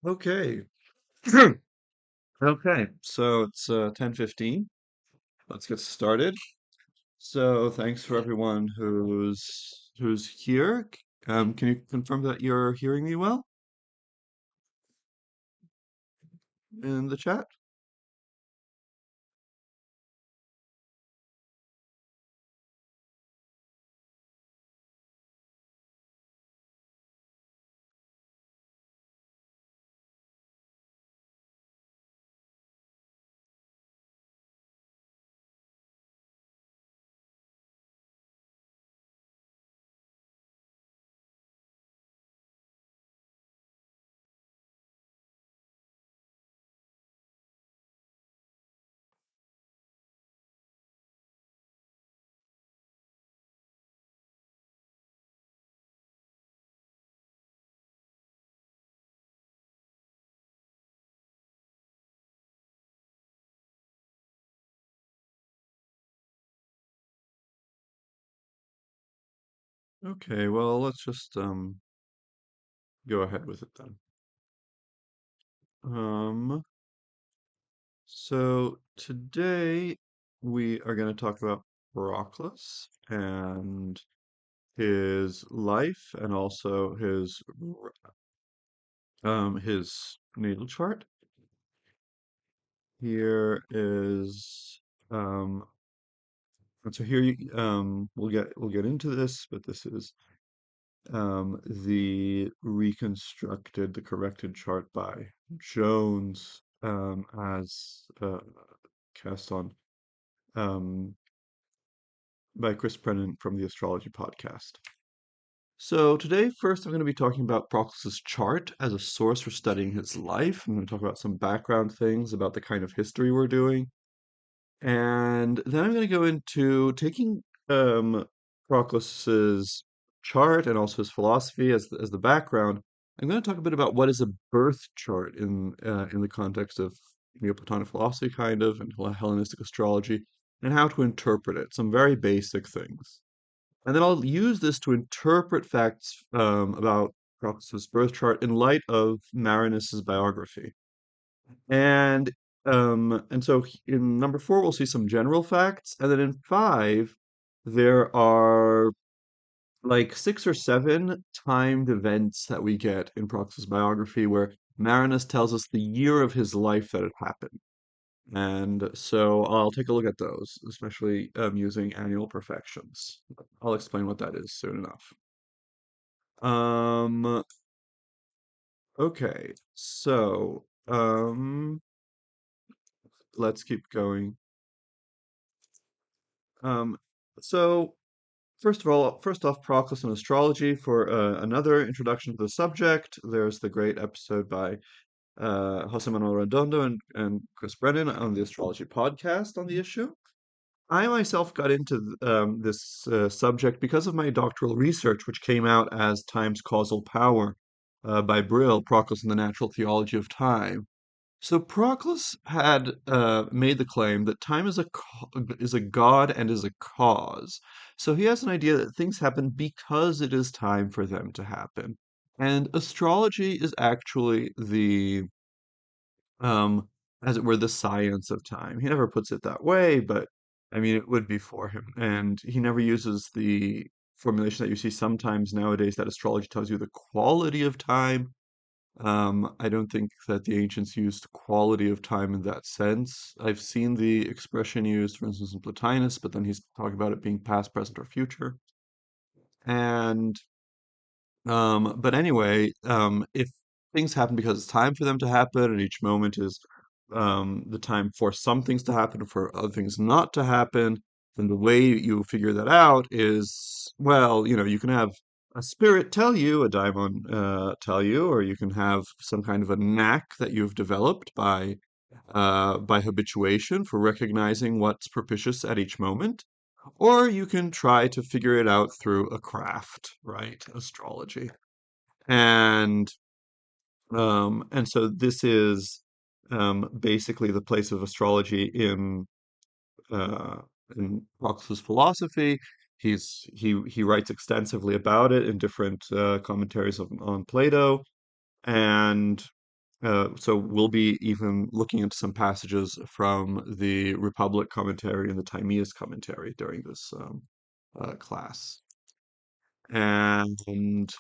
Okay. Okay. So it's 10:15. Let's get started. So thanks for everyone who's here. Can you confirm that you're hearing me well in the chat? Okay, well, let's just go ahead with it then. Um so today we are going to talk about Proclus and his life and also his natal chart. Here is and so here we'll get into this, but this is the corrected chart by Jones as cast on um, by Chris Brennan from the Astrology podcast. So today, first, I'm going to be talking about Proclus's chart as a source for studying his life. I'm going to talk about some background things about the kind of history we're doing. And then I'm going to go into taking Proclus's chart and also his philosophy as the background. I'm going to talk a bit about what is a birth chart in the context of Neoplatonic philosophy, kind of, and Hellenistic astrology, and how to interpret it. Some very basic things. And then I'll use this to interpret facts about Proclus's birth chart in light of Marinus's biography. And so in number four, we'll see some general facts, and then in five, there are like six or seven timed events that we get in Proclus's biography where Marinus tells us the year of his life that it happened. And so I'll take a look at those, especially using annual perfections. I'll explain what that is soon enough. Um, okay, so let's keep going. Um, so first off, Proclus and astrology for another introduction to the subject. There's the great episode by Jose Manuel Redondo and Chris Brennan on the astrology podcast on the issue. I myself got into this subject because of my doctoral research, which came out as Time's Causal Power by Brill, Proclus and the Natural Theology of Time. So Proclus had made the claim that time is a god and is a cause. So he has an idea that things happen because it is time for them to happen. And astrology is actually um, as it were, the science of time. He never puts it that way, but I mean, it would be for him. And he never uses the formulation that you see sometimes nowadays that astrology tells you the quality of time. I don't think that the ancients used quality of time in that sense. I've seen the expression used, for instance, in Plotinus, but then he's talking about it being past, present, or future. And but anyway, if things happen because it's time for them to happen, and each moment is the time for some things to happen, for other things not to happen, then the way you figure that out is, well, you can have a spirit tell you, a daimon tell you, or you can have some kind of a knack that you've developed by habituation for recognizing what's propitious at each moment. Or you can try to figure it out through a craft, right? Astrology. And and so this is basically the place of astrology uh, in Proclus's philosophy. He writes extensively about it in different commentaries on Plato, and So we'll be even looking into some passages from the Republic commentary and the Timaeus commentary during this class. And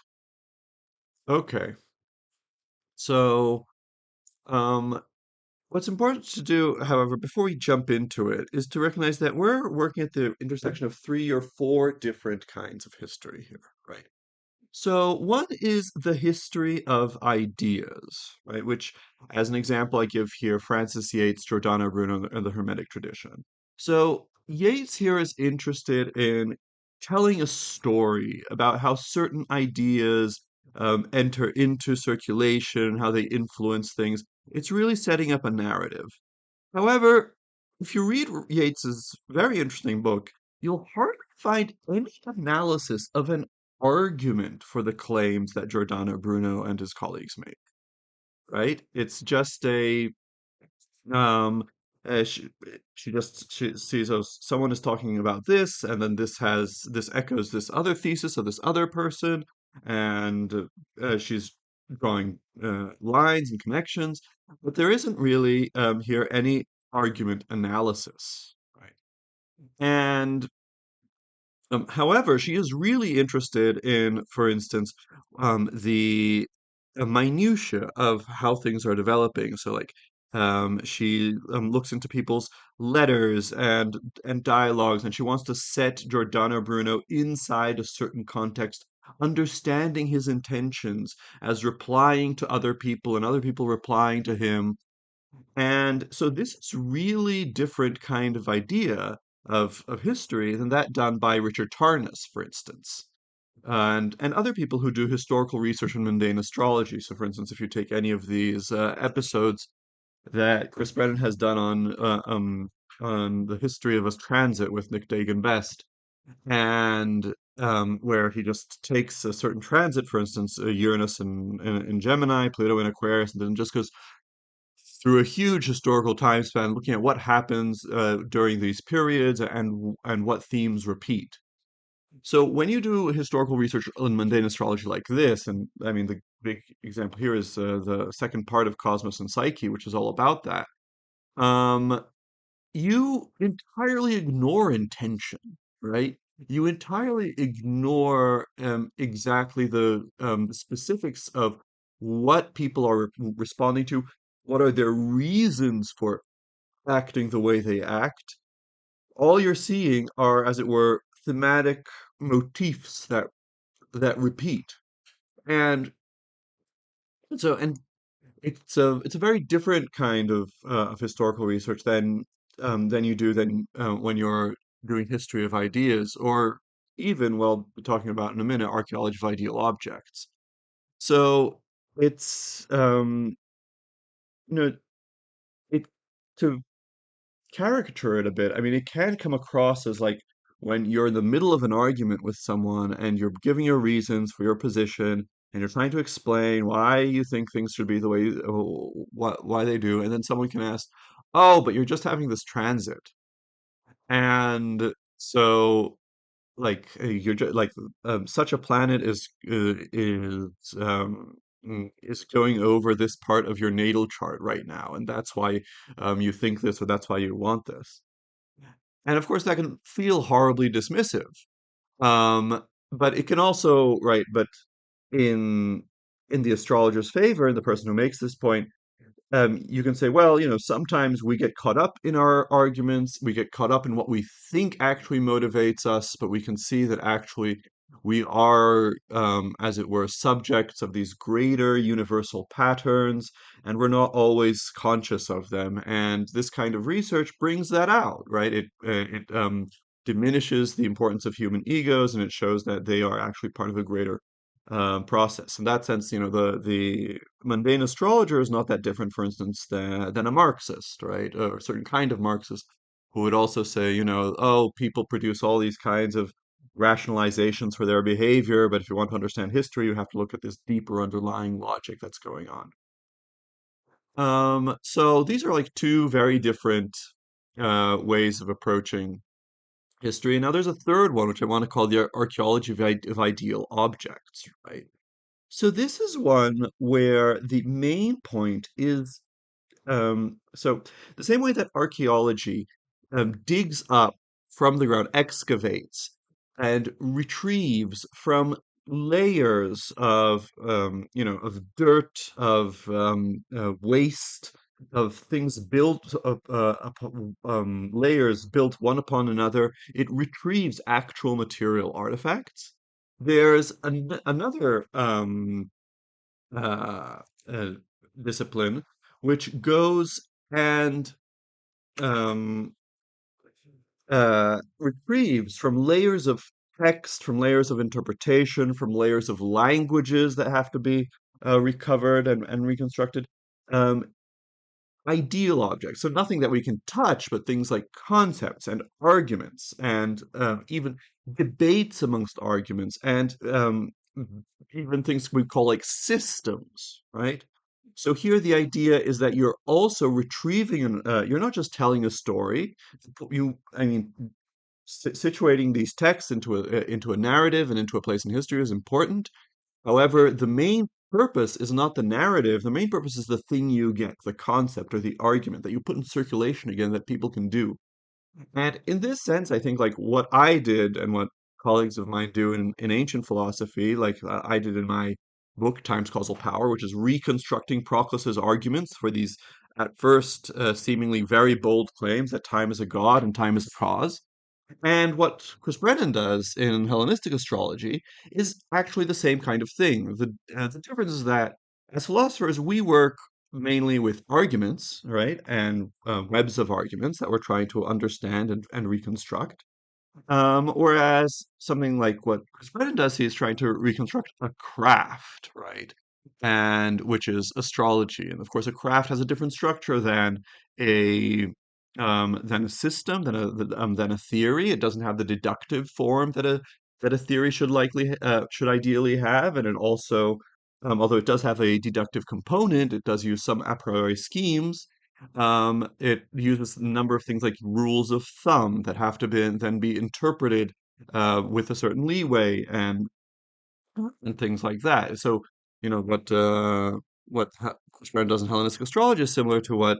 okay, so um, what's important to do, however, before we jump into it, is to recognize that we're working at the intersection of three or four different kinds of history here, right? So one is the history of ideas, right? Which, as an example, I give here Francis Yates, Giordano Bruno, and the Hermetic tradition. So Yates here is interested in telling a story about how certain ideas enter into circulation, how they influence things. It's really setting up a narrative. However, if you read Yates's very interesting book, you'll hardly find any analysis of an argument for the claims that Giordano Bruno and his colleagues make, right? It's just a um she sees, oh, someone is talking about this, and then this echoes this other thesis of this other person, and she's drawing lines and connections, but there isn't really here any argument analysis, right? And however, she is really interested in, for instance, the minutia of how things are developing. So, like, she looks into people's letters and dialogues, and she wants to set Giordano Bruno inside a certain context, understanding his intentions as replying to other people and other people replying to him. And so this is really different kind of idea of history than that done by Richard Tarnas, for instance, and other people who do historical research in mundane astrology. So, for instance, if you take any of these episodes that Chris Brennan has done on the history of a transit with Nick Dagan Best, and where he just takes a certain transit, for instance, Uranus in Gemini, Pluto in Aquarius, and then just goes through a huge historical time span, looking at what happens during these periods and what themes repeat. So when you do historical research on mundane astrology like this, and I mean the big example here is the second part of Cosmos and Psyche, which is all about that. Um, you entirely ignore intention, right? You entirely ignore exactly the specifics of what people are responding to, what are their reasons for acting the way they act. All you're seeing are, as it were, thematic motifs that repeat. And and it's a very different kind of historical research than you do than when you're doing history of ideas, or even, well, we're talking about in a minute, archaeology of ideal objects. So it's you know it to caricature it a bit. I mean, it can come across as like when you're in the middle of an argument with someone and you're giving your reasons for your position and you're trying to explain why you think things should be the way why they do, and then someone can ask, "Oh, but you're just having this transit." And so like you're just like such a planet is going over this part of your natal chart right now, and that's why you think this, or that's why you want this. And of course, that can feel horribly dismissive. Um, but it can also, right, but in in the astrologer's favor, and the person who makes this point, you can say, well, sometimes we get caught up in our arguments, we get caught up in what we think actually motivates us, but we can see that actually we are, as it were, subjects of these greater universal patterns, and we're not always conscious of them. And this kind of research brings that out, right? It diminishes the importance of human egos, and it shows that they are actually part of a greater process. In that sense, the mundane astrologer is not that different, for instance, than a Marxist, right? Or a certain kind of Marxist who would also say, oh, people produce all these kinds of rationalizations for their behavior, but if you want to understand history, you have to look at this deeper underlying logic that's going on. So these are like two very different ways of approaching history. Now, there's a third one, which I want to call the archaeology of ideal objects, right? So this is one where the main point is so the same way that archaeology digs up from the ground, excavates and retrieves from layers of of dirt, of waste, of things built layers built one upon another. It retrieves actual material artifacts. There's another uh, uh, discipline, which goes and um, retrieves from layers of text, from layers of interpretation, from layers of languages that have to be recovered and reconstructed. Um, Ideal objects. So nothing that we can touch, but things like concepts and arguments and even debates amongst arguments and even things we call like systems, right? So here the idea is that you're also retrieving you're not just telling a story. I mean, situating these texts into a narrative and into a place in history is important. However, the main purpose is not the narrative. The main purpose is the thing you get, the concept or the argument that you put in circulation again that people can do. And in this sense, I think like what I did and what colleagues of mine do in ancient philosophy, like I did in my book, Time's Causal Power, which is reconstructing Proclus's arguments for these at first seemingly very bold claims that time is a god and time is a cause. And what Chris Brennan does in Hellenistic astrology is actually the same kind of thing. The difference is that as philosophers, we work mainly with arguments, right, and webs of arguments that we're trying to understand and reconstruct. Whereas something like what Chris Brennan does, he's trying to reconstruct a craft, right? And which is astrology. And of course, a craft has a different structure a than a system, than a theory. It doesn't have the deductive form that a theory should ideally have, and it also, although it does have a deductive component, it does use some a priori schemes. It uses a number of things like rules of thumb that have to then be interpreted with a certain leeway and things like that. So, what Spare does in Hellenistic astrology is similar to what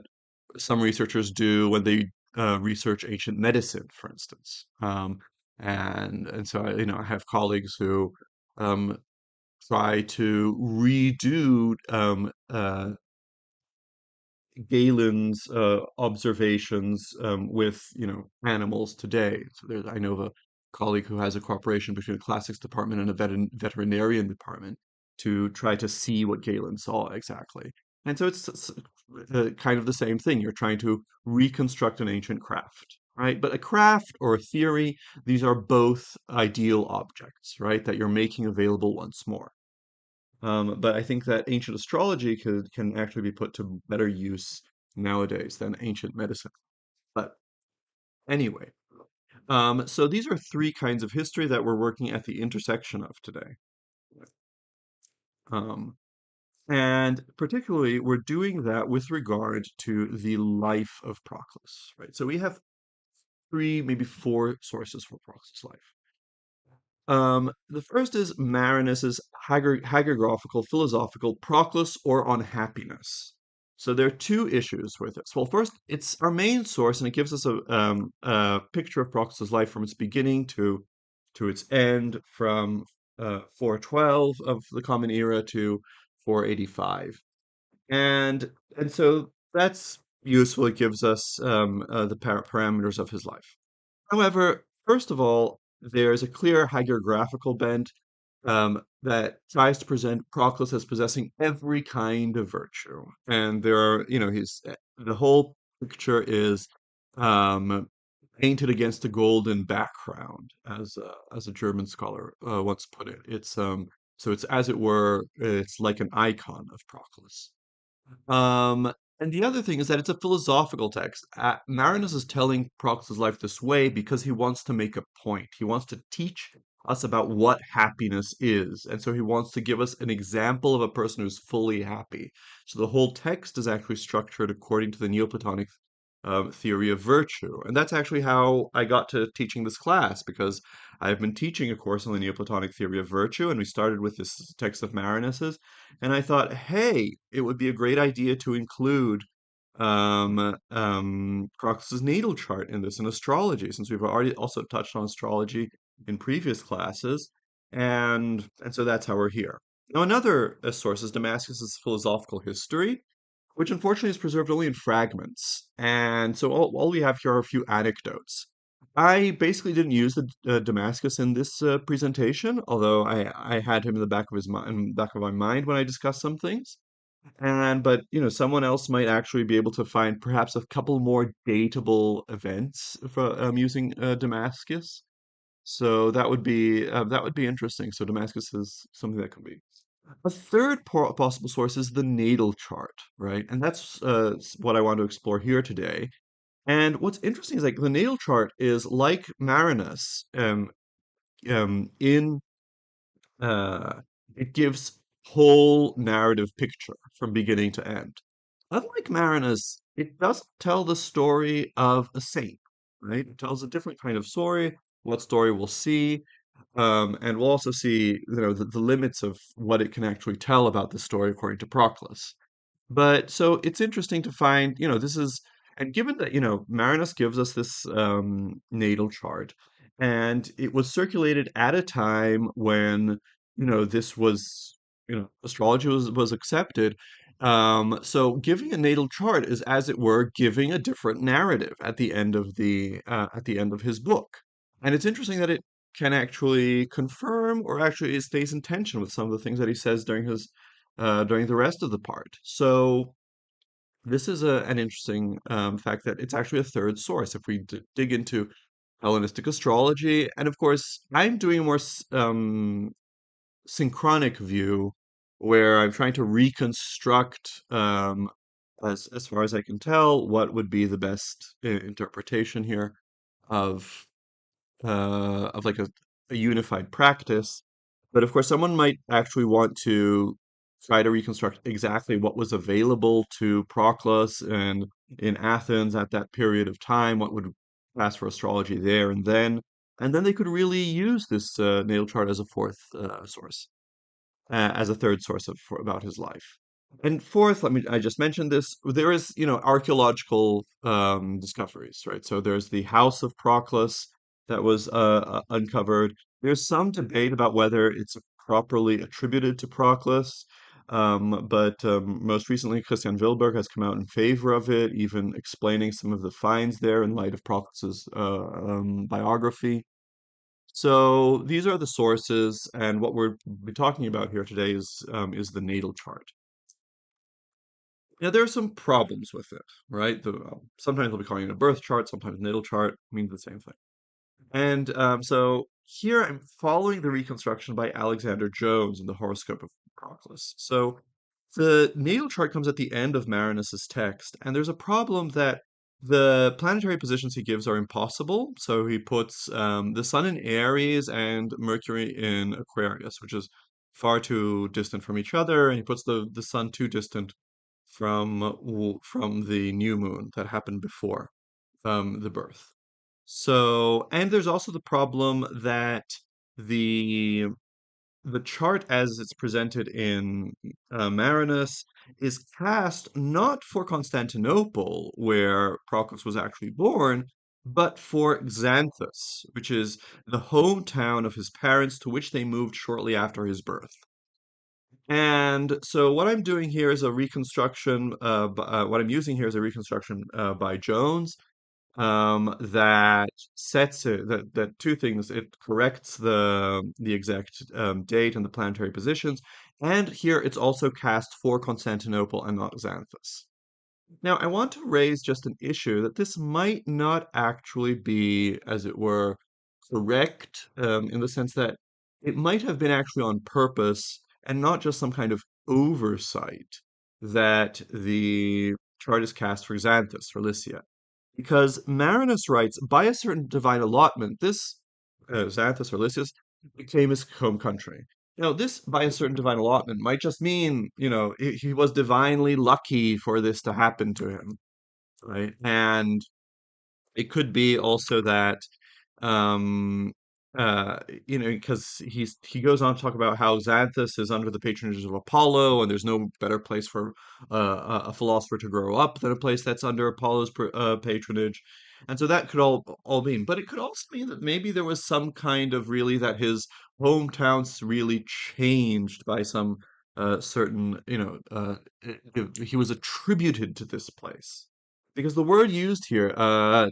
some researchers do when they research ancient medicine, for instance. And so I have colleagues who um, try to redo Galen's observations with animals today. So I know of a colleague who has a cooperation between a classics department and a veterinarian department to try to see what Galen saw exactly. And so it's kind of the same thing. You're trying to reconstruct an ancient craft, right? But a craft or a theory, these are both ideal objects, right? That you're making available once more. But I think that ancient astrology can actually be put to better use nowadays than ancient medicine. But anyway, so these are three kinds of history that we're working at the intersection of today. Um, and particularly, we're doing that with regard to the life of Proclus, right? So we have three, maybe four sources for Proclus' life. The first is Marinus's hagiographical philosophical Proclus or on happiness. So there are two issues with this. Well, first, it's our main source, and it gives us a picture of Proclus's life from its beginning to its end, from 412 of the Common Era to 485, and so that's useful. It gives us the parameters of his life. However, first of all, there's a clear hagiographical bent that tries to present Proclus as possessing every kind of virtue. And there are, the whole picture is um, painted against a golden background, as a German scholar once put it. So it's as it were, it's like an icon of Proclus. Um, and the other thing is that it's a philosophical text. Marinus is telling Proclus's life this way because he wants to make a point. He wants to teach us about what happiness is. And so he wants to give us an example of a person who's fully happy. So the whole text is actually structured according to the Neoplatonic theory of virtue. And that's actually how I got to teaching this class, because I've been teaching a course on the Neoplatonic theory of virtue, and we started with this text of Marinus's. And I thought, hey, it would be a great idea to include Proclus's natal chart in this in astrology, since we've already also touched on astrology in previous classes. And so that's how we're here. Now, another source is Damascus's philosophical history, which unfortunately is preserved only in fragments. And so all we have here are a few anecdotes. I basically didn't use the Damascus in this presentation, although I had him in the back of his mind, in the back of my mind when I discussed some things. And but someone else might actually be able to find perhaps a couple more dateable events for using Damascus. So that would be interesting. So Damascus is something that could be. A third possible source is the natal chart, right? And that's what I want to explore here today. And what's interesting is like the natal chart is like Marinus, in uh, it gives whole narrative picture from beginning to end. Unlike Marinus, it doesn't tell the story of a saint, right? It tells a different kind of story. What story we'll see, and we'll also see, the limits of what it can actually tell about the story according to Proclus. But so it's interesting to find, this is, and given that, Marinus gives us this natal chart, and it was circulated at a time when, this was, astrology was accepted. So giving a natal chart is, as it were, giving a different narrative at the end of his book. And it's interesting that it can actually confirm, or actually it stays in tension with some of the things that he says during the rest of the part. So this is an interesting fact that it's actually a third source if we dig into Hellenistic astrology. And of course, I'm doing a more synchronic view where I'm trying to reconstruct, as far as I can tell, what would be the best interpretation here of of like a unified practice. But of course, someone might actually want to try to reconstruct exactly what was available to Proclus and in Athens at that period of time, what would pass for astrology there and then they could really use this natal chart as a fourth source, as a third source about his life. And fourth, I just mentioned this, there is, archaeological discoveries, right? So there's the house of Proclus that was uncovered. There's some debate about whether it's properly attributed to Proclus, but most recently, Christian Wilberg has come out in favor of it, even explaining some of the finds there in light of Proclus's biography. So these are the sources, and what we're be talking about here today is the natal chart. Now there are some problems with it, right? Sometimes they'll be calling it a birth chart, sometimes natal chart means the same thing. And so here I'm following the reconstruction by Alexander Jones in the horoscope of Proclus. So the natal chart comes at the end of Marinus's text, and there's a problem that the planetary positions he gives are impossible. So he puts the Sun in Aries and Mercury in Aquarius, which is far too distant from each other, and he puts the Sun too distant from the new moon that happened before the birth. So, and there's also the problem that the the chart as it's presented in Marinus is cast not for Constantinople, where Proclus was actually born, but for Xanthus, which is the hometown of his parents to which they moved shortly after his birth. And so what I'm doing here is a reconstruction, what I'm using here is a reconstruction by Jones, that sets it that two things. It corrects the exact date and the planetary positions, and here it's also cast for Constantinople and not Xanthus. Now, I want to raise just an issue that this might not actually be, as it were, correct, in the sense that it might have been actually on purpose and not just some kind of oversight that the chart is cast for Xanthus, for Lycia. Because Marinus writes, by a certain divine allotment, this Xanthus or Lycius became his home country. Now, this by a certain divine allotment might just mean, he was divinely lucky for this to happen to him. right? And it could be also that um uh because he goes on to talk about how Xanthus is under the patronage of Apollo, and there's no better place for a philosopher to grow up than a place that's under Apollo's patronage. And so that could all mean, but it could also mean that maybe there was some kind of really that his hometowns really changed by some certain he was attributed to this place, because the word used here,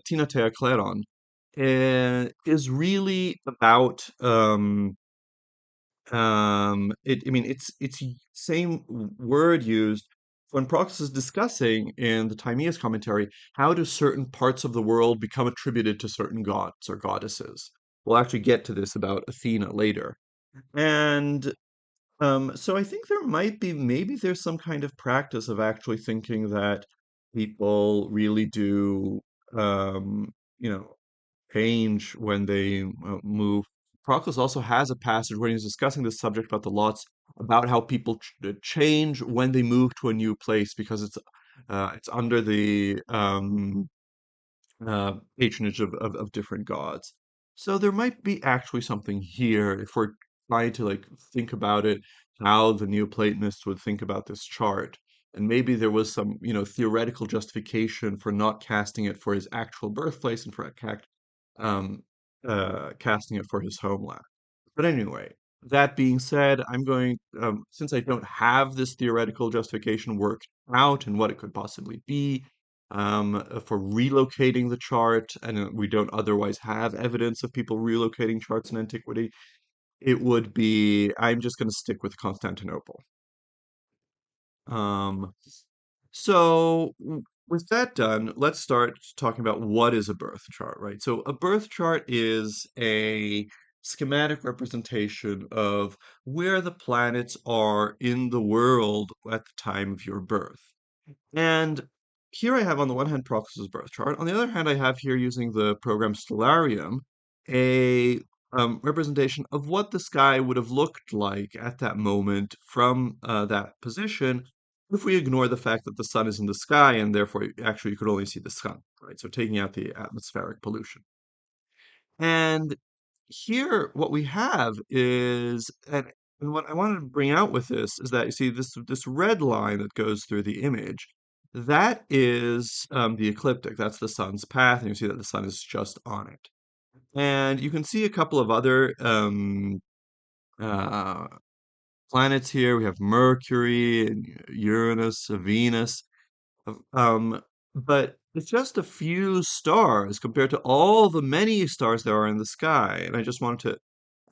tina kleron, is really about I mean it's same word used when Proclus is discussing in the Timaeus commentary how do certain parts of the world become attributed to certain gods or goddesses. We'll actually get to this about Athena later. And so I think there might be, maybe there's some kind of practice of actually thinking that people really do, you know, change when they move. Proclus also has a passage when he's discussing this subject about the lots, about how people change when they move to a new place because it's under the patronage of different gods. So there might be actually something here if we're trying to like think about it, how the Neoplatonists would think about this chart. And maybe there was some, theoretical justification for not casting it for his actual birthplace and for um, casting it for his homeland. But anyway, that being said, since I don't have this theoretical justification worked out and what it could possibly be, for relocating the chart, and we don't otherwise have evidence of people relocating charts in antiquity, I'm just going to stick with Constantinople. Um, with that done, let's start talking about what is a birth chart, right? So a birth chart is a schematic representation of where the planets are in the world at the time of your birth. And here I have on the one hand Proclus's birth chart. On the other hand, I have here using the program Stellarium a representation of what the sky would have looked like at that moment from that position if we ignore the fact that the sun is in the sky and therefore actually you could only see the sun, right? So taking out the atmospheric pollution. And here, what we have is, and what I wanted to bring out with this is that you see this red line that goes through the image. That is the ecliptic. That's the sun's path, and you see that the sun is just on it. And you can see a couple of other uh, planets here. We have Mercury and Uranus, Venus. Um, but it's just a few stars compared to all the many stars there are in the sky. And I just wanted to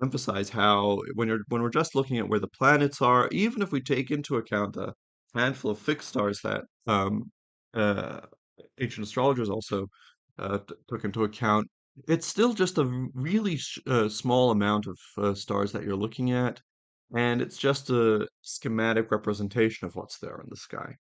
emphasize how when we're just looking at where the planets are, even if we take into account the handful of fixed stars that uh, ancient astrologers also took into account, it's still just a really small amount of stars that you're looking at, and it's just a schematic representation of what's there in the sky.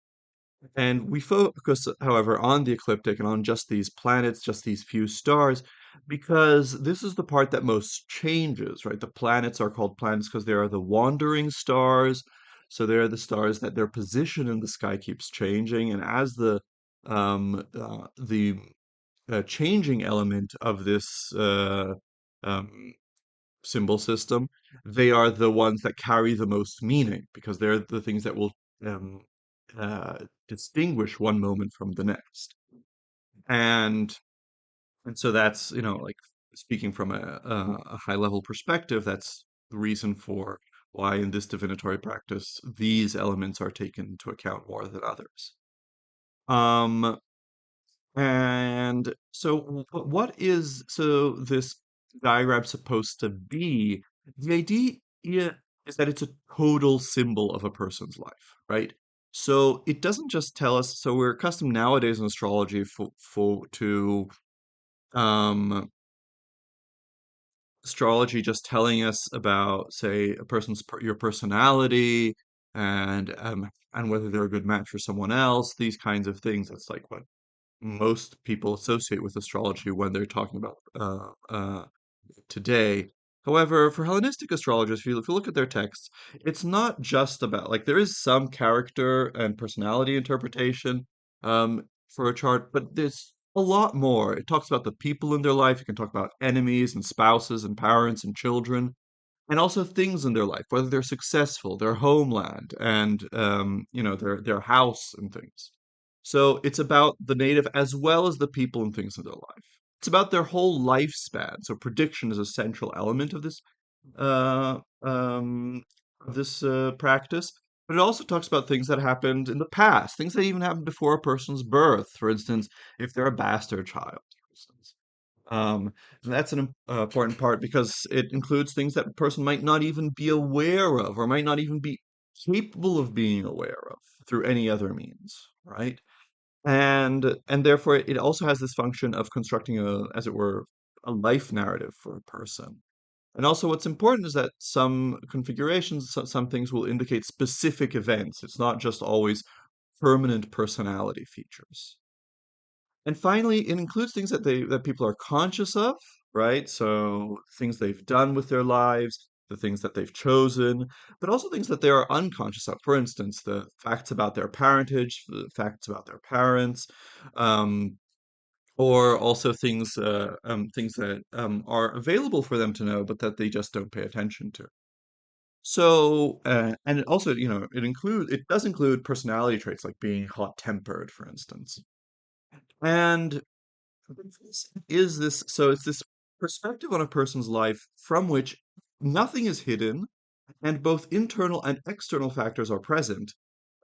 And we focus, however, on the ecliptic and on just these planets, just these few stars, because this is the part that most changes, right? The planets are called planets because they are the wandering stars. So they're the stars that their position in the sky keeps changing. And as the changing element of this um, symbol system, they are the ones that carry the most meaning because they're the things that will um, uh, distinguish one moment from the next. And and so that's, like speaking from a high level perspective, that's the reason for why in this divinatory practice these elements are taken into account more than others. Um, and so, what is so this diagram supposed to be? The idea is that it's a total symbol of a person's life, right? So it doesn't just tell us. So we're accustomed nowadays in astrology to um, astrology just telling us about, say, your personality and whether they're a good match for someone else. These kinds of things. That's like what most people associate with astrology when they're talking about today. However, for Hellenistic astrologers, if you look at their texts, it's not just about, like, there is some character and personality interpretation. for a chart, but there's a lot more. It talks about the people in their life. You can talk about enemies and spouses and parents and children, and also things in their life, whether they're successful, their homeland, and their house and things. So it's about the native as well as the people and things in their life. It's about their whole lifespan. So prediction is a central element uh, um, of this practice. But it also talks about things that happened in the past, things that even happened before a person's birth. For instance, if they're a bastard child, for instance. And that's an important part because it includes things that a person might not even be aware of or might not even be capable of being aware of through any other means, right? And therefore it also has this function of constructing as it were, a life narrative for a person. And also what's important is that some configurations, some things will indicate specific events. It's not just always permanent personality features. And finally, it includes things that people are conscious of, right? So things they've done with their lives, the things that they've chosen, but also things that they are unconscious of. For instance, the facts about their parentage, the facts about their parents, um, or also things that are available for them to know, but that they just don't pay attention to. So, and it also, it does include personality traits like being hot-tempered, for instance. And it's this perspective on a person's life from which nothing is hidden and both internal and external factors are present.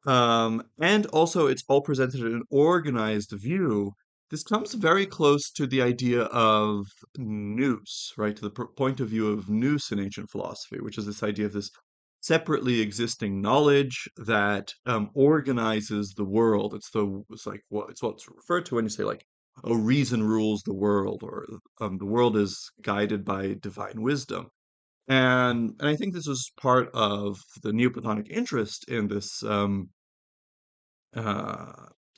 And also it's all presented in an organized view. This comes very close to the idea of nous, right? To the point of view of nous in ancient philosophy, which is this idea of this separately existing knowledge that organizes the world. It's what's referred to when you say like, oh, reason rules the world, or the world is guided by divine wisdom. And I think this was part of the Neoplatonic interest uh,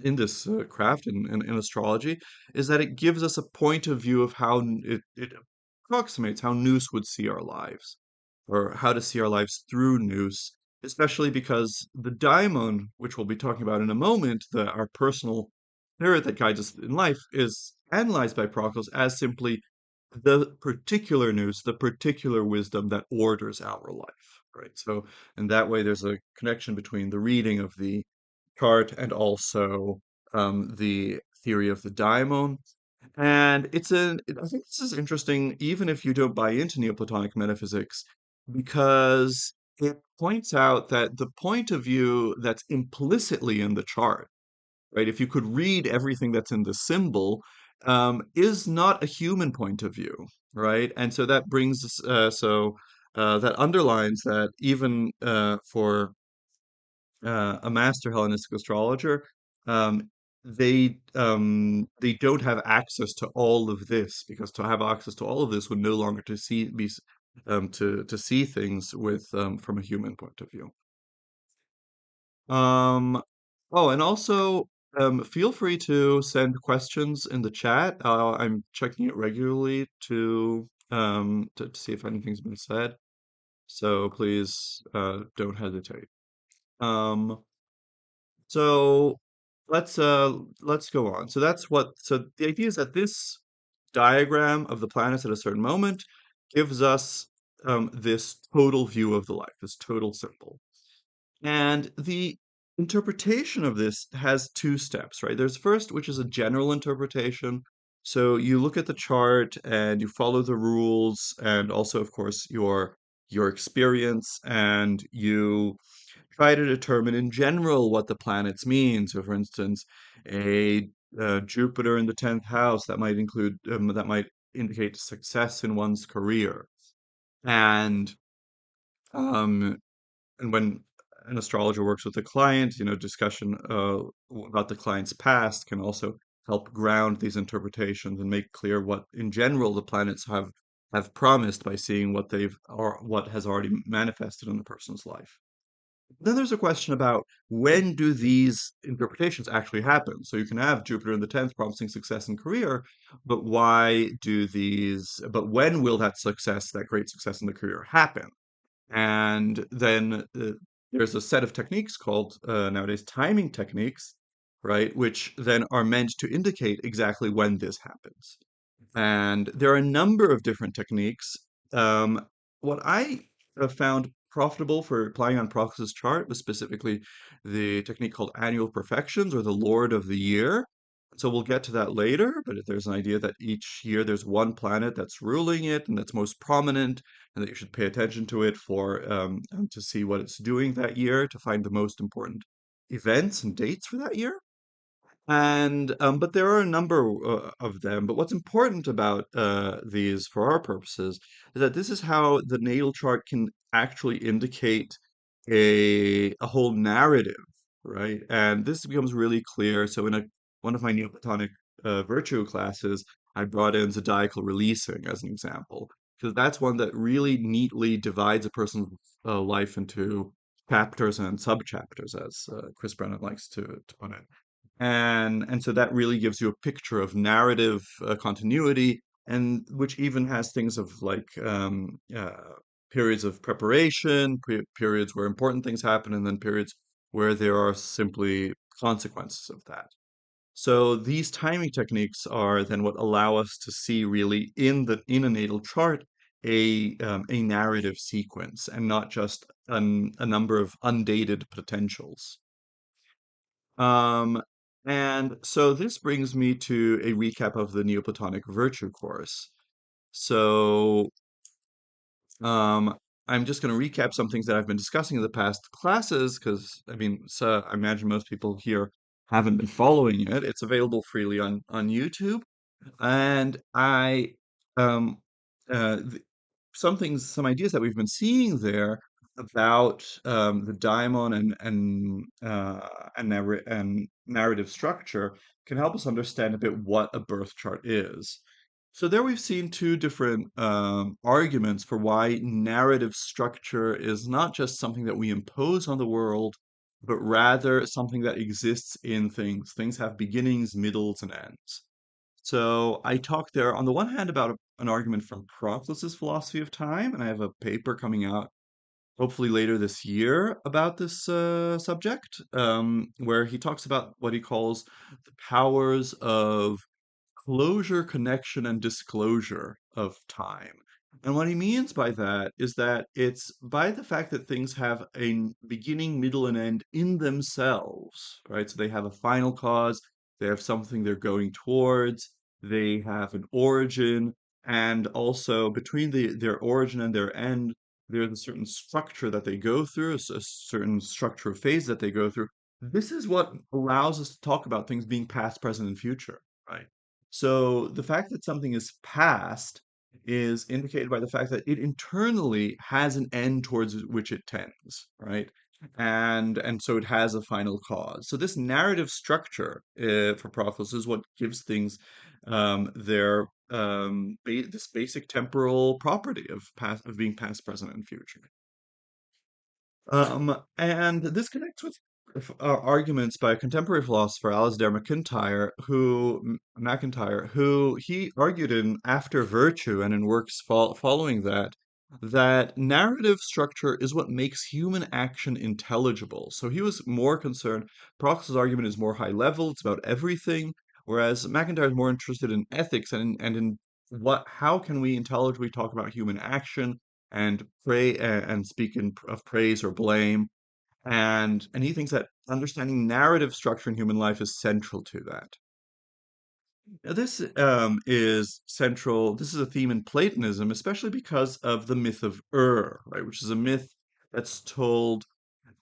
in this craft in astrology, is that it gives us a point of view of how it approximates how Nous would see our lives, or how to see our lives through Nous, especially because the daimon, which we'll be talking about in a moment, our personal spirit that guides us in life, is analyzed by Proclus as simply the particular Nous, the particular wisdom that orders our life, right? So in that way, there's a connection between the reading of the chart and also the theory of the daimon. And I think this is interesting, even if you don't buy into Neoplatonic metaphysics, because it points out that the point of view that's implicitly in the chart, right? If you could read everything that's in the symbol, is not a human point of view, right? And so that that underlines that even for a master Hellenistic astrologer, um, they don't have access to all of this, because to have access to all of this would no longer to see be s- to see things with from a human point of view. Um, oh, and also feel free to send questions in the chat. I'm checking it regularly to see if anything's been said. So please don't hesitate. Um, So let's go on. So the idea is that this diagram of the planets at a certain moment gives us this total view of the life, this total symbol. And the interpretation of this has two steps, right? There's first, which is a general interpretation. So you look at the chart and you follow the rules, and also, of course, your experience, and you try to determine in general what the planets mean. So, for instance, a Jupiter in the 10th house, that might indicate success in one's career. And um, and when an astrologer works with a client, discussion about the client's past can also help ground these interpretations and make clear what, in general, the planets have promised by seeing what has already manifested in the person's life. Then there's a question about when do these interpretations actually happen? So you can have Jupiter in the 10th promising success in career, but when will that great success in the career happen? And then there's a set of techniques called nowadays timing techniques, right? Which then are meant to indicate exactly when this happens. And there are a number of different techniques. Um, what I have found profitable for applying on Proclus's chart was specifically the technique called annual perfections or the Lord of the Year. So we'll get to that later, but if there's an idea that each year there's one planet that's ruling it and that's most prominent, and that you should pay attention to it for to see what it's doing that year, to find the most important events and dates for that year. And but there are a number of them. But what's important about these, for our purposes, is that this is how the natal chart can actually indicate a whole narrative, right? And this becomes really clear. So in a one of my Neoplatonic virtue classes, I brought in zodiacal releasing as an example, because that's one that really neatly divides a person's life into chapters and subchapters, as Chris Brennan likes to put it. And so that really gives you a picture of narrative continuity, and which even has things of like periods of preparation, periods where important things happen, and then periods where there are simply consequences of that. So these timing techniques are then what allow us to see really in a natal chart a narrative sequence and not just a number of undated potentials. Um, and so this brings me to a recap of the Neoplatonic Virtue course. So um, I'm just going to recap some things that I've been discussing in the past classes, because I mean, so I imagine most people here haven't been following it. It's available freely on YouTube, and I um, th some things, some ideas that we've been seeing there about the daimon and narrative structure can help us understand a bit what a birth chart is. So there we've seen two different arguments for why narrative structure is not just something that we impose on the world, but rather something that exists in things. Things have beginnings, middles, and ends. So I talked there on the one hand about an argument from Proclus's philosophy of time, and I have a paper coming out hopefully later this year about this subject, where he talks about what he calls the powers of closure, connection, and disclosure of time. And what he means by that is that it's by the fact that things have a beginning, middle, and end in themselves, right? So they have a final cause, they have something they're going towards, they have an origin, and also between their origin and their end, there's a certain structure that they go through, a certain structure of phase that they go through. This is what allows us to talk about things being past, present, and future, right? So the fact that something is past is indicated by the fact that it internally has an end towards which it tends, right? And so it has a final cause. So this narrative structure for Proclus is what gives things this basic temporal property of being past, present, and future. And this connects with arguments by a contemporary philosopher, Alasdair MacIntyre, who he argued in After Virtue and in works following that, that narrative structure is what makes human action intelligible. So he was more concerned. Proclus's argument is more high level; it's about everything, whereas MacIntyre is more interested in ethics and in how can we intelligibly talk about human action and pray and speak of praise or blame. And he thinks that understanding narrative structure in human life is central to that. Now, this is central. This is a theme in Platonism, especially because of the myth of right, which is a myth that's told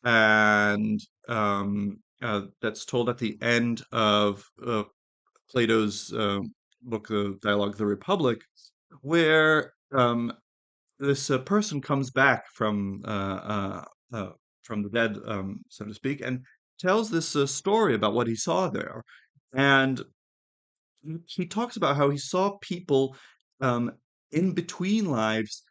and that's told at the end of Plato's book, the Dialogue of the Republic, where this person comes back from the dead, so to speak, and tells this story about what he saw there. And he talks about how he saw people um, in between lives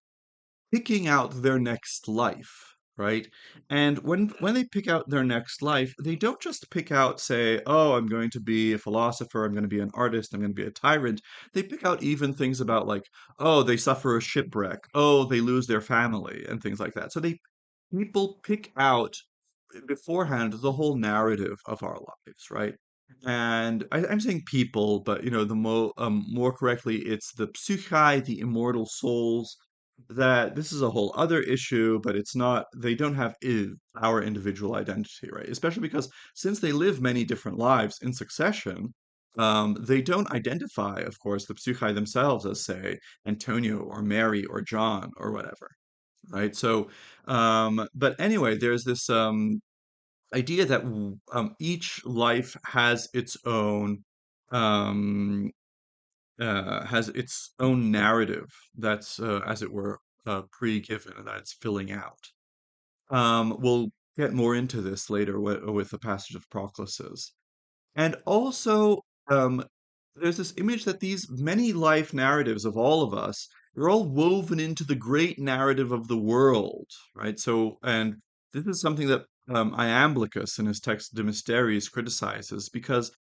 picking out their next life, right? And when they pick out their next life, they don't just pick out, say, oh, I'm going to be a philosopher, I'm going to be an artist, I'm going to be a tyrant. They pick out even things about like, oh, they suffer a shipwreck, oh, they lose their family, and things like that. So they people pick out beforehand the whole narrative of our lives, right? And I'm saying people, but the more correctly, it's the psyche, the immortal souls. That this is a whole other issue, but it's not. They don't have our individual identity, right? Especially because since they live many different lives in succession, they don't identify, of course, the psyche themselves as, say, Antonio or Mary or John or whatever, right? So, but anyway, there's this idea that each life um, has its own narrative that's as it were pre-given and that it's filling out. We'll get more into this later with the passage of Proclus's. And also, um, there's this image that these many life narratives of all of us, they're all woven into the great narrative of the world, right? So, and this is something that Iamblichus in his text De Mysteris criticizes because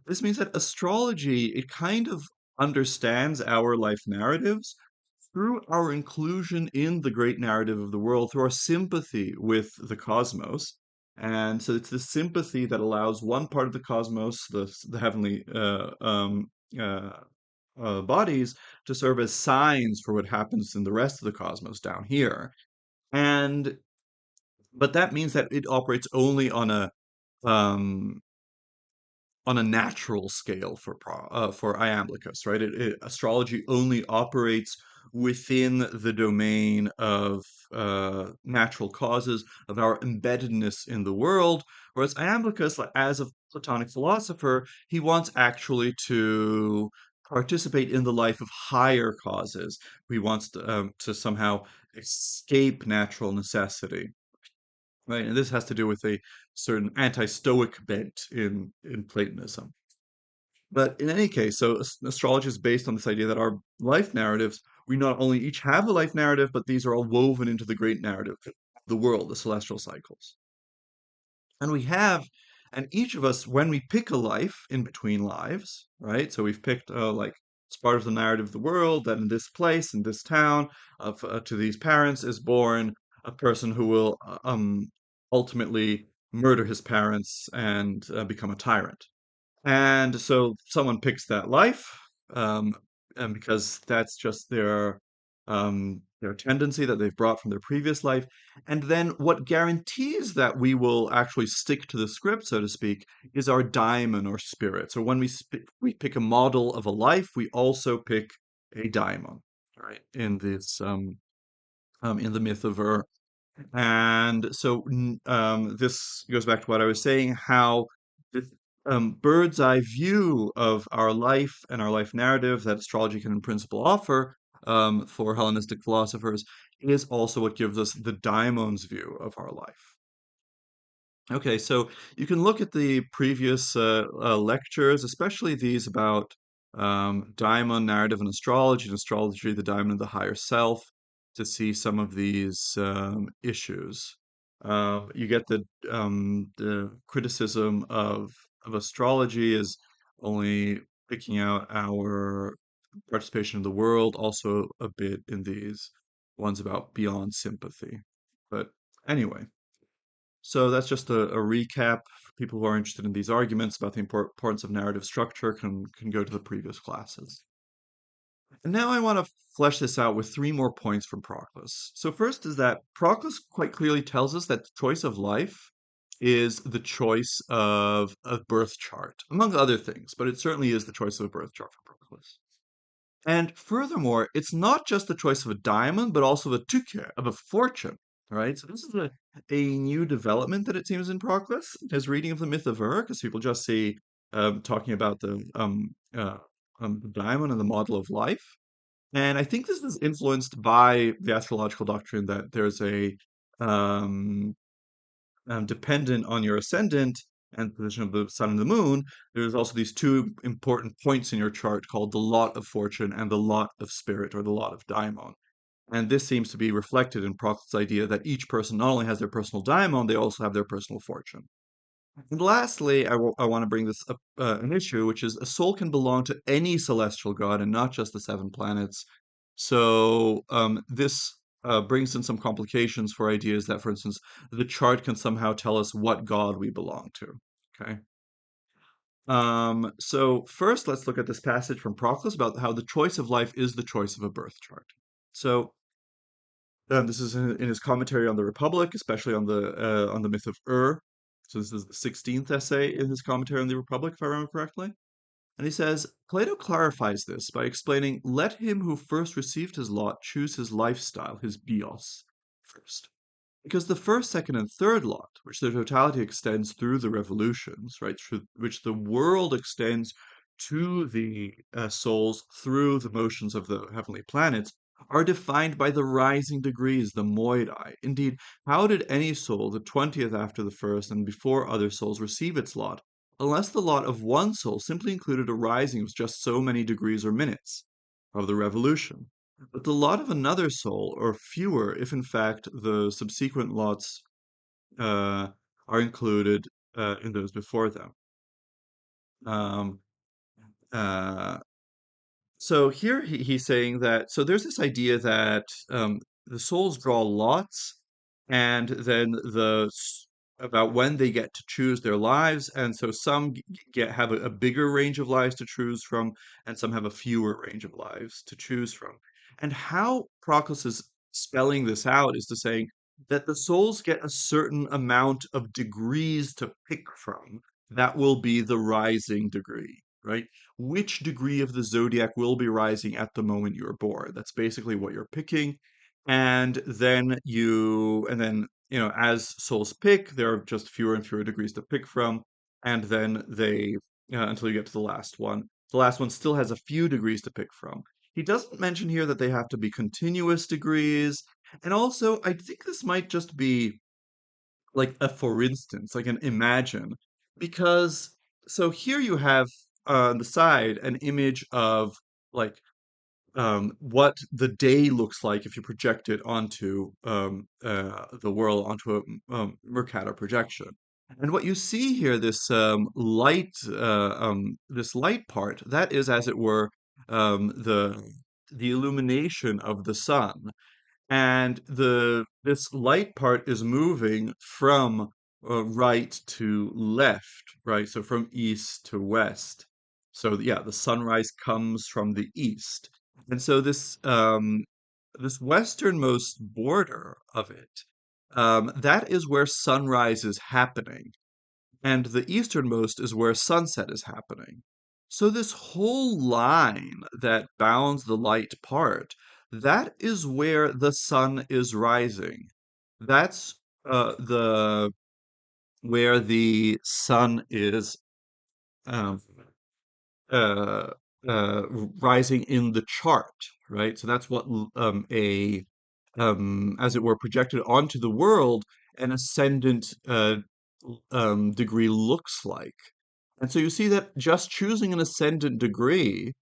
this means that astrology, it kind of understands our life narratives through our inclusion in the great narrative of the world, through our sympathy with the cosmos. And so it's the sympathy that allows one part of the cosmos, the heavenly uh, bodies, to serve as signs for what happens in the rest of the cosmos down here. And but that means that it operates only um, on a natural scale for Iamblichus, right? Astrology only operates within the domain of natural causes of our embeddedness in the world, whereas Iamblichus, like, as a Platonic philosopher, he wants actually to participate in the life of higher causes. He wants to somehow escape natural necessity. Right, and this has to do with a certain anti-Stoic bent in Platonism. But in any case, so astrology is based on this idea that our life narratives, we not only each have a life narrative, but these are all woven into the great narrative, the world, the celestial cycles. And we have, and each of us, when we pick a life in between lives, right? So we've picked like it's part of the narrative of the world that in this place, in this town, to these parents is born a person who will ultimately murder his parents and become a tyrant. And so someone picks that life, um, and because that's just their tendency that they've brought from their previous life. And then what guarantees that we will actually stick to the script, so to speak, is our daimon or spirit. So when we pick a model of a life, we also pick a daimon, right? In the myth of and so this goes back to what I was saying, how this bird's eye view of our life and our life narrative that astrology can in principle offer for Hellenistic philosophers is also what gives us the daimon's view of our life. Okay, so you can look at the previous lectures, especially these about daimon, narrative, and astrology, the daimon of the higher self, to see some of these issues. You get the criticism of astrology is only picking out our participation in the world, also a bit in these ones about beyond sympathy. But anyway. So that's just a recap. For people who are interested in these arguments about the importance of narrative structure can go to the previous classes. And now I want to flesh this out with three more points from Proclus. So first is that Proclus quite clearly tells us that the choice of life is the choice of a birth chart, among other things, but it certainly is the choice of a birth chart for Proclus. And furthermore, it's not just the choice of a diamond, but also of a tuque, of a fortune, right? So this is a new development that it seems in Proclus, his reading of the myth of because people just see talking about the diamond and the model of life. And I think this is influenced by the astrological doctrine that there's a um, dependent on your ascendant and position of the sun and the moon, there's also these two important points in your chart called the lot of fortune and the lot of spirit or the lot of daimon. And this seems to be reflected in Proclus' idea that each person not only has their personal daimon, they also have their personal fortune. And lastly, I want to bring this up an issue, which is a soul can belong to any celestial god and not just the seven planets. So this brings in some complications for ideas that, for instance, the chart can somehow tell us what god we belong to. Okay. So first, let's look at this passage from Proclus about how the choice of life is the choice of a birth chart. So this is in his commentary on the Republic, especially on the myth of So this is the 16th essay in his commentary on the Republic, if I remember correctly. And he says, Plato clarifies this by explaining, let him who first received his lot choose his lifestyle, his bios, first. Because the first, second, and third lot, which the totality extends through the revolutions, right, which the world extends to the souls through the motions of the heavenly planets, are defined by the rising degrees, the moidai. Indeed, how did any soul, the 20th after the first and before other souls, receive its lot, unless the lot of one soul simply included a rising of just so many degrees or minutes of the revolution? But the lot of another soul, or fewer, if in fact the subsequent lots uh, are included in those before them. Um, uh, so here he's saying that, so there's this idea that the souls draw lots, and then about when they get to choose their lives, and so some have a bigger range of lives to choose from, and some have a fewer range of lives to choose from. And how Proclus is spelling this out is to saying that the souls get a certain amount of degrees to pick from. That will be the rising degree, right? Which degree of the zodiac will be rising at the moment you're born. That's basically what you're picking. And then, as souls pick, there are just fewer and fewer degrees to pick from. And then until you get to the last one. The last one still has a few degrees to pick from. He doesn't mention here that they have to be continuous degrees. And also, I think this might just be like a for instance, like an imagine, because so here you have on the side an image of like what the day looks like if you project it onto the world onto a Mercator projection. And what you see here, this light part, that is, as it were, the illumination of the sun, and the this light part is moving from right to left, right? So from east to west. So yeah, the sunrise comes from the east, and so this westernmost border of it, that is where sunrise is happening, and the easternmost is where sunset is happening. So this whole line that bounds the light part, that is where the sun is rising. That's the where the sun is um, uh, rising in the chart, right? So that's what as it were, projected onto the world, an ascendant degree looks like. And so you see that just choosing an ascendant degree,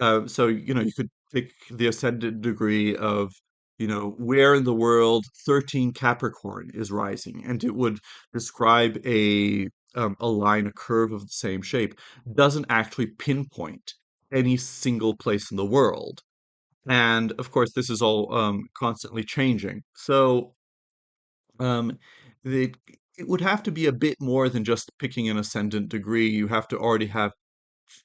so you could pick the ascendant degree of, where in the world 13 Capricorn is rising, and it would describe a line, a curve of the same shape, doesn't actually pinpoint any single place in the world. And of course, this is all constantly changing. So um, the, it would have to be a bit more than just picking an ascendant degree. You have to already have,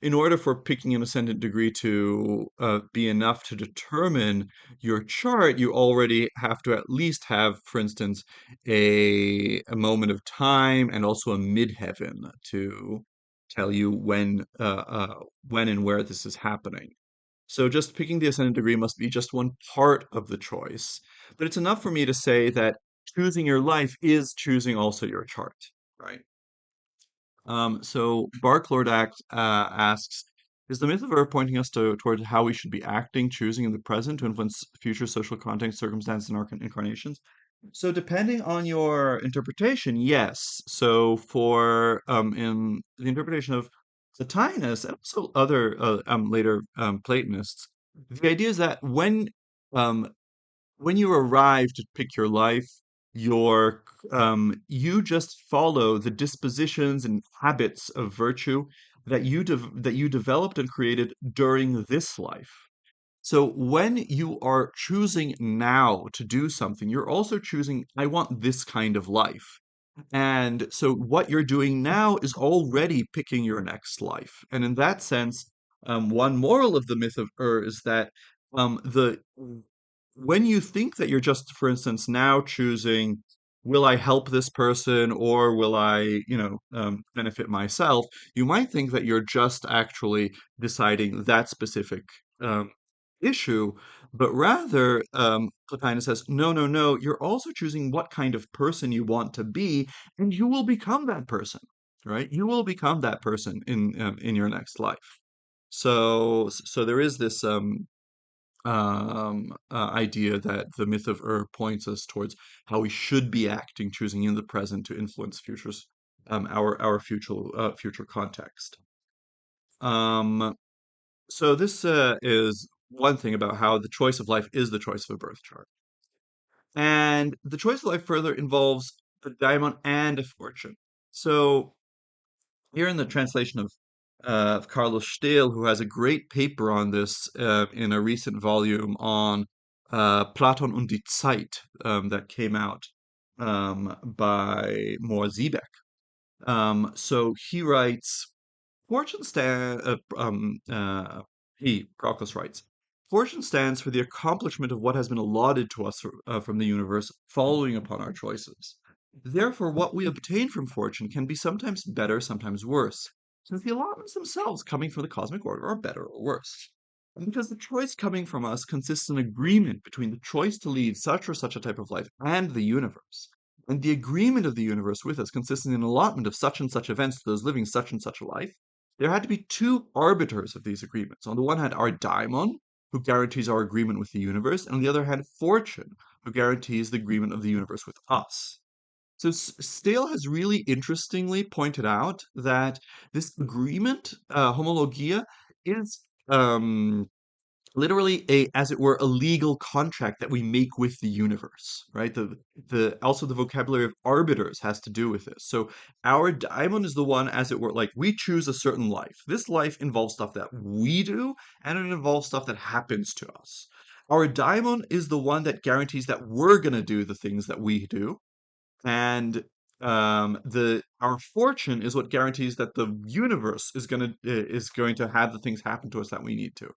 in order for picking an ascendant degree to be enough to determine your chart, you already have to at least have, for instance, a moment of time and also a midheaven to tell you when and where this is happening. So just picking the ascendant degree must be just one part of the choice. But it's enough for me to say that choosing your life is choosing also your chart, right? So Barklord asks, is the myth of Earth pointing us towards how we should be acting, choosing in the present to influence future social context, circumstances, and our incarnations? So depending on your interpretation, yes. So for in the interpretation of Plotinus and also other later Platonists, the idea is that um, when you arrive to pick your life, you just follow the dispositions and habits of virtue that you developed and created during this life. So when you are choosing now to do something, you're also choosing, I want this kind of life. And so what you're doing now is already picking your next life. And in that sense, one moral of the myth of Ur is that the when you think that you're just, for instance, now choosing, will I help this person or will I, benefit myself, you might think that you're just actually deciding that specific um, issue, but rather, Plotinus says, no, no, no, you're also choosing what kind of person you want to be, and you will become that person, right? You will become that person in your next life. So there is this idea that the myth of Ur points us towards how we should be acting, choosing in the present to influence futures, our future context. Um, so this is one thing about how the choice of life is the choice of a birth chart. And the choice of life further involves a daimon and a fortune. So here in the translation of Carlos Steele, who has a great paper on this in a recent volume on Platon und die Zeit that came out by Mohr Siebeck. So he writes, Fortune stand, Proclus writes, Fortune stands for the accomplishment of what has been allotted to us from the universe following upon our choices. Therefore, what we obtain from fortune can be sometimes better, sometimes worse, since the allotments themselves coming from the cosmic order are better or worse. And because the choice coming from us consists in agreement between the choice to lead such or such a type of life and the universe, and the agreement of the universe with us consists in an allotment of such and such events to those living such and such a life, there had to be two arbiters of these agreements. On the one hand, our daimon, who guarantees our agreement with the universe, and on the other hand, fortune, who guarantees the agreement of the universe with us. So Stale has really interestingly pointed out that this agreement, homologia, is literally a, as it were, a legal contract that we make with the universe, right? The also the vocabulary of arbiters has to do with this. So our daimon is the one, as it were, like we choose a certain life. This life involves stuff that we do, and it involves stuff that happens to us. Our daimon is the one that guarantees that we're gonna do the things that we do, and the our fortune is what guarantees that the universe is going to have the things happen to us that we need to.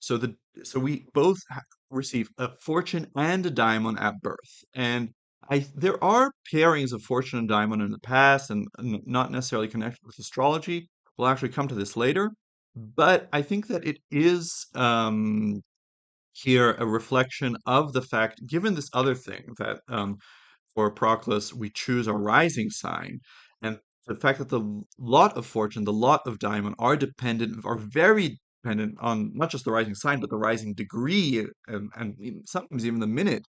So the so we both receive a fortune and a daimon at birth, and there are pairings of fortune and daimon in the past, and not necessarily connected with astrology. We'll actually come to this later, but I think that it is here a reflection of the fact, given this other thing that for Proclus, we choose our rising sign, and the fact that the lot of fortune, the lot of diamond are very dependent on not just the rising sign, but the rising degree, and sometimes even the minute.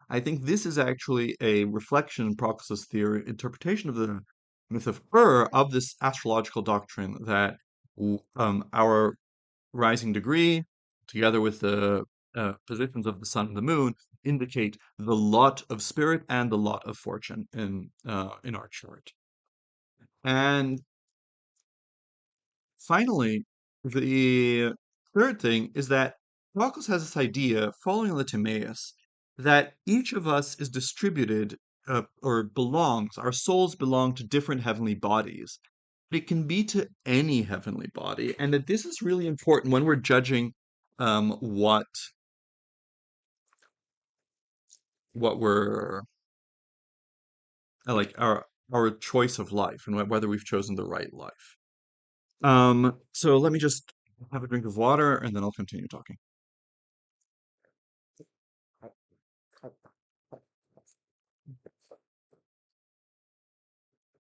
I think this is actually a reflection in Proclus's theory, interpretation of the myth of Ur, of this astrological doctrine that our rising degree, together with the positions of the sun and the moon, indicate the lot of spirit and the lot of fortune in our chart. And finally, the third thing is that Proclus has this idea, following on the Timaeus, that each of us is distributed or belongs, our souls belong to different heavenly bodies. But it can be to any heavenly body, and that this is really important when we're judging what we're like our choice of life and whether we've chosen the right life. So let me just have a drink of water and then I'll continue talking.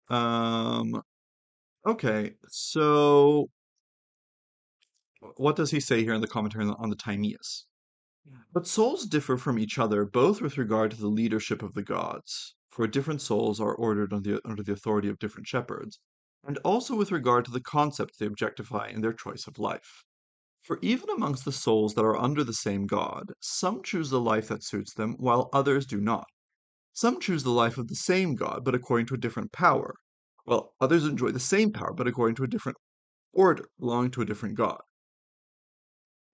Um, okay, so what does he say here in the commentary on the Timaeus? But souls differ from each other both with regard to the leadership of the gods, for different souls are ordered under the authority of different shepherds, and also with regard to the concepts they objectify in their choice of life. For even amongst the souls that are under the same God, some choose the life that suits them, while others do not. Some choose the life of the same God, but according to a different power, while others enjoy the same power, but according to a different order, belonging to a different God.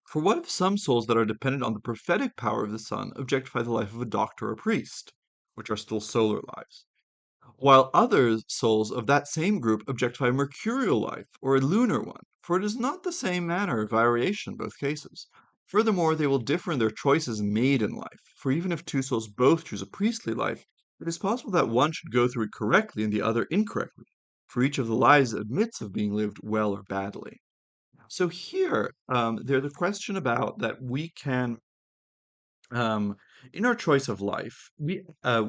For what if some souls that are dependent on the prophetic power of the sun objectify the life of a doctor or priest, which are still solar lives? while other souls of that same group objectify a mercurial life or a lunar one, for it is not the same manner of variation in both cases. Furthermore, they will differ in their choices made in life, for even if two souls both choose a priestly life, it is possible that one should go through it correctly and the other incorrectly, for each of the lives admits of being lived well or badly. So here, there's a question about that we can um, in our choice of life, we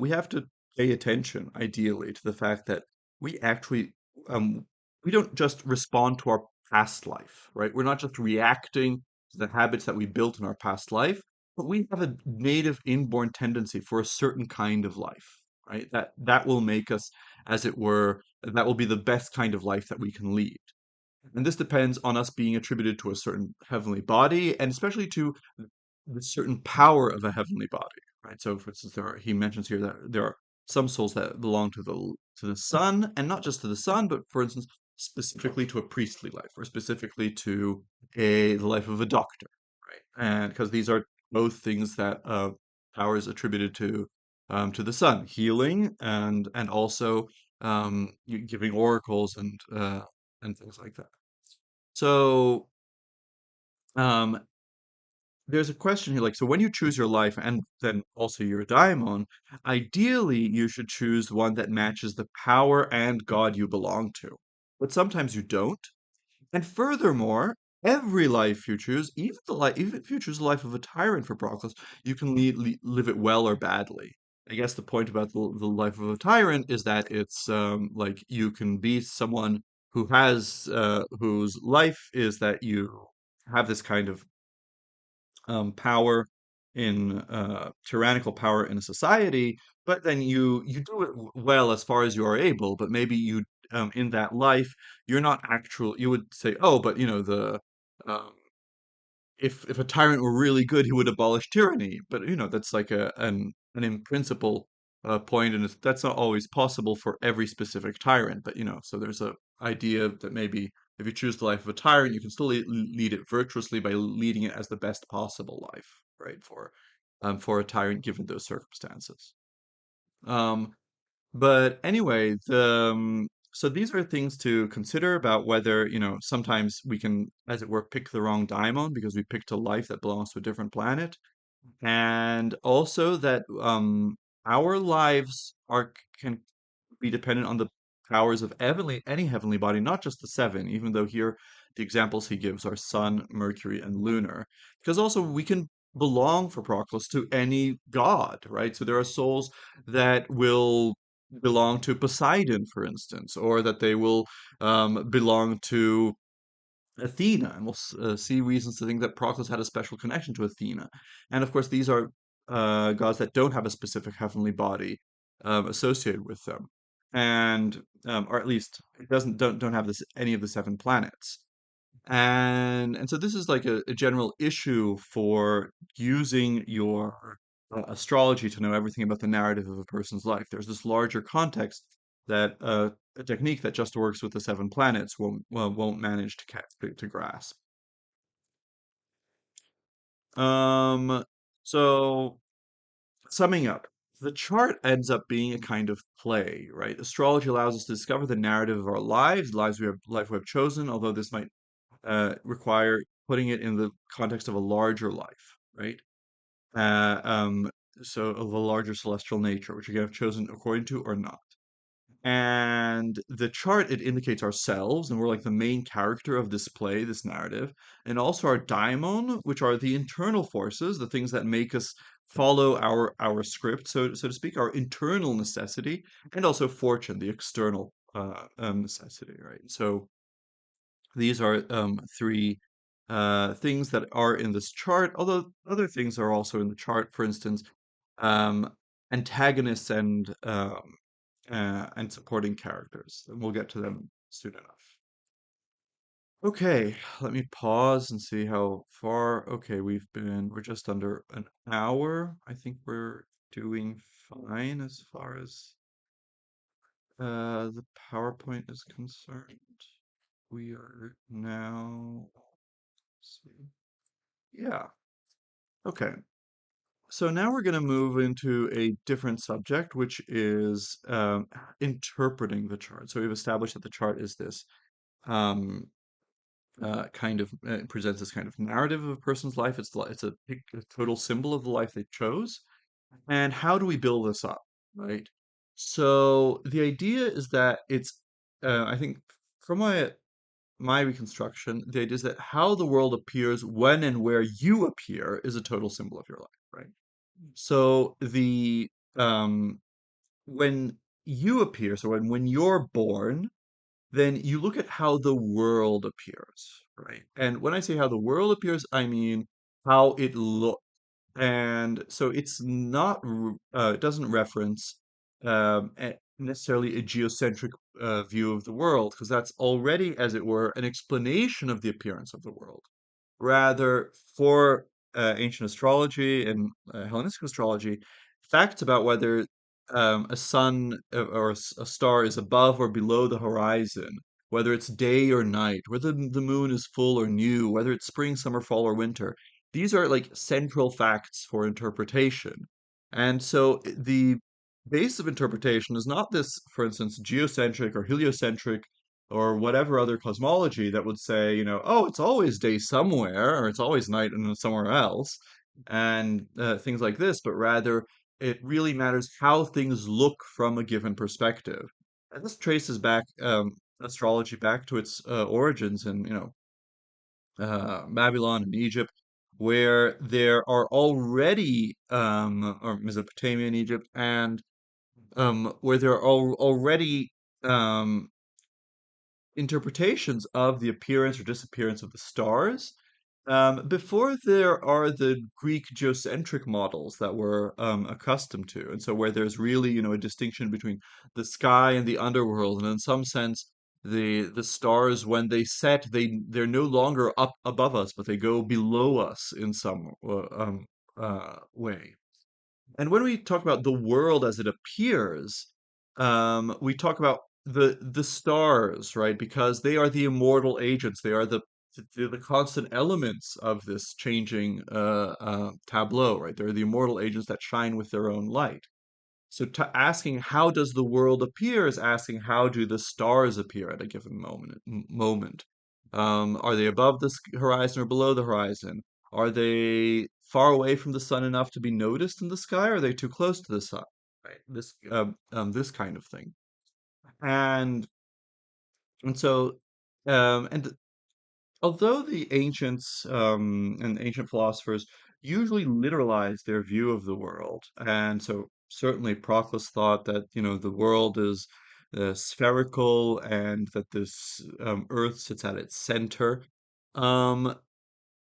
have to pay attention, ideally, to the fact that we actually um, we don't just respond to our past life, right? We're not just reacting to the habits that we built in our past life, but we have a native inborn tendency for a certain kind of life, right? That will make us, as it were, that will be the best kind of life that we can lead. And this depends on us being attributed to a certain heavenly body, and especially to the certain power of a heavenly body, right? So, for instance, he mentions here that there are some souls that belong to the sun, and not just to the sun, but for instance, specifically to a priestly life, or specifically to the life of a doctor, right? And because these are both things that power is attributed to the sun, healing and also giving oracles and things like that. So um, there's a question here, like, so when you choose your life and then also your daimon, ideally you should choose one that matches the power and God you belong to. But sometimes you don't. And furthermore, every life you choose, even if you choose the life of a tyrant for Proclus, you can live it well or badly. I guess the point about the life of a tyrant is that it's like you can be someone who has whose life is that you have this kind of power in tyrannical power in a society, but then you do it well as far as you are able, but maybe you in that life you're not actual. You would say, oh, but you know the um, if a tyrant were really good, he would abolish tyranny. But you know that's like an in principle point, and that's not always possible for every specific tyrant. But you know, so there's a idea that maybe if you choose the life of a tyrant, you can still lead it virtuously by leading it as the best possible life, right? For a tyrant given those circumstances. Um, but anyway, so these are things to consider about whether, you know, sometimes we can, as it were, pick the wrong daimon because we picked a life that belongs to a different planet. And also that our lives are can be dependent on the powers of any heavenly body, not just the seven, even though here the examples he gives are sun, Mercury, and lunar. Because also we can belong for Proclus to any god, right? So there are souls that will belong to Poseidon, for instance, or that they will belong to Athena, and we'll see reasons to think that Proclus had a special connection to Athena. And of course, these are gods that don't have a specific heavenly body associated with them, and or at least it doesn't don't have this any of the seven planets. And so this is like a general issue for using your astrology to know everything about the narrative of a person's life. There's this larger context that a technique that just works with the seven planets won't manage to grasp. Um, so summing up, the chart ends up being a kind of play, right? Astrology allows us to discover the narrative of our life we have chosen, although this might require putting it in the context of a larger life, right? Uh, um, so of a larger celestial nature, which we have chosen according to or not. And the chart, it indicates ourselves, and we're like the main character of this play, this narrative, and also our daimon, which are the internal forces, the things that make us follow our script, so to speak, our internal necessity, and also fortune, the external necessity, right? So these are three things that are in this chart, although other things are also in the chart. For instance, um, antagonists and supporting characters. And we'll get to them soon enough. Okay, let me pause and see how far. Okay, we're just under an hour. I think we're doing fine as far as the PowerPoint is concerned. We are now, let's see. Yeah. Okay. So now we're going to move into a different subject, which is interpreting the chart. So we've established that the chart is this um, kind of presents this kind of narrative of a person's life. It's a total symbol of the life they chose. And how do we build this up, right? So the idea is that I think, from my reconstruction, the idea is that how the world appears when and where you appear is a total symbol of your life, right? So um, when you appear, so when you're born, then you look at how the world appears, right? And when I say how the world appears, I mean how it looks. And so it doesn't reference necessarily a geocentric view of the world, because that's already, as it were, an explanation of the appearance of the world. Rather, for ancient astrology and Hellenistic astrology, facts about whether a sun or a star is above or below the horizon, whether it's day or night, whether the moon is full or new, whether it's spring, summer, fall, or winter, these are like central facts for interpretation. And so the base of interpretation is not this, for instance, geocentric or heliocentric or whatever other cosmology that would say, oh, it's always day somewhere, or it's always night and somewhere else, and things like this, but rather it really matters how things look from a given perspective. And this traces back astrology back to its origins in, Babylon and Egypt, where there are already, or Mesopotamia and Egypt, and where there are already um, interpretations of the appearance or disappearance of the stars, before there are the Greek geocentric models that we're accustomed to. And so where there's really, a distinction between the sky and the underworld, and in some sense, the stars, when they set, they're no longer up above us, but they go below us in some way. And when we talk about the world as it appears, we talk about the stars, right? Because they are the immortal agents. They are the constant elements of this changing tableau, right? They're the immortal agents that shine with their own light. So asking how does the world appear is asking how do the stars appear at a given moment. Are they above the horizon or below the horizon? Are they far away from the sun enough to be noticed in the sky, or are they too close to the sun? Right. This kind of thing. And and so and although the ancients and ancient philosophers usually literalize their view of the world, and so certainly Proclus thought that, the world is spherical and that this Earth sits at its center. Um,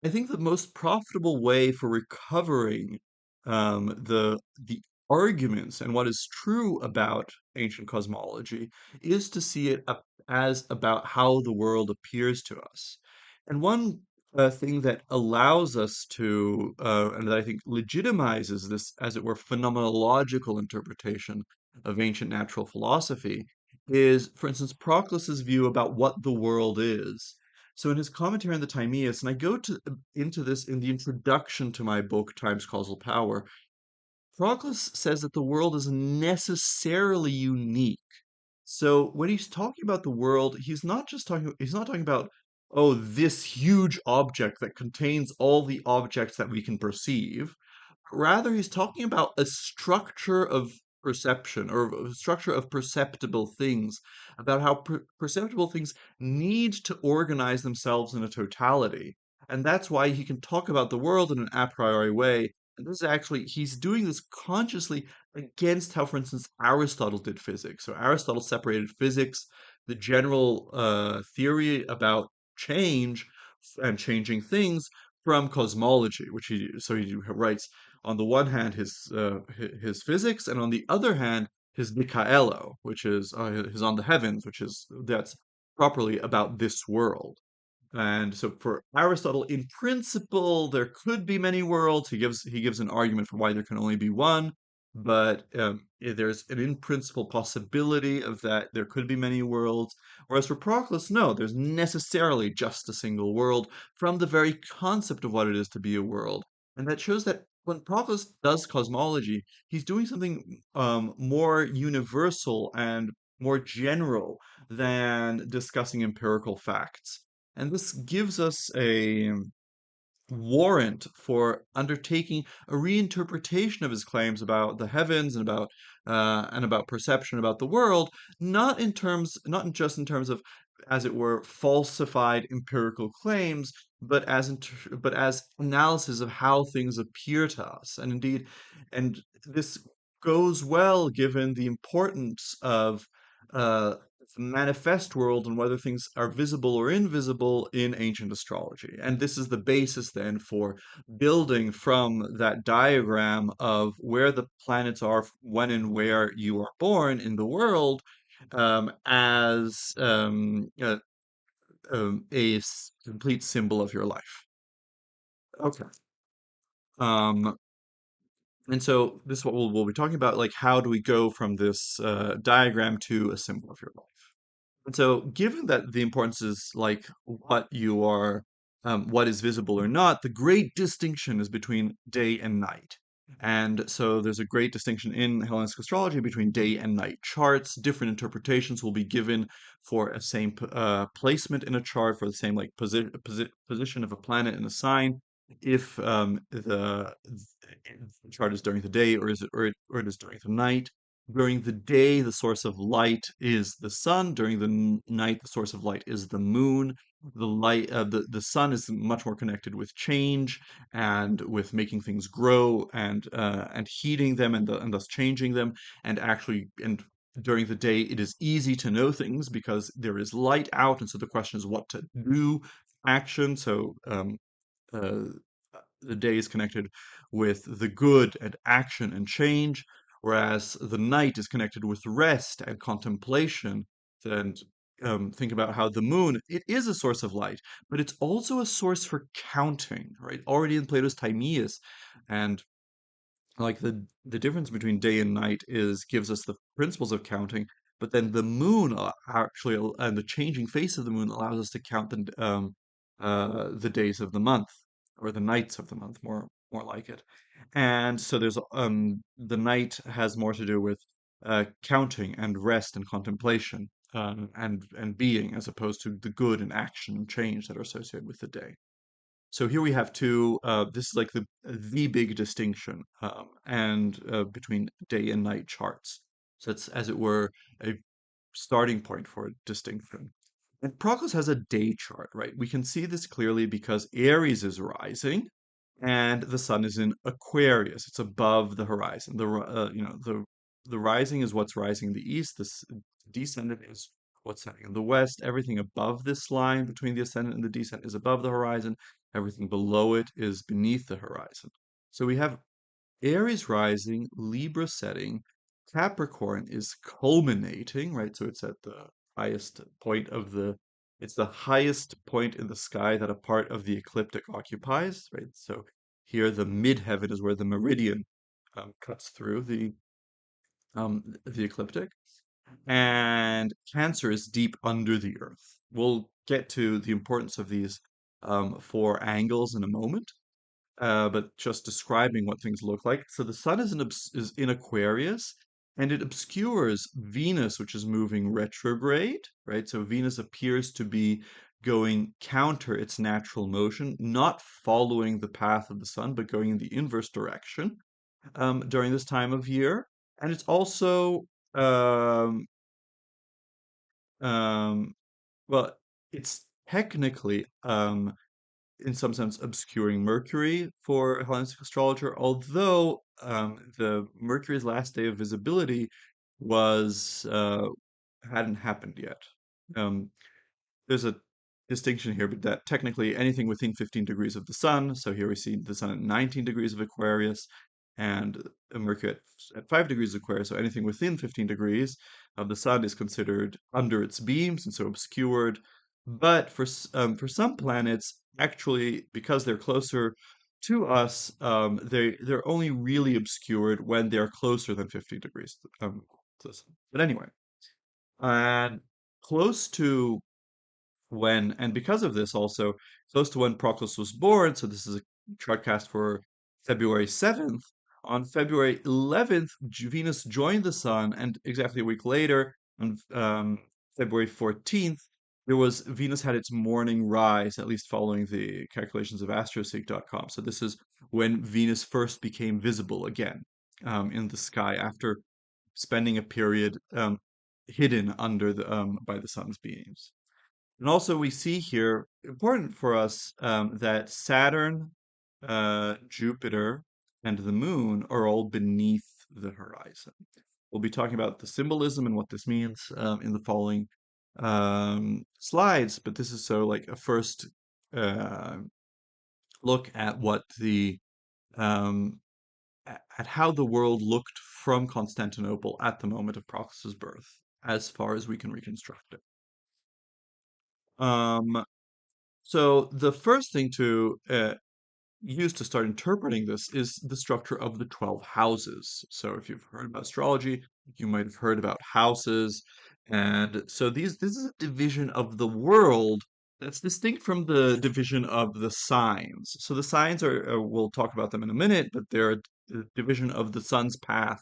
I think the most profitable way for recovering the arguments and what is true about ancient cosmology is to see it as about how the world appears to us. And one thing that allows us to, and that I think legitimizes this, as it were, phenomenological interpretation of ancient natural philosophy, is, for instance, Proclus's view about what the world is. So in his commentary on the Timaeus, and I go into this in the introduction to my book, Time's Causal Power, Proclus says that the world is necessarily unique. So when he's talking about the world, he's not talking about, oh, this huge object that contains all the objects that we can perceive. Rather, he's talking about a structure of perception, or a structure of perceptible things, about how perceptible things need to organize themselves in a totality. And that's why he can talk about the world in an a priori way. And this is actually, he's doing this consciously against how, for instance, Aristotle did physics. So Aristotle separated physics, the general theory about change and changing things, from cosmology, which he writes on the one hand his physics, and on the other hand his Nikaelo, which is his on the heavens, that's properly about this world. And so for Aristotle, in principle, there could be many worlds. He gives an argument for why there can only be one, but there's an in principle possibility of that there could be many worlds. Whereas for Proclus, no, there's necessarily just a single world from the very concept of what it is to be a world. And that shows that when Proclus does cosmology, he's doing something more universal and more general than discussing empirical facts. And this gives us a warrant for undertaking a reinterpretation of his claims about the heavens and about perception about the world, not just in terms of, as it were, falsified empirical claims, but as analysis of how things appear to us. And indeed, and this goes well given the importance of uh, the manifest world and whether things are visible or invisible in ancient astrology. And this is the basis then for building from that diagram of where the planets are when and where you are born in the world, as complete symbol of your life. Okay. Um, and so this is what we'll be talking about, like how do we go from this diagram to a symbol of your life? And so, given that the importance is like what is visible or not, the great distinction is between day and night. And so, there's a great distinction in Hellenistic astrology between day and night charts. Different interpretations will be given for a same placement in a chart, for the same like position of a planet in a sign. If the chart is during the day, or it is during the night. During the day, the source of light is the sun. During the night, the source of light is the moon. The sun is much more connected with change and with making things grow and heating them and thus changing them. And during the day, it is easy to know things because there is light out, and so the question is what to do, action. Uh, the day is connected with the good and action and change, whereas the night is connected with rest and contemplation. And think about how the moon, it is a source of light, but it's also a source for counting, right? Already in Plato's Timaeus, and like the difference between day and night is gives us the principles of counting, but then the moon and the changing face of the moon allows us to count the days of the month, or the nights of the month, more like it. And so there's the night has more to do with counting and rest and contemplation, and being, as opposed to the good and action and change that are associated with the day. So here we have two. This is like the big distinction, and between day and night charts. So it's, as it were, a starting point for a distinction. And Proclus has a day chart, right? We can see this clearly because Aries is rising, and the sun is in Aquarius. It's above the horizon. The rising is what's rising in the east. This descendant is what's setting in the west. Everything above this line between the ascendant and the descendant is above the horizon. Everything below it is beneath the horizon. So we have Aries rising, Libra setting, Capricorn is culminating, right? So it's at the highest point it's the highest point in the sky that a part of the ecliptic occupies, right? So here the midheaven is where the meridian cuts through the ecliptic, and Cancer is deep under the Earth. We'll get to the importance of these four angles in a moment, but just describing what things look like. So the sun is in Aquarius, and it obscures Venus, which is moving retrograde, right? So Venus appears to be going counter its natural motion, not following the path of the sun, but going in the inverse direction during this time of year. And it's also um, um, well, it's technically in some sense obscuring Mercury for Hellenistic astrologer, although the Mercury's last day of visibility was hadn't happened yet. Um, there's a distinction here, but that technically anything within 15 degrees of the sun, so here we see the sun at 19 degrees of Aquarius and Mercury at 5 degrees of Aquarius, so anything within 15 degrees of the sun is considered under its beams and so obscured. But for some planets, actually, because they're closer to us, they're only really obscured when they're closer than 15 degrees to the sun. But anyway, and close to and because of this also, close to when Proclus was born, so this is a chart cast for February 7th. On February 11th, Venus joined the Sun, and exactly a week later, on February 14th, there was Venus had its morning rise, at least following the calculations of astroseek.com. So this is when Venus first became visible again in the sky after spending a period hidden under the by the sun's beams. And also, we see here, important for us, that Saturn, Jupiter, and the moon are all beneath the horizon. We'll be talking about the symbolism and what this means in the following slides, but this is so like a first uh, look at what the um, at how the world looked from Constantinople at the moment of Proclus's birth, as far as we can reconstruct it. Um, So the first thing to use to start interpreting this is the structure of the 12 houses. So if you've heard about astrology, you might have heard about houses. And so this is a division of the world that's distinct from the division of the signs. So the signs we'll talk about them in a minute, but they're a division of the sun's path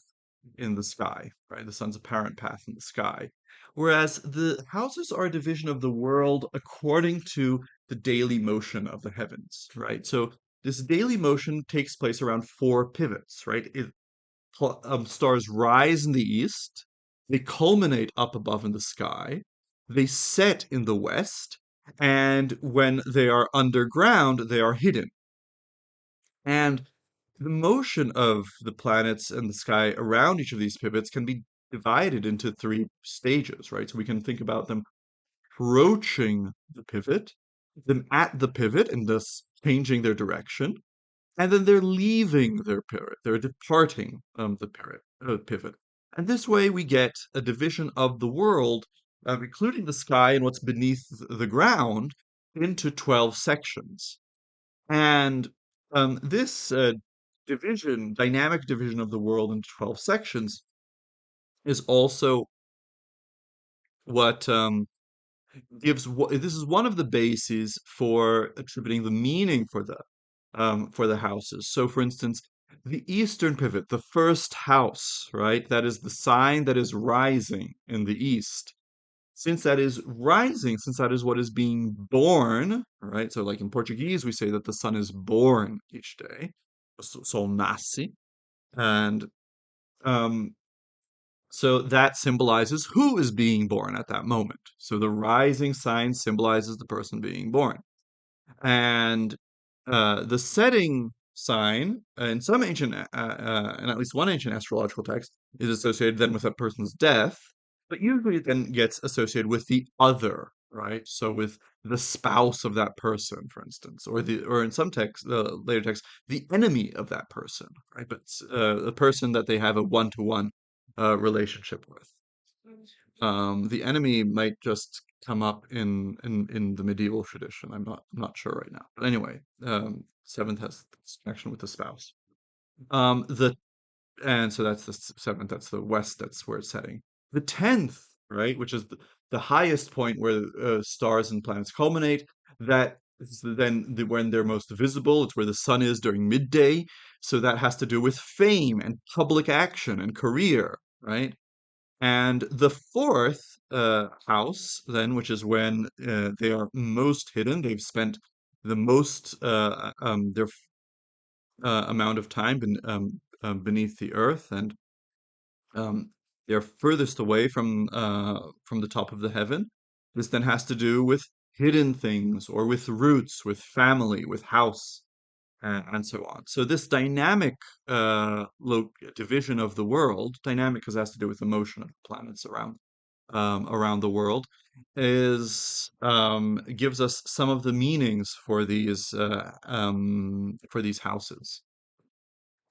in the sky, right? The sun's apparent path in the sky. Whereas the houses are a division of the world according to the daily motion of the heavens, right? So this daily motion takes place around four pivots, right? Stars rise in the east, they culminate up above in the sky, they set in the west, and when they are underground, they are hidden. And the motion of the planets and the sky around each of these pivots can be divided into three stages, right? So we can think about them approaching the pivot, them at the pivot and thus changing their direction, and then they're leaving their pivot. They're departing the pivot. And this way we get a division of the world, including the sky and what's beneath the ground, into 12 sections. And this dynamic division of the world into 12 sections, is also what this is one of the bases for attributing the meaning for the houses. So, for instance, the eastern pivot, the first house, right? That is the sign that is rising in the east. Since that is rising, since that is what is being born, right? So, like in Portuguese, we say that the sun is born each day. Sol nasce. And um, so that symbolizes who is being born at that moment. So the rising sign symbolizes the person being born. And the setting sign in some ancient, and at least one ancient astrological text, is associated then with a person's death, but usually it then gets associated with the other, right? So with the spouse of that person, for instance, or in some texts, later texts, the enemy of that person, right? But the person that they have a one-to-one relationship with. The enemy might just come up in the medieval tradition. I'm not sure right now. But anyway, seventh has this connection with the spouse. The and so that's the seventh. That's the west. That's where it's heading. The 10th, right, which is the highest point where stars and planets culminate. That is then when they're most visible. It's where the sun is during midday. So that has to do with fame and public action and career, right? And the fourth house, then, which is when they are most hidden, they've spent the most their amount of time beneath the earth, and um, they're furthest away from the top of the heaven. This then has to do with hidden things, or with roots, with family, with house, and so on. So this dynamic division of the world, dynamic because it has to do with the motion of the planets around the world, is gives us some of the meanings for these houses.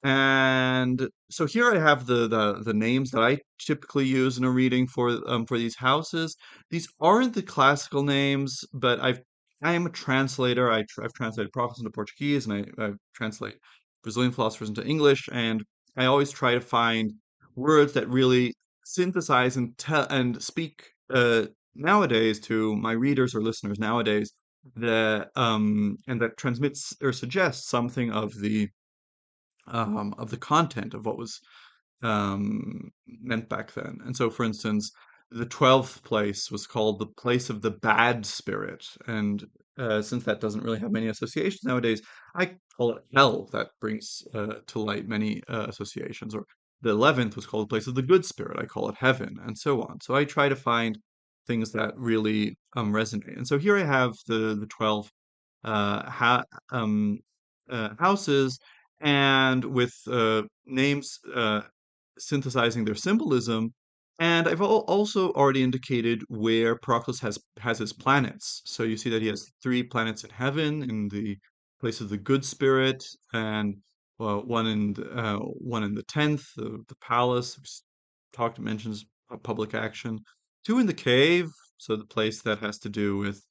And so here I have the names that I typically use in a reading for these houses. These aren't the classical names, but I am a translator. I've translated Proclus into Portuguese, and I translate Brazilian philosophers into English, and I always try to find words that really synthesize and tell and speak nowadays to my readers or listeners nowadays, that and that transmits or suggests something of of the content of what was meant back then. And so, for instance, the 12th place was called the place of the bad spirit. And since that doesn't really have many associations nowadays, I call it hell. That brings to light many associations. Or the 11th was called the place of the good spirit. I call it heaven, and so on. So I try to find things that really resonate. And so here I have the 12 uh, ha um, houses, and with names synthesizing their symbolism. And I've also already indicated where Proclus has his planets. So you see that he has three planets in heaven, in the place of the good spirit, and well, one in the 10th, the palace, which talked mentions public action. Two in the cave, so the place that has to do with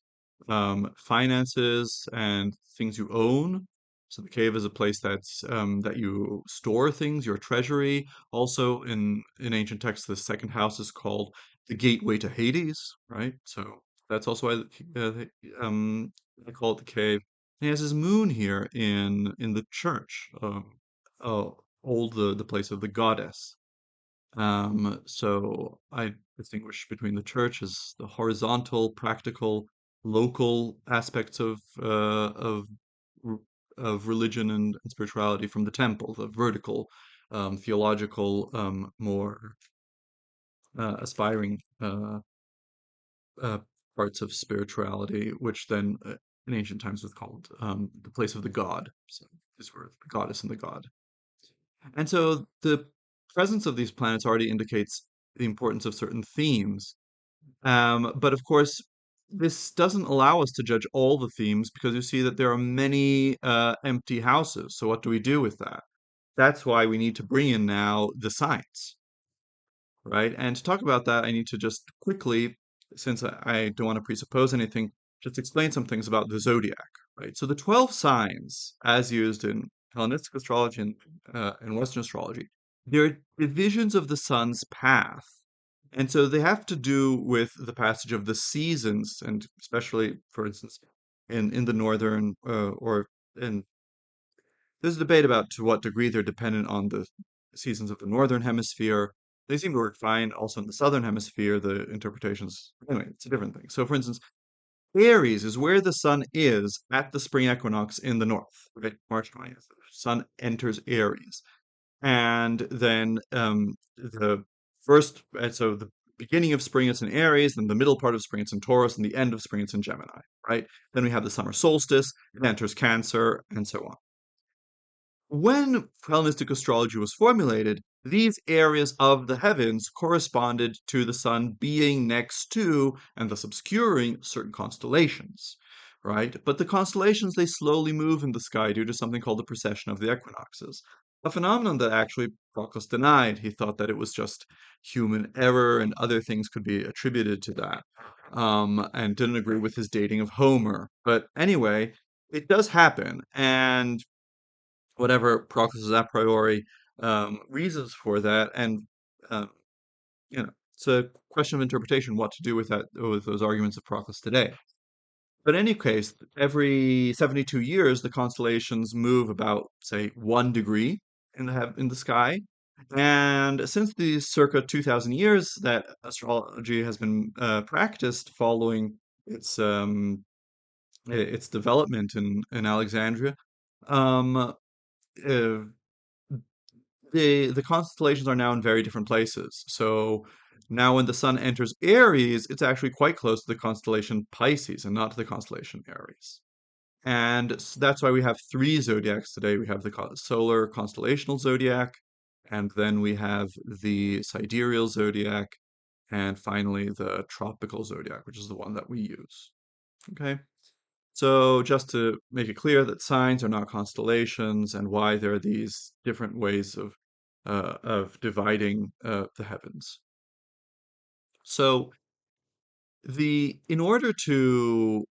finances and things you own. So the cave is a place that you store things, your treasury. Also, in ancient texts, the second house is called the gateway to Hades, right? So that's also why I call it the cave. He has his moon here in the church, old the place of the goddess. So I distinguish between the church as the horizontal, practical, local aspects r- of religion and spirituality from the temple, the vertical, theological, more aspiring uh, parts of spirituality, which then in ancient times was called the place of the god. So these were the goddess and the god. And so the presence of these planets already indicates the importance of certain themes. But of course, this doesn't allow us to judge all the themes because you see that there are many empty houses. So what do we do with that? That's why we need to bring in now the signs, right? And to talk about that, I need to just quickly, since I don't want to presuppose anything, just explain some things about the zodiac, right? So the 12 signs, as used in Hellenistic astrology and Western astrology, they're divisions of the sun's path. And so they have to do with the passage of the seasons, and especially, for instance, in the northern or in there's a debate about to what degree they're dependent on the seasons of the northern hemisphere. They seem to work fine also in the southern hemisphere. The interpretations, anyway, it's a different thing. So, for instance, Aries is where the sun is at the spring equinox in the north, right? March 20th. The sun enters Aries. And then so the beginning of spring it's in Aries, then the middle part of spring it's in Taurus, and the end of spring it's in Gemini, right? Then we have the summer solstice, it enters Cancer, and so on. When Hellenistic astrology was formulated, these areas of the heavens corresponded to the sun being next to and thus obscuring certain constellations, right? But the constellations, they slowly move in the sky due to something called the precession of the equinoxes, a phenomenon that actually Proclus denied. He thought that it was just human error and other things could be attributed to that, and didn't agree with his dating of Homer. But anyway, it does happen, and whatever Proclus's a priori reasons for that, and um, it's a question of interpretation what to do with that with those arguments of Proclus today. But in any case, every 72 years, the constellations move about, say, 1 degree in the sky. And since the circa 2000 years that astrology has been practiced following its its development in Alexandria, um, uh, the constellations are now in very different places. So now when the sun enters Aries, it's actually quite close to the constellation Pisces and not to the constellation Aries. And that's why we have three zodiacs today. We have the solar constellational zodiac, and then we have the sidereal zodiac, and finally the tropical zodiac, which is the one that we use. Okay? So just to make it clear that signs are not constellations and why there are these different ways of dividing the heavens. So the in order to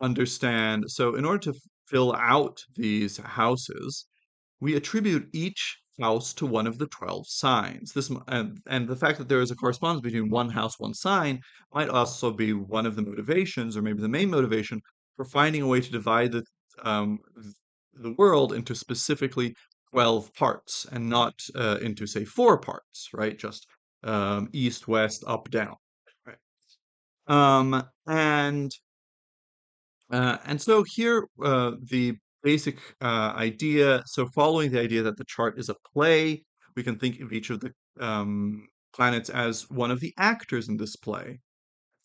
in order to fill out these houses, we attribute each house to one of the 12 signs. And the fact that there is a correspondence between one house, one sign might also be one of the motivations, or maybe the main motivation, for finding a way to divide um, the world into specifically 12 parts and not into, say, 4 parts, right? Just east, west, up, down, right? Um, and and so here, the basic idea, so following the idea that the chart is a play, we can think of each of the planets as one of the actors in this play.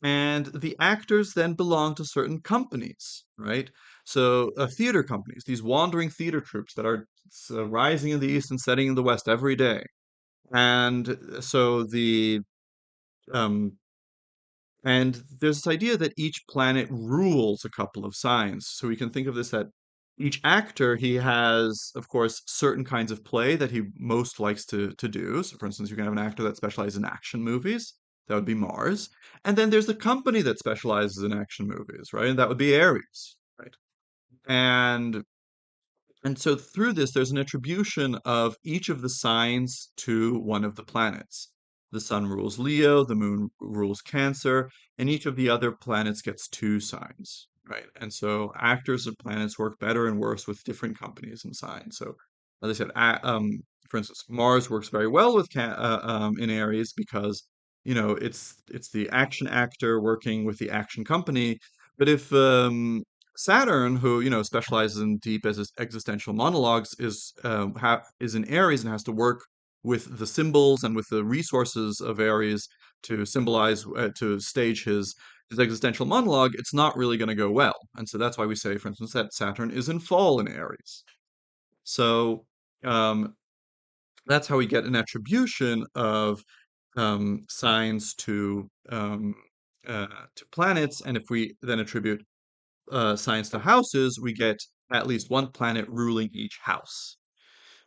And the actors then belong to certain companies, right? So, theater companies, these wandering theater troupes that are rising in the east and setting in the west every day. And so um, there's this idea that each planet rules a couple of signs. So we can think of this that each actor, he has, of course, certain kinds of play that he most likes to do. So for instance, you can have an actor that specializes in action movies. That would be Mars. And then there's the company that specializes in action movies, right? And that would be Aries, right? And and so through this, there's an attribution of each of the signs to one of the planets. The sun rules Leo, the moon rules Cancer, and each of the other planets gets 2 signs, right? And so actors of planets work better and worse with different companies and signs. So, as I said, for instance, Mars works very well with in Aries because it's the action actor working with the action company. But if Saturn, who specializes in deep existential monologues, is in Aries and has to work with the symbols and with the resources of Aries to symbolize to stage his existential monologue. It's not really going to go well, and so that's why we say, for instance, that Saturn is in fall in Aries. So um, that's how we get an attribution of signs to planets, and if we then attribute signs to houses, we get at least one planet ruling each house,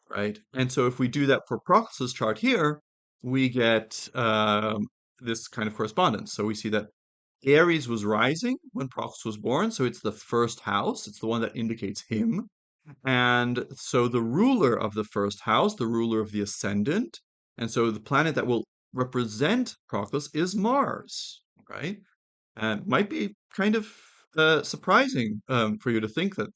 right? And so if we do that for Proclus's chart here, we get this kind of correspondence. So we see that Aries was rising when Proclus was born, so it's the first house. It's the one that indicates him. And so the ruler of the first house, the ruler of the ascendant, and so the planet that will represent Proclus is Mars, right? And might be kind of surprising for you to think that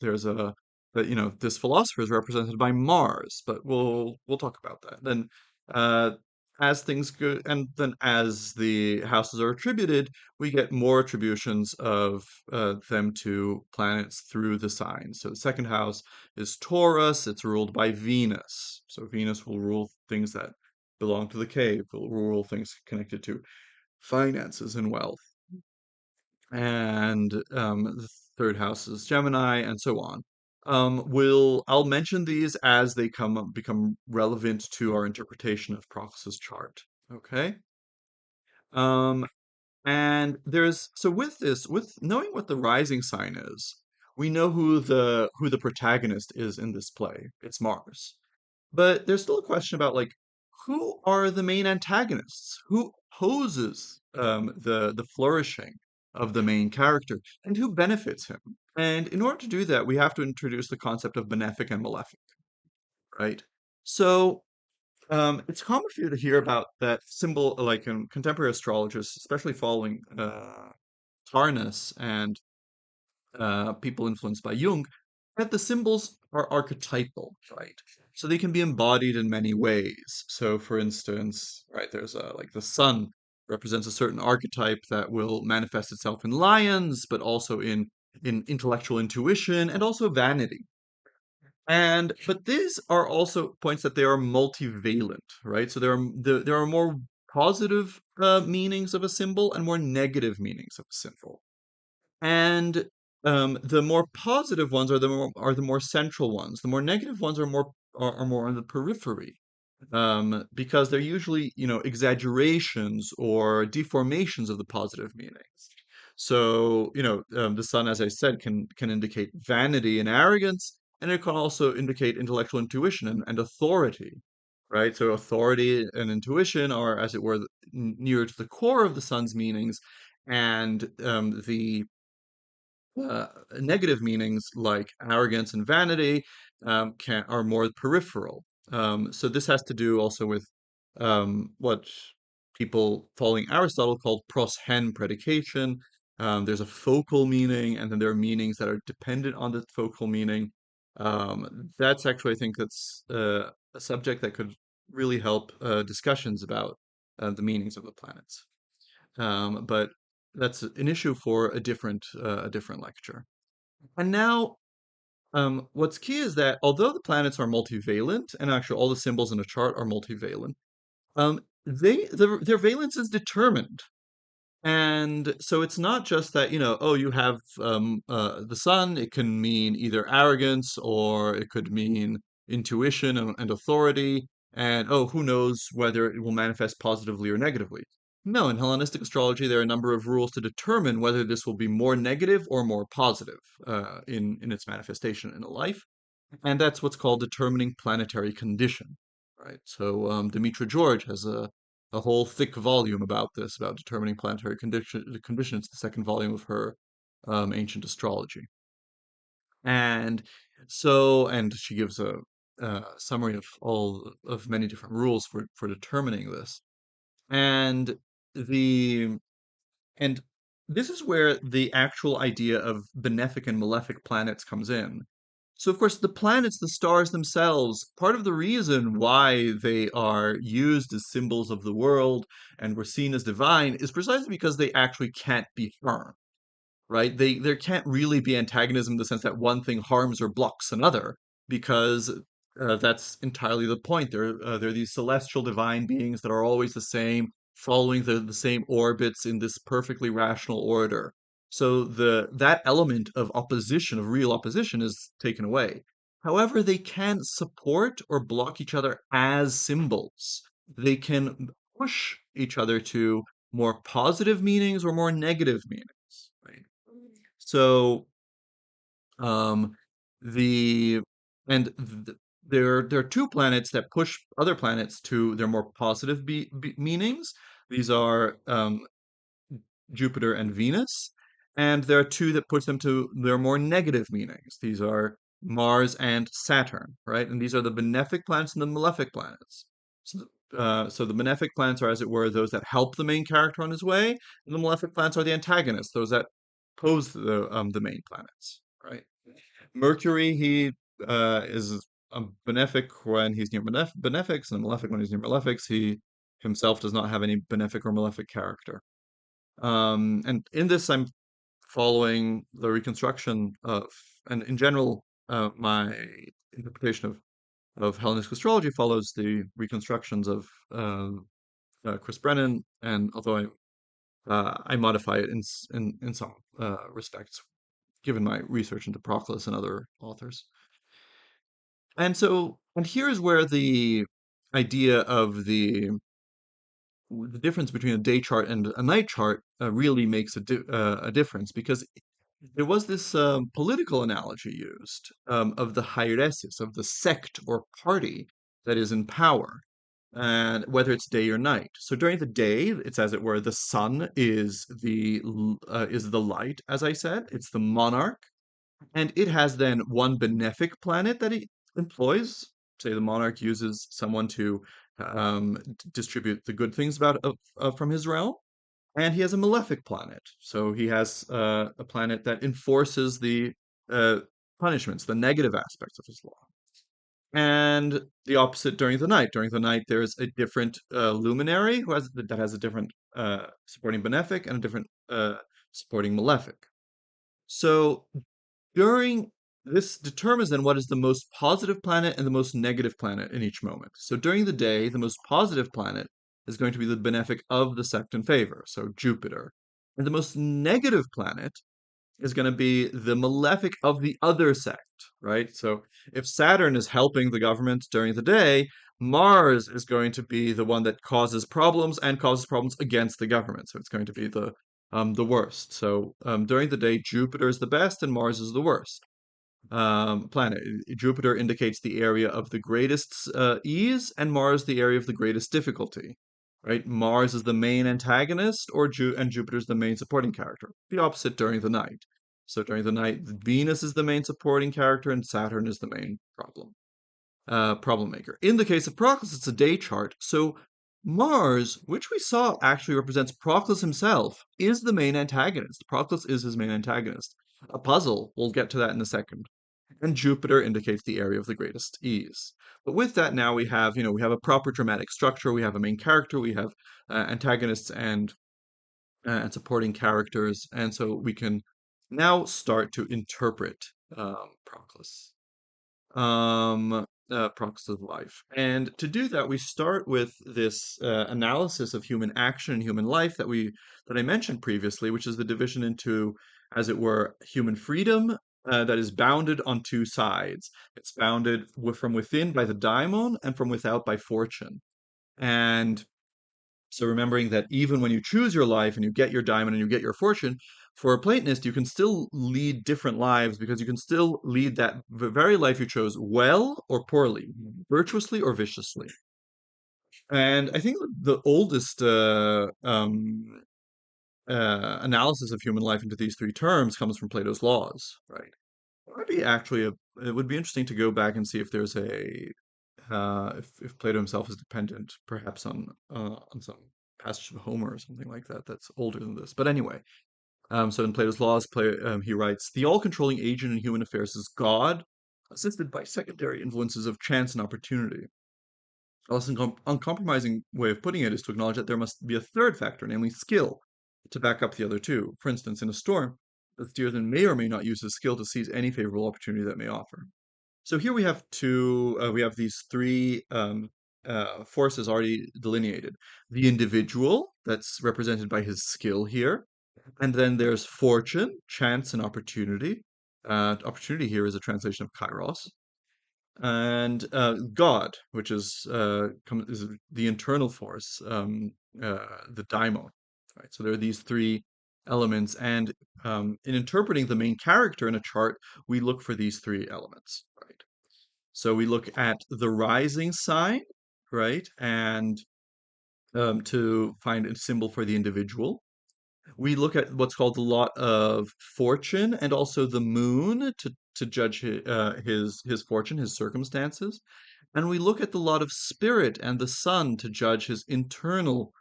this philosopher is represented by Mars, but we'll talk about that. Then uh, as things go, and then as the houses are attributed, we get more attributions of them to planets through the signs. So the second house is Taurus. It's ruled by Venus. So Venus will rule things that belong to the cave, will rule things connected to finances and wealth, and the third house is Gemini, and so on. I'll mention these as they become relevant to our interpretation of Proclus's chart. Okay. Um, and there's so with this, with knowing what the rising sign is, we know who the protagonist is in this play. It's Mars. But there's still a question about like who are the main antagonists? Who opposes the flourishing of the main character, and who benefits him? And in order to do that, we have to introduce the concept of benefic and malefic, right? So it's common for you to hear about that symbol, like in contemporary astrologers, especially following Tarnas and people influenced by Jung, that the symbols are archetypal, right? So they can be embodied in many ways. So, for instance, right, there's like the sun represents a certain archetype that will manifest itself in lions, but also in intellectual intuition and also vanity. And but these are also points that they are multivalent, right? So there are more positive meanings of a symbol and more negative meanings of a symbol. And the more positive ones are the more central ones. The more negative ones are more on the periphery, because they're usually exaggerations or deformations of the positive meanings. So the sun, as I said, can indicate vanity and arrogance, and it can also indicate intellectual intuition and authority, right? So authority and intuition are, as it were, near to the core of the sun's meanings, and the uh, negative meanings like arrogance and vanity are more peripheral. So this has to do also with what people following Aristotle called pros hen predication. There's a focal meaning, and then there are meanings that are dependent on the focal meaning. That's actually, I think, that's a subject that could really help discussions about the meanings of the planets. But that's an issue for a different lecture. And now, what's key is that although the planets are multivalent, and actually all the symbols in a chart are multivalent, their valence is determined. And so it's not just that, oh, you have the sun, it can mean either arrogance or it could mean intuition and authority. And oh, who knows whether it will manifest positively or negatively. No, in Hellenistic astrology, there are a number of rules to determine whether this will be more negative or more positive in its manifestation in a life. And that's what's called determining planetary condition, right? So Demetra George has a whole thick volume about this, about determining planetary condition. It's the second volume of her Ancient Astrology. And and she gives a summary of all of many different rules for determining this. And the and this is where the actual idea of benefic and malefic planets comes in. So, of course, the planets, the stars themselves, part of the reason why they are used as symbols of the world and were seen as divine is precisely because they actually can't be harmed, right? There can't really be antagonism in the sense that one thing harms or blocks another, because that's entirely the point. They're these celestial divine beings that are always the same, following the same orbits in this perfectly rational order. So that element of opposition, of real opposition, is taken away. However, they can support or block each other as symbols. They can push each other to more positive meanings or more negative meanings, right? So, um, the and th there are two planets that push other planets to their more positive meanings. These are Jupiter and Venus, and there are two that push them to their more negative meanings. These are Mars and Saturn, right? And these are the benefic planets and the malefic planets. So, so the benefic planets are, as it were, those that help the main character on his way, and the malefic planets are the antagonists, those that oppose the main planets, right? Mercury, he is a benefic when he's near benefics, and a malefic when he's near malefics. He himself does not have any benefic or malefic character. And in this, I'm following the reconstruction of, and in general, my interpretation of Hellenistic astrology follows the reconstructions of Chris Brennan, and although I modify it in some respects, given my research into Proclus and other authors. And here is where the idea of the difference between a day chart and a night chart really makes a difference, because there was this political analogy used of the hieresis, of the sect or party that is in power, and whether it's day or night. So during the day, it's as it were, the sun is the light, as I said, it's the monarch, and it has then one benefic planet that it employs. Say the monarch uses someone to distribute the good things from his realm, and he has a malefic planet. So he has a planet that enforces the uh, punishments, the negative aspects of his law. And the opposite during the night. During the night, there's a different luminary that has a different supporting benefic and a different supporting malefic. So during this determines then what is the most positive planet and the most negative planet in each moment. So during the day, the most positive planet is going to be the benefic of the sect in favor, so Jupiter. And the most negative planet is going to be the malefic of the other sect, right? So if Saturn is helping the government during the day, Mars is going to be the one that causes problems and causes problems against the government. So it's going to be the worst. So during the day, Jupiter is the best and Mars is the worst planet. Jupiter indicates the area of the greatest ease, and Mars the area of the greatest difficulty. Right? Mars is the main antagonist, and Jupiter's the main supporting character. The opposite during the night. So during the night, Venus is the main supporting character, and Saturn is the main problem maker. In the case of Proclus, it's a day chart. So Mars, which we saw actually represents Proclus himself, is the main antagonist. Proclus is his main antagonist. A puzzle. We'll get to that in a second. and Jupiter indicates the area of the greatest ease. But with that, now we have, we have a proper dramatic structure. We have a main character. We have antagonists and supporting characters, and so we can now start to interpret Proclus Proclus's life. And to do that, we start with this analysis of human action and human life that I mentioned previously, which is the division into, as it were, human freedom that is bounded on two sides. It's bounded from within by the daimon and from without by fortune. And so remembering that even when you choose your life and you get your diamond and you get your fortune, for a Platonist, you can still lead different lives because you can still lead that very life you chose well or poorly, virtuously or viciously. And I think the oldest analysis of human life into these three terms comes from Plato's Laws, right? It would be interesting to go back and see if there's if Plato himself is dependent, perhaps on some passage of Homer or something like that that's older than this. But anyway, so in Plato's Laws, he writes, "The all-controlling agent in human affairs is God, assisted by secondary influences of chance and opportunity." A less uncompromising way of putting it is to acknowledge that there must be a third factor, namely skill, to back up the other two. For instance, in a storm, the steersman may or may not use his skill to seize any favorable opportunity that may offer. So here we have these three forces already delineated. The individual, that's represented by his skill here. And then there's fortune, chance, and opportunity. Opportunity here is a translation of kairos. And God, which is the internal force, the daimon. Right? So there are these three elements. And in interpreting the main character in a chart, we look for these three elements. Right? So we look at the rising sign, right? And to find a symbol for the individual. We look at what's called the lot of fortune and also the moon to judge his fortune, his circumstances. And we look at the lot of spirit and the sun to judge his internal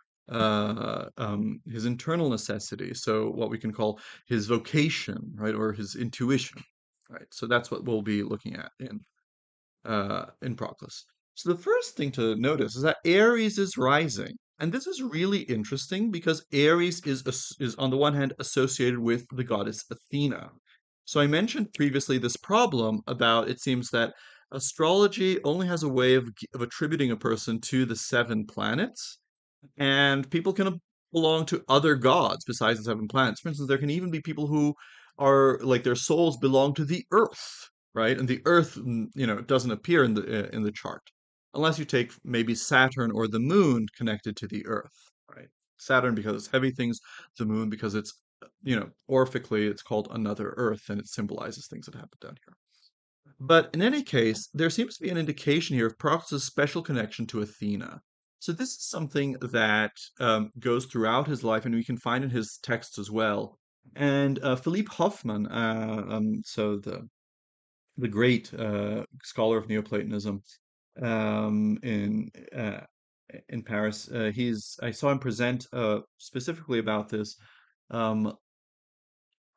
necessity. So what we can call his vocation, right? Or his intuition, right? So that's what we'll be looking at in Proclus. So the first thing to notice is that Aries is rising. And this is really interesting because Aries is on the one hand associated with the goddess Athena. So I mentioned previously this problem about it seems that astrology only has a way of attributing a person to the seven planets, and people can belong to other gods besides the seven planets. For instance, there can even be people who are like their souls belong to the earth, right? And the earth, doesn't appear in the chart unless you take maybe Saturn or the moon connected to the earth, right? Saturn because it's heavy things, the moon because it's orphically it's called another earth and it symbolizes things that happen down here. But in any case, there seems to be an indication here of Proclus's special connection to Athena. So this is something that goes throughout his life, and we can find in his texts as well. And Philippe Hoffmann, so the great scholar of Neoplatonism in Paris, I saw him present specifically about this um,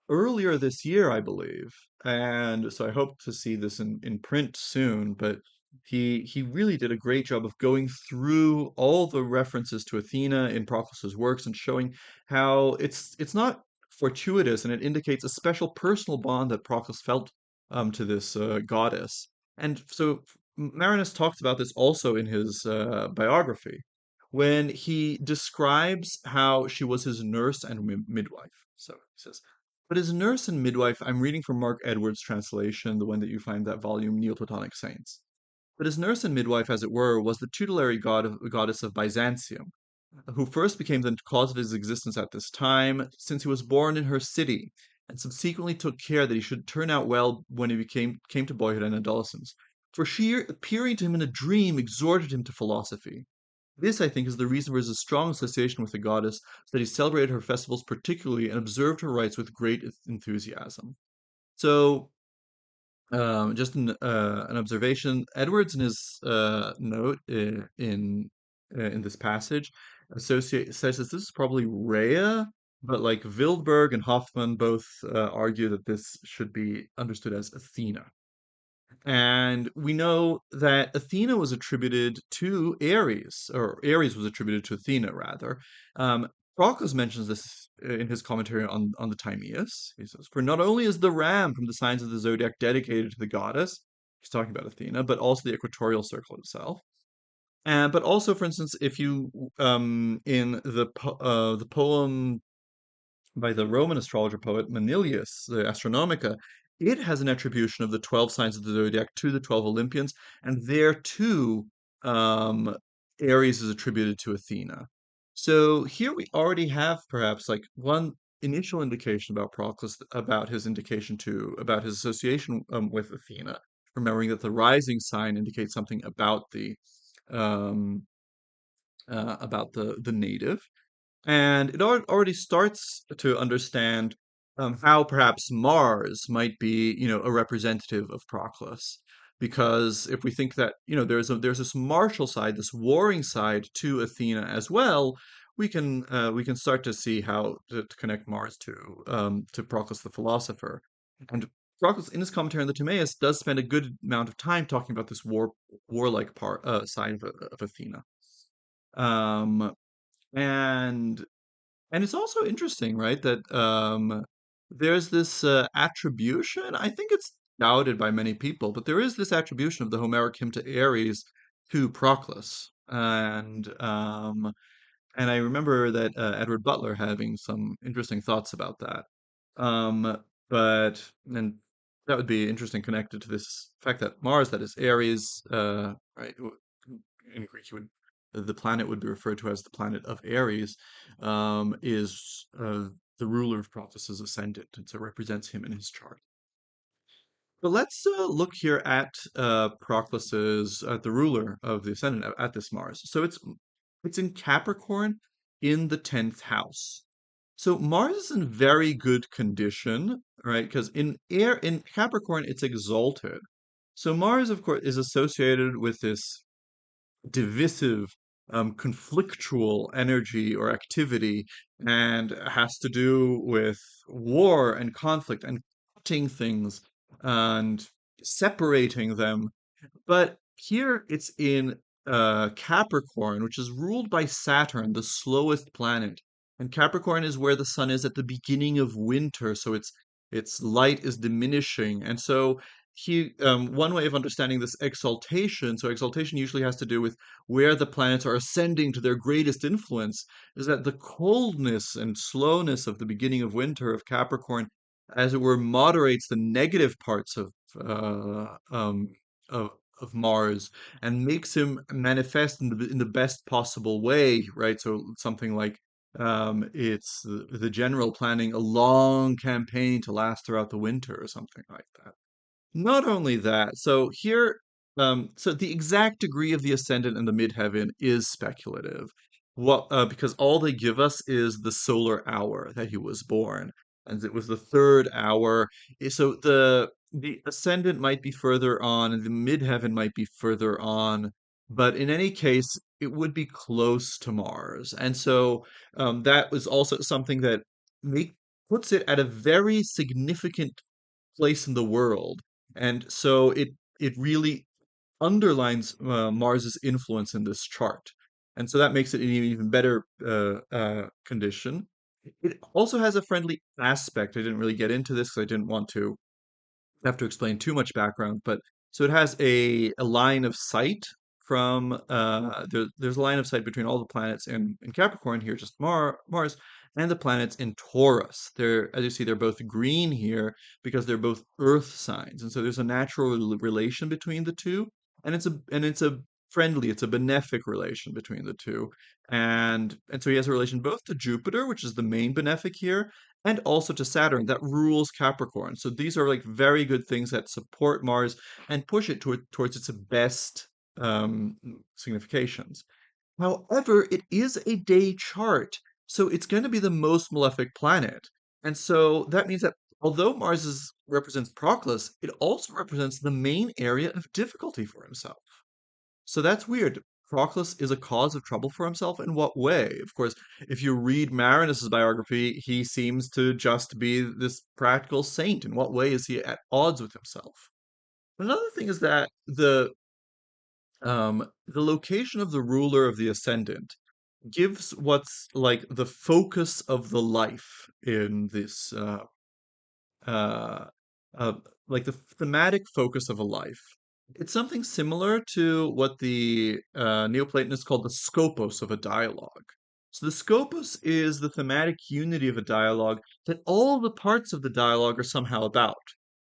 earlier this year, I believe. And so I hope to see this in print soon, but he really did a great job of going through all the references to Athena in Proclus's works and showing how it's not fortuitous and it indicates a special personal bond that Proclus felt to this goddess. And so Marinus talks about this also in his biography when he describes how she was his nurse and midwife. So he says, but as nurse and midwife, I'm reading from Mark Edwards' translation, the one that you find that volume, Neoplatonic Saints. But his nurse and midwife, as it were, was the tutelary goddess of Byzantium, who first became the cause of his existence at this time, since he was born in her city, and subsequently took care that he should turn out well when he came to boyhood and adolescence. For she, appearing to him in a dream, exhorted him to philosophy. This, I think, is the reason for his strong association with the goddess, so that he celebrated her festivals particularly and observed her rites with great enthusiasm. So, just an observation, Edwards in his note in this passage says that this is probably Rhea, but like Wildberg and Hoffman both argue that this should be understood as Athena. And we know that Athena was attributed to Ares, or Ares was attributed to Athena, rather. Um, Proclus mentions this in his commentary on the Timaeus. He says, "For not only is the ram from the signs of the zodiac dedicated to the goddess," he's talking about Athena, "but also the equatorial circle itself. And but also, for instance, if you in the poem by the Roman astrologer poet Manilius, the Astronomica, it has an attribution of the 12 signs of the zodiac to the 12 Olympians, and there too, um, Aries is attributed to Athena. So here we already have perhaps like one initial indication about Proclus, about his indication to, about his association with Athena, remembering that the rising sign indicates something um, about the native. And it already starts to understand how perhaps Mars might be, a representative of Proclus. Because if we think that, there's this martial side, this warring side to Athena as well, we can start to see how to connect Mars to Proclus the philosopher. And Proclus, in his commentary on the Timaeus, does spend a good amount of time talking about this warlike part side of Athena. Um, and and it's also interesting, right, that there's this attribution. I think it's doubted by many people, but there is this attribution of the Homeric hymn to Ares to Proclus, and I remember that Edward Butler having some interesting thoughts about that. Um, but and that would be interesting connected to this fact that Mars, that is Aries, right? In Greek, the planet would be referred to as the planet of Aries, is the ruler of Proclus's ascendant, and so represents him in his chart. But let's look here at Proclus's the ruler of the ascendant at this Mars. So it's in Capricorn in the 10th house. So Mars is in very good condition, right? Because in Capricorn it's exalted. So Mars, of course, is associated with this divisive, conflictual energy or activity, and has to do with war and conflict and cutting things and separating them. But here it's in Capricorn, which is ruled by Saturn, the slowest planet. And Capricorn is where the sun is at the beginning of winter, so its light is diminishing. And so one way of understanding this exaltation, so exaltation usually has to do with where the planets are ascending to their greatest influence, is that the coldness and slowness of the beginning of winter of Capricorn, as it were, moderates the negative parts uh, um, of of Mars and makes him manifest in the best possible way, right? So something like it's the general planning a long campaign to last throughout the winter or something like that. Not only that, so the exact degree of the ascendant and the midheaven is speculative. Because all they give us is the solar hour that he was born, and it was the third hour. So the ascendant might be further on, and the midheaven might be further on, but in any case, it would be close to Mars, and so that was also something that make puts it at a very significant place in the world. And so it really underlines Mars's influence in this chart. And so that makes it an even better condition. It also has a friendly aspect. I didn't really get into this because I didn't want to have to explain too much background, but so it has a line of sight from there's a line of sight between all the planets in Capricorn here, just Mars, and the planets in Taurus. They're, as you see, they're both green here because they're both Earth signs, and so there's a natural relation between the two, and it's a friendly, it's a benefic relation between the two, and so he has a relation both to Jupiter, which is the main benefic here, and also to Saturn that rules Capricorn. So these are like very good things that support Mars and push it towards its best um, significations. However, it is a day chart, so it's going to be the most malefic planet. And so that means that although represents Proclus, it also represents the main area of difficulty for himself. So that's weird. Proclus is a cause of trouble for himself in what way? Of course, if you read Marinus's biography, he seems to just be this practical saint. In what way is he at odds with himself? Another thing is that the location of the ruler of the ascendant gives what's like the focus of the life in this uh, uh, like the thematic focus of a life. It's something similar to what the Neoplatonists called the scopus of a dialogue. So the scopus is the thematic unity of a dialogue that all the parts of the dialogue are somehow about.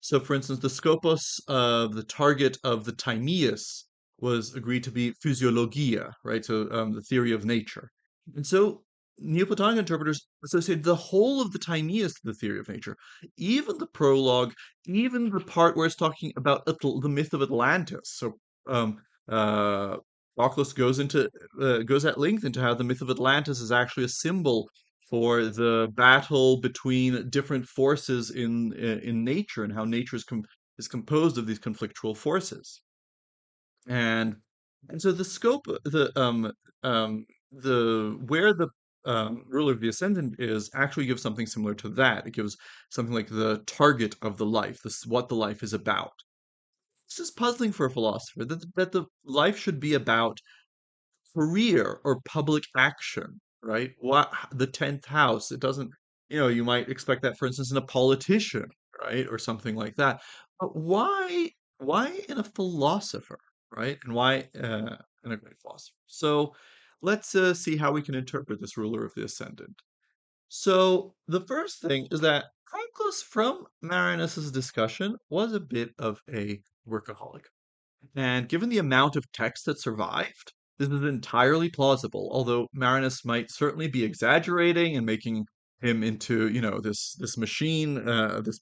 So, for instance, the scopus of the target of the Timaeus was agreed to be physiologia, right? So, the theory of nature. And so Neoplatonic interpreters associated the whole of the Timaeus to the theory of nature, even the prologue, even the part where it's talking about the myth of Atlantis. So, uh, Proclus goes at length into how the myth of Atlantis is actually a symbol for the battle between different forces in nature and how nature is composed of these conflictual forces. And and so the scope, the where the ruler of the ascendant is actually gives something similar to that. It gives something like the target of the life, this what the life is about. This is puzzling for a philosopher that the life should be about career or public action, right? What the 10th house, it doesn't, you might expect that, for instance, in a politician, right? Or something like that. But why in a philosopher, right? And why in a great philosopher? So let's see how we can interpret this ruler of the ascendant. So the first thing is that Proclus, from Marinus's discussion, was a bit of a workaholic. And given the amount of text that survived, this is entirely plausible, although Marinus might certainly be exaggerating and making him into, this machine, this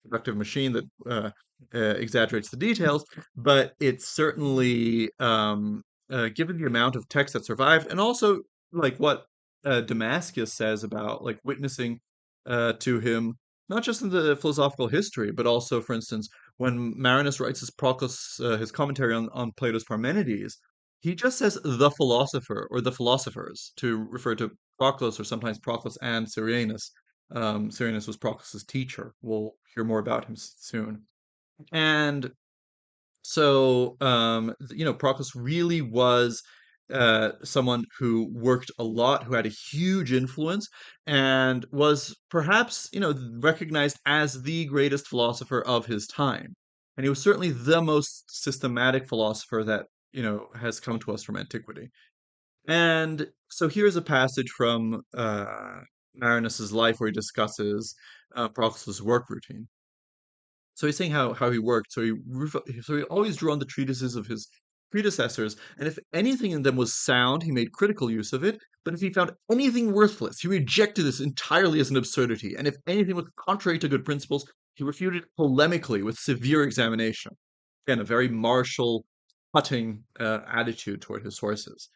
productive machine that exaggerates the details. But it's certainly, given the amount of text that survived, and also like what Damascus says about like witnessing to him, not just in the philosophical history, but also, for instance, when Marinus writes his Proclus, his commentary on Plato's Parmenides, he just says the philosopher or the philosophers to refer to Proclus, or sometimes Proclus and Syrianus. Syrianus was Proclus's teacher. We'll hear more about him soon. And so, Proclus really was someone who worked a lot, who had a huge influence, and was perhaps, recognized as the greatest philosopher of his time. And he was certainly the most systematic philosopher that, has come to us from antiquity. And so here's a passage from Marinus's life where he discusses Proclus's work routine. So he's saying how he worked. So he always drew on the treatises of his predecessors, and if anything in them was sound, he made critical use of it. But if he found anything worthless, he rejected this entirely as an absurdity. And if anything was contrary to good principles, he refuted it polemically with severe examination. Again, a very martial, cutting attitude toward his sources.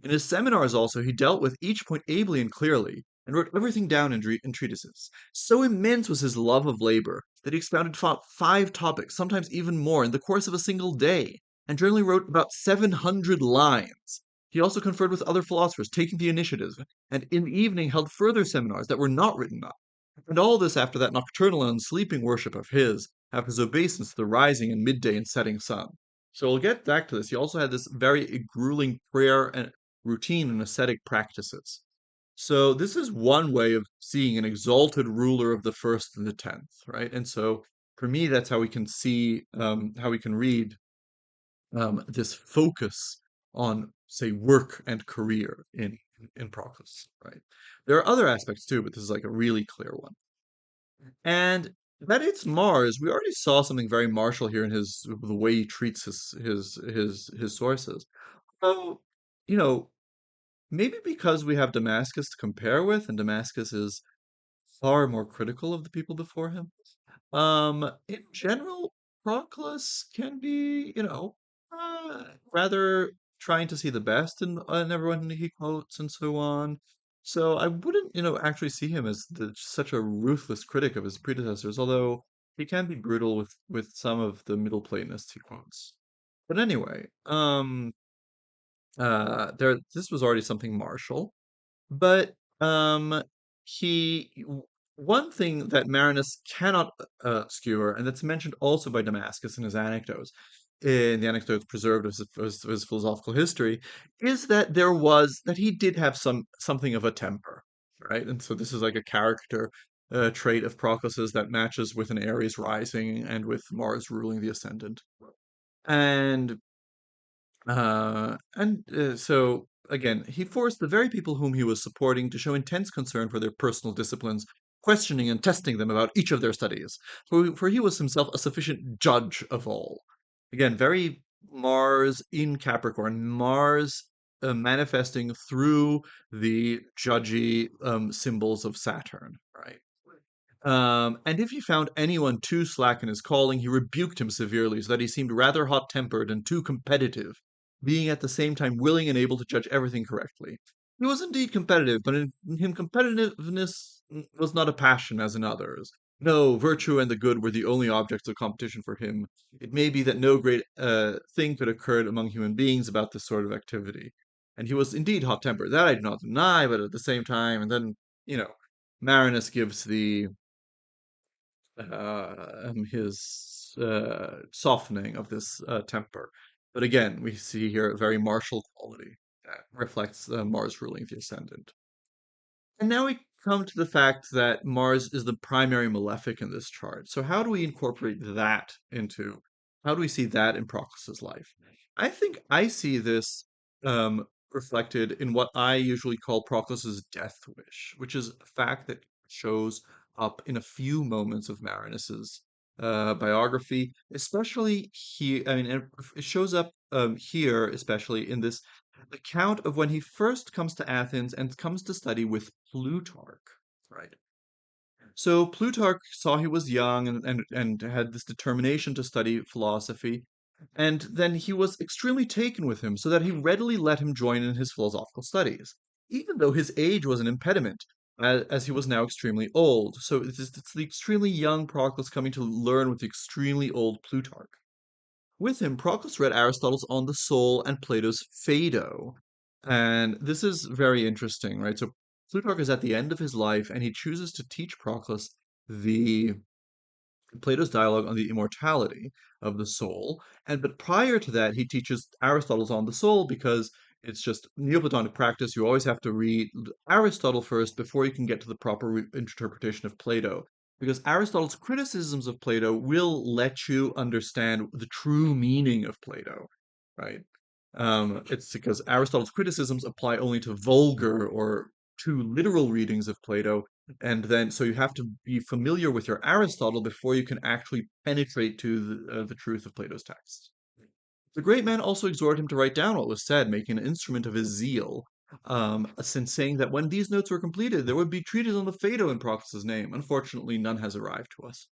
In his seminars, also, he dealt with each point ably and clearly, and wrote everything down in treatises. So immense was his love of labor that he expounded 5 topics, sometimes even more, in the course of a single day, and generally wrote about 700 lines. He also conferred with other philosophers, taking the initiative, and in the evening held further seminars that were not written up. And all this after that nocturnal and sleeping worship of his, after his obeisance to the rising and midday and setting sun. So we'll get back to this. He also had this very grueling prayer and routine and ascetic practices. So this is one way of seeing an exalted ruler of the first and the 10th, right? And so for me, that's how we can see, how we can read this focus on, say, work and career in Proclus, right? There are other aspects too, but this is like a really clear one. And that it's Mars, we already saw something very martial here in the way he treats his sources. So, you know, maybe because we have Damascus to compare with, and Damascus is far more critical of the people before him. In general, Proclus can be, rather trying to see the best in everyone he quotes and so on. So I wouldn't, actually see him as such a ruthless critic of his predecessors, although he can be brutal with some of the Middle Platonists he quotes. But anyway, this was already something martial. But he One thing that Marinus cannot skewer, and that's mentioned also by Damascus in his anecdotes, in the anecdotes preserved of his philosophical history, is that that he did have something of a temper, right? And so this is like a character trait of Proclus's that matches with an Aries rising and with Mars ruling the ascendant. And so again, he forced the very people whom he was supporting to show intense concern for their personal disciplines, questioning and testing them about each of their studies, for he was himself a sufficient judge of all. Again, very Mars in Capricorn, Mars manifesting through the judgy symbols of Saturn, right? And if he found anyone too slack in his calling, he rebuked him severely, so that he seemed rather hot-tempered and too competitive, being at the same time willing and able to judge everything correctly. He was indeed competitive, but in him competitiveness was not a passion as in others. No, virtue and the good were the only objects of competition for him. It may be that no great thing could occur among human beings about this sort of activity. And he was indeed hot-tempered. That I do not deny, but at the same time, and then, you know, Marinus gives the his softening of this temper. But again, we see here a very martial quality that reflects Mars ruling the ascendant. And now we come to the fact that Mars is the primary malefic in this chart. So how do we incorporate that into, how do we see that in Proclus's life? I think I see this reflected in what I usually call Proclus's death wish, which is a fact that shows up in a few moments of Marinus's biography, especially here. I mean, it shows up here, especially in this account of when he first comes to Athens and comes to study with Plutarch, right? So Plutarch saw he was young and had this determination to study philosophy, and then he was extremely taken with him, so that he readily let him join in his philosophical studies, even though his age was an impediment, as he was now extremely old. So it's the extremely young Proclus coming to learn with the extremely old Plutarch. With him, Proclus read Aristotle's On the Soul and Plato's Phaedo. And this is very interesting, right? So Plutarch is at the end of his life, and he chooses to teach Proclus the Plato's dialogue on the immortality of the soul. And but prior to that, he teaches Aristotle's on the soul because it's just Neoplatonic practice. You always have to read Aristotle first before you can get to the proper interpretation of Plato. Because Aristotle's criticisms of Plato will let you understand the true meaning of Plato, right? It's because Aristotle's criticisms apply only to vulgar or too literal readings of Plato, and then so you have to be familiar with your Aristotle before you can actually penetrate to the truth of Plato's texts. The great man also exhorted him to write down what was said, making an instrument of his zeal, since saying that when these notes were completed, there would be treated on the Phaedo in Proclus's name. Unfortunately, none has arrived to us.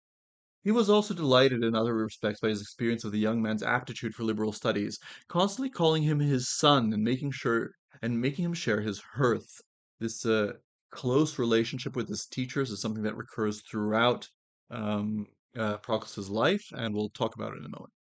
He was also delighted in other respects by his experience of the young man's aptitude for liberal studies, constantly calling him his son and making him share his hearth. This close relationship with his teachers is something that recurs throughout Proclus's life, and we'll talk about it in a moment.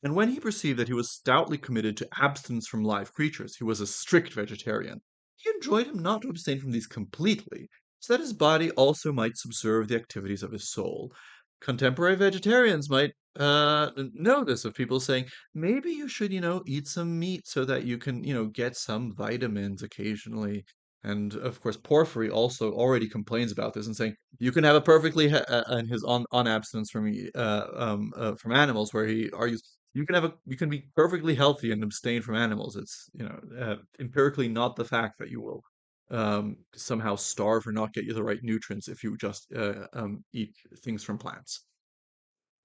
And when he perceived that he was stoutly committed to abstinence from live creatures, he was a strict vegetarian. He enjoined him not to abstain from these completely, so that his body also might subserve the activities of his soul. Contemporary vegetarians might know this of people saying, maybe you should, eat some meat so that you can, get some vitamins occasionally. And of course, Porphyry also already complains about this and saying you can have a perfectly and his on abstinence from animals, where he argues you can be perfectly healthy and abstain from animals. It's empirically not the fact that you will somehow starve or not get you the right nutrients if you just eat things from plants.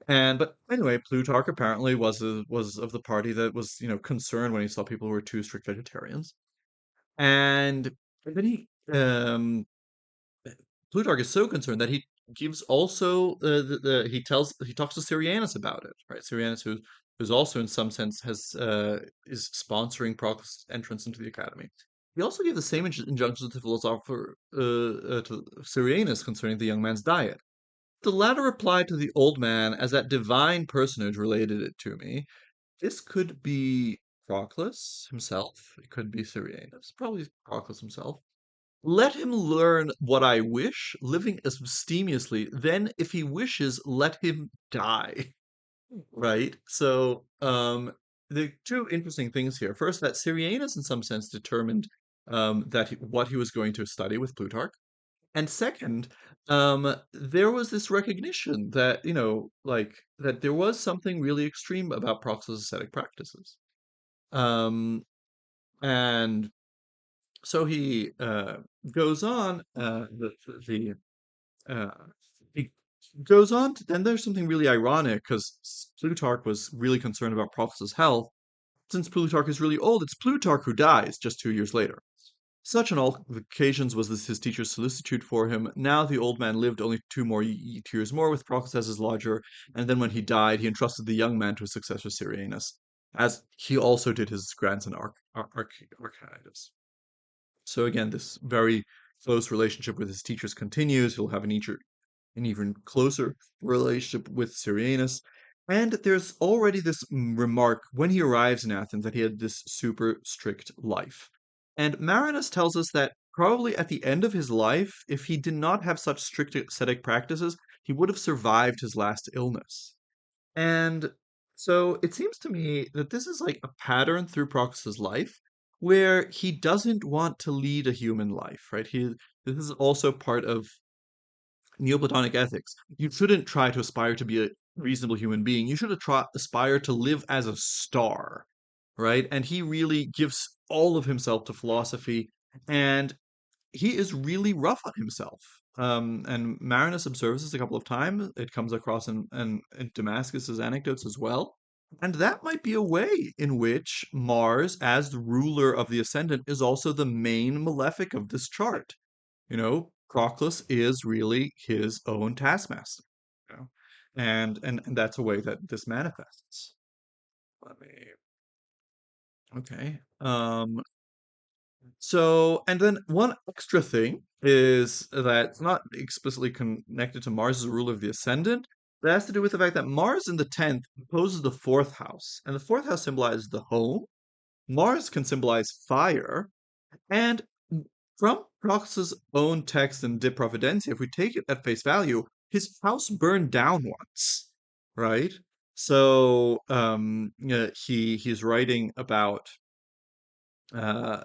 And but anyway, Plutarch apparently was of the party that was concerned when he saw people who were too strict vegetarians. And then Plutarch is so concerned that he gives also he talks to Syrianus about it, right? Syrianus, who's also in some sense has is sponsoring Proclus' entrance into the academy. He also gave the same injunctions to philosopher to Syrianus concerning the young man's diet. The latter replied to the old man as that divine personage related it to me. This could be Proclus himself. It could be Syrianus, probably Proclus himself. let him learn what I wish, living abstemiously. Then, if he wishes, let him die. Right? So, the two interesting things here. First, that Syrianus, in some sense, determined that what he was going to study with Plutarch. And second, there was this recognition that, like, that there was something really extreme about Proclus' ascetic practices. Um, and so he goes on, uh, he goes on to, then there's something really ironic because Plutarch was really concerned about Proclus' health. Since Plutarch is really old, it's Plutarch who dies just 2 years later. Such on all occasions was this his teacher's solicitude for him. Now the old man lived only 2 years more with Proclus as his lodger, and then when he died, he entrusted the young man to his successor Syrianus, as he also did his grandson Arcadius. So again, this very close relationship with his teachers continues. He'll have an even closer relationship with Syrianus. And there's already this remark when he arrives in Athens that he had this super strict life. And Marinus tells us that probably at the end of his life, if he did not have such strict ascetic practices, he would have survived his last illness. And so it seems to me that this is like a pattern through Proclus's life where he doesn't want to lead a human life, right? This is also part of Neoplatonic ethics. You shouldn't try to aspire to be a reasonable human being. You should aspire to live as a star, right? And he really gives all of himself to philosophy, and he is really rough on himself. And Marinus observes this a couple of times. It comes across in Damascus's anecdotes as well. And that might be a way in which Mars, as the ruler of the ascendant, is also the main malefic of this chart. Proclus is really his own taskmaster. You know? And that's a way that this manifests. Let me okay. And then one extra thing is that it's not explicitly connected to Mars as a ruler of the ascendant. That has to do with the fact that Mars in the 10th opposes the fourth house, and the fourth house symbolizes the home. Mars can symbolize fire, and from Proclus's own text in De Providentia, if we take it at face value, his house burned down once, right? So he's writing about how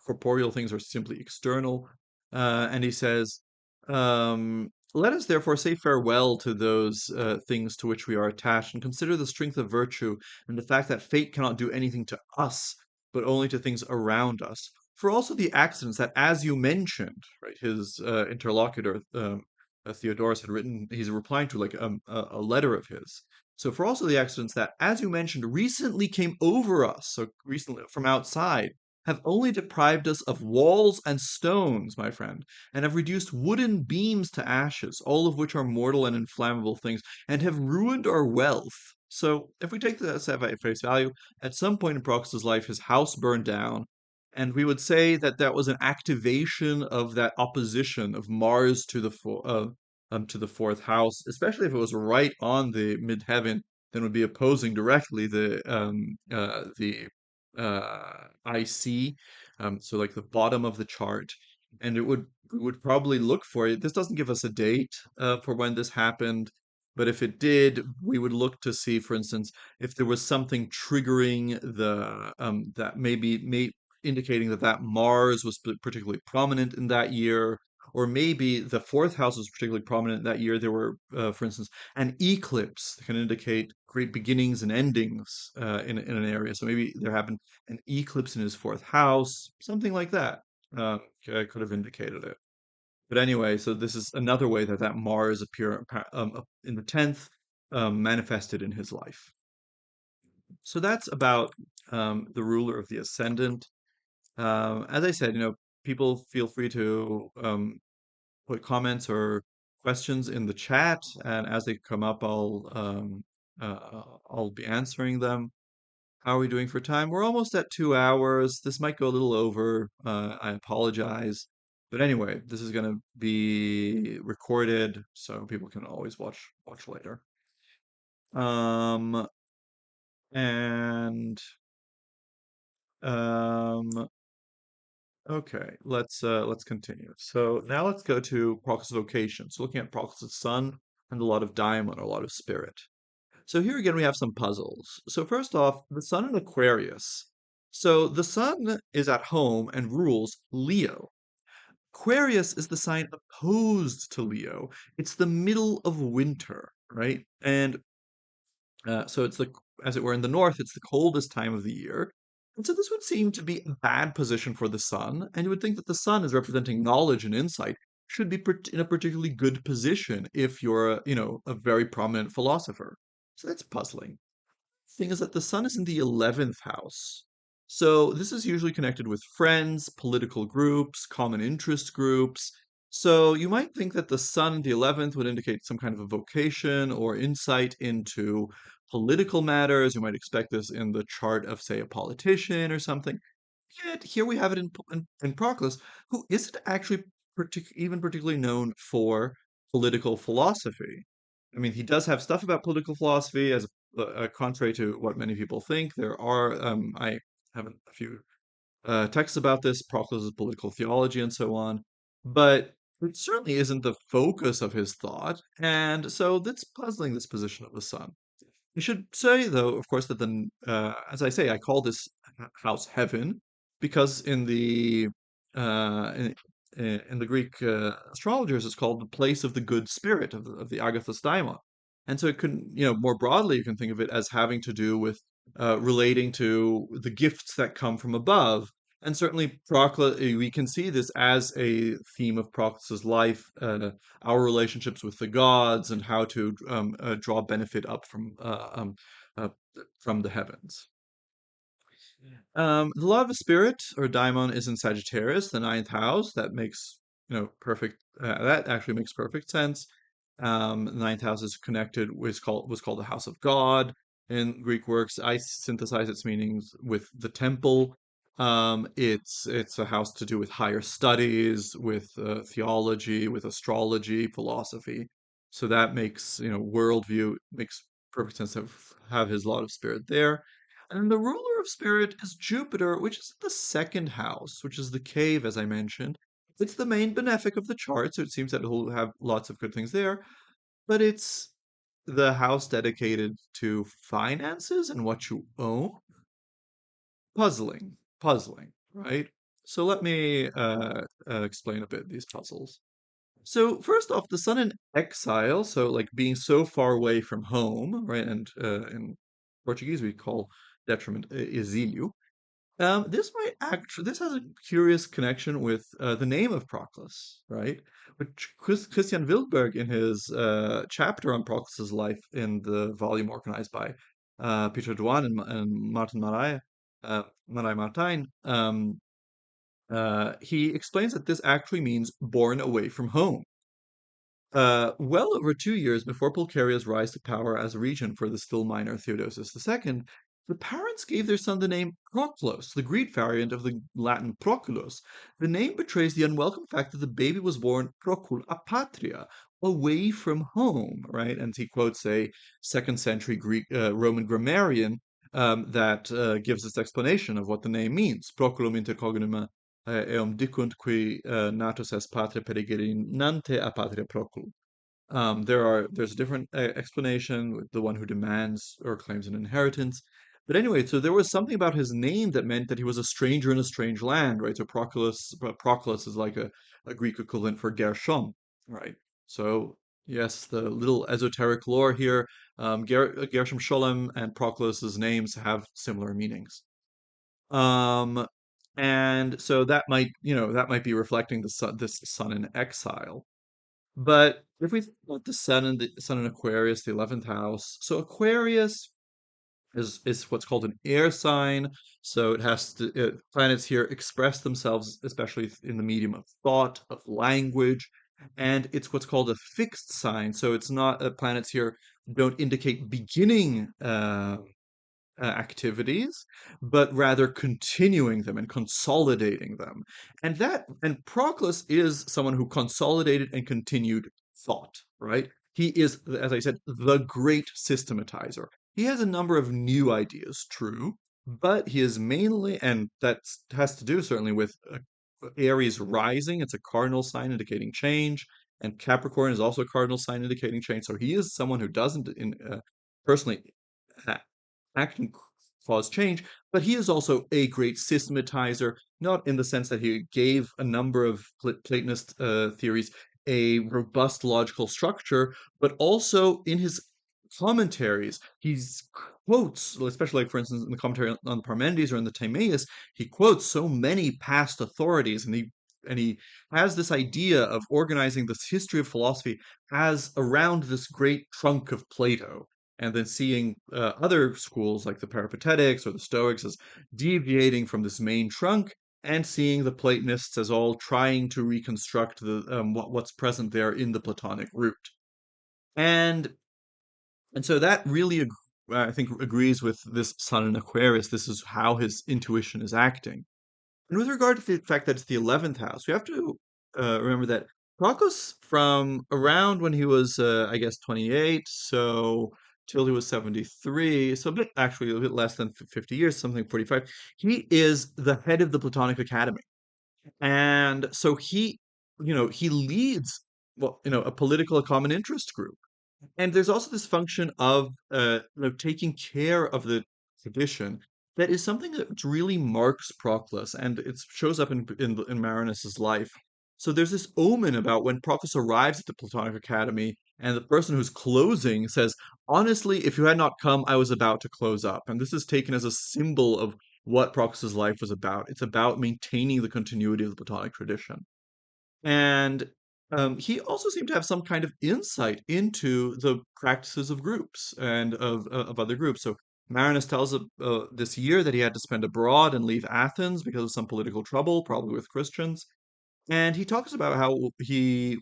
corporeal things are simply external. And he says, let us therefore say farewell to those things to which we are attached and consider the strength of virtue and the fact that fate cannot do anything to us, but only to things around us. For also the accidents that, as you mentioned, right, his interlocutor, Theodorus had written, he's replying to like a letter of his. So for also the accidents that, as you mentioned, recently came over us, so recently from outside, have only deprived us of walls and stones, my friend, and have reduced wooden beams to ashes, all of which are mortal and inflammable things, and have ruined our wealth. So if we take this at face value, at some point in Proclus's life, his house burned down, and we would say that that was an activation of that opposition of Mars to the fourth house, especially if it was right on the midheaven, then would be opposing directly the IC, so like the bottom of the chart, and we would probably look for it. This doesn't give us a date for when this happened, but if it did, we would look to see, for instance, if there was something triggering the that may indicating that Mars was particularly prominent in that year, or maybe the fourth house was particularly prominent that year. There were, for instance, an eclipse that can indicate great beginnings and endings in an area. So maybe there happened an eclipse in his fourth house, something like that. Could have indicated it. But anyway, so this is another way that Mars appear in the 10th manifested in his life. So that's about the ruler of the ascendant. As I said, people feel free to put comments or questions in the chat, and as they come up, I'll be answering them. How are we doing for time? We're almost at 2 hours. This might go a little over. I apologize. But anyway, this is going to be recorded, so people can always watch later. Um, and um, let's continue. So now let's go to Proclus' vocation. So looking at Proclus' sun and a lot of daimon, or a lot of spirit. So here again we have some puzzles. So first off, the sun in Aquarius. So the sun is at home and rules Leo. Aquarius is the sign opposed to Leo. It's the middle of winter, right? And so it's as it were, in the north, it's the coldest time of the year. And so this would seem to be a bad position for the sun. And you would think that the sun, is representing knowledge and insight, should be in a particularly good position if you're a very prominent philosopher. So that's puzzling. Thing is that the sun is in the 11th house. So this is usually connected with friends, political groups, common interest groups. So you might think that the sun in the 11th would indicate some kind of a vocation or insight into political matters. You might expect this in the chart of, say, a politician or something. Yet here we have it in Proclus, who isn't actually even particularly known for political philosophy. I mean, he does have stuff about political philosophy, as contrary to what many people think. There are, I have a few texts about this, Proclus's political theology and so on, but it certainly isn't the focus of his thought, and so that's puzzling, this position of the sun. You should say, though, of course, that as I say, I call this house heaven because in the Greek astrologers, it's called the place of the good spirit of the Agathos daimon, and so it can, more broadly, you can think of it as having to do with relating to the gifts that come from above. And certainly, we can see this as a theme of Proclus's life. Our relationships with the gods and how to draw benefit up uh, from the heavens. The law of the spirit or daimon is in Sagittarius, the ninth house. That makes perfect. That actually makes perfect sense. The ninth house is connected was called the house of God in Greek works. I synthesize its meanings with the temple. It's a house to do with higher studies, with theology, with astrology, philosophy. So that makes worldview makes perfect sense to have his lot of spirit there. And the ruler of spirit is Jupiter, which is the second house, which is the cave, as I mentioned. It's the main benefic of the chart, so it seems that it'll have lots of good things there, but it's the house dedicated to finances and what you own. Puzzling, right? So let me explain a bit these puzzles. So first off, the sun in exile, so like being so far away from home, right? And in Portuguese we call detriment exílio. This has a curious connection with the name of Proclus, right? Which Christian Wildberg, in his chapter on Proclus's life in the volume organized by Peter Duan and Martin Marai Martin, he explains that this actually means born away from home. Well over 2 years before Pulcheria's rise to power as regent for the still minor Theodosius II, the parents gave their son the name Proclus, the Greek variant of the Latin Proculus. The name betrays the unwelcome fact that the baby was born procul a patria, away from home, right? And he quotes a second century Greek Roman grammarian that gives this explanation of what the name means. Proculum intercognum eum dicunt qui natus est patria peregrinante a patria procul. There's a different explanation with the one who demands or claims an inheritance. But anyway, so there was something about his name that meant that he was a stranger in a strange land, right? So Proclus is like a Greek equivalent for Gershom, right? So yes, the little esoteric lore here, Gershom Scholem and Proclus's names have similar meanings. Um, and so that might be reflecting this sun in exile. But if we think about the sun in Aquarius, the 11th house, so Aquarius is what's called an air sign. So it has to planets here express themselves, especially in the medium of thought, of language, and it's what's called a fixed sign. So it's not planets here don't indicate beginning activities, but rather continuing them and consolidating them. And Proclus is someone who consolidated and continued thought, right? He is, as I said, the great systematizer. He has a number of new ideas, true, but he is mainly, and that has to do certainly with Aries rising, it's a cardinal sign indicating change, and Capricorn is also a cardinal sign indicating change. So he is someone who doesn't personally a- act and cause change, but he is also a great systematizer, not in the sense that he gave a number of Platonist theories a robust logical structure, but also in his commentaries, he's quotes, especially like for instance in the commentary on the Parmenides or in the Timaeus, he quotes so many past authorities, and he has this idea of organizing this history of philosophy as around this great trunk of Plato, and then seeing other schools like the Peripatetics or the Stoics as deviating from this main trunk, and seeing the Platonists as all trying to reconstruct what's present there in the Platonic root. And so that really, I think, agrees with this Sun in Aquarius. This is how his intuition is acting. And with regard to the fact that it's the 11th house, we have to remember that Proclus, from around when he was, I guess, 28, so till he was 73, so a bit, actually, a bit less than 50 years, something 45, he is the head of the Platonic Academy. And so he leads, well, a political common interest group. And there's also this function of taking care of the tradition that is something that really marks Proclus, and it shows up in Marinus's life. So there's this omen about when Proclus arrives at the Platonic Academy, and the person who's closing says, "Honestly, if you had not come, I was about to close up." And this is taken as a symbol of what Proclus's life was about. It's about maintaining the continuity of the Platonic tradition. And he also seemed to have some kind of insight into the practices of groups and of other groups. So Marinus tells this year that he had to spend abroad and leave Athens because of some political trouble, probably with Christians. And he talks about how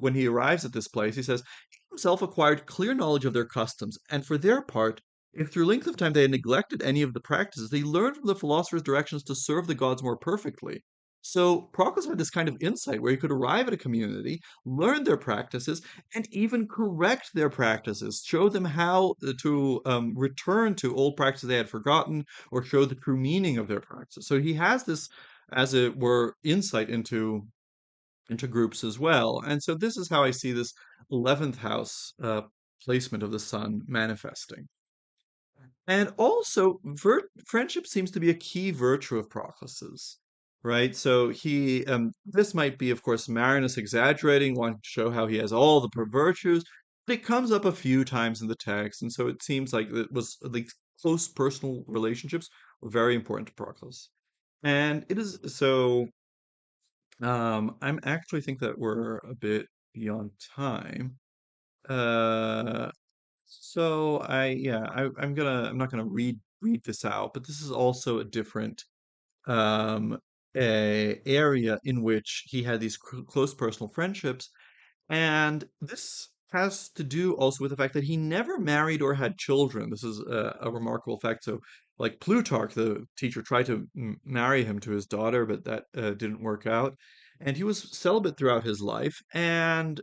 when he arrives at this place, he says he himself acquired clear knowledge of their customs, and for their part, if through length of time they had neglected any of the practices, they learned from the philosopher's directions to serve the gods more perfectly. So Proclus had this kind of insight where he could arrive at a community, learn their practices, and even correct their practices, show them how to return to old practices they had forgotten, or show the true meaning of their practices. So he has this, as it were, insight into groups as well. And so this is how I see this 11th house placement of the sun manifesting. And also, friendship seems to be a key virtue of Proclus's, right? So this might be, of course, Marinus exaggerating, wanting to show how he has all the virtues, but it comes up a few times in the text, and so it seems like it was like close personal relationships were very important to Proclus. And it is so. I'm actually think that we're a bit beyond time. Uh, so I'm not gonna read this out, but this is also a different um area in which he had these close personal friendships, and this has to do also with the fact that he never married or had children. This is a remarkable fact. So, like Plutarch, the teacher, tried to marry him to his daughter, but that didn't work out. And he was celibate throughout his life. And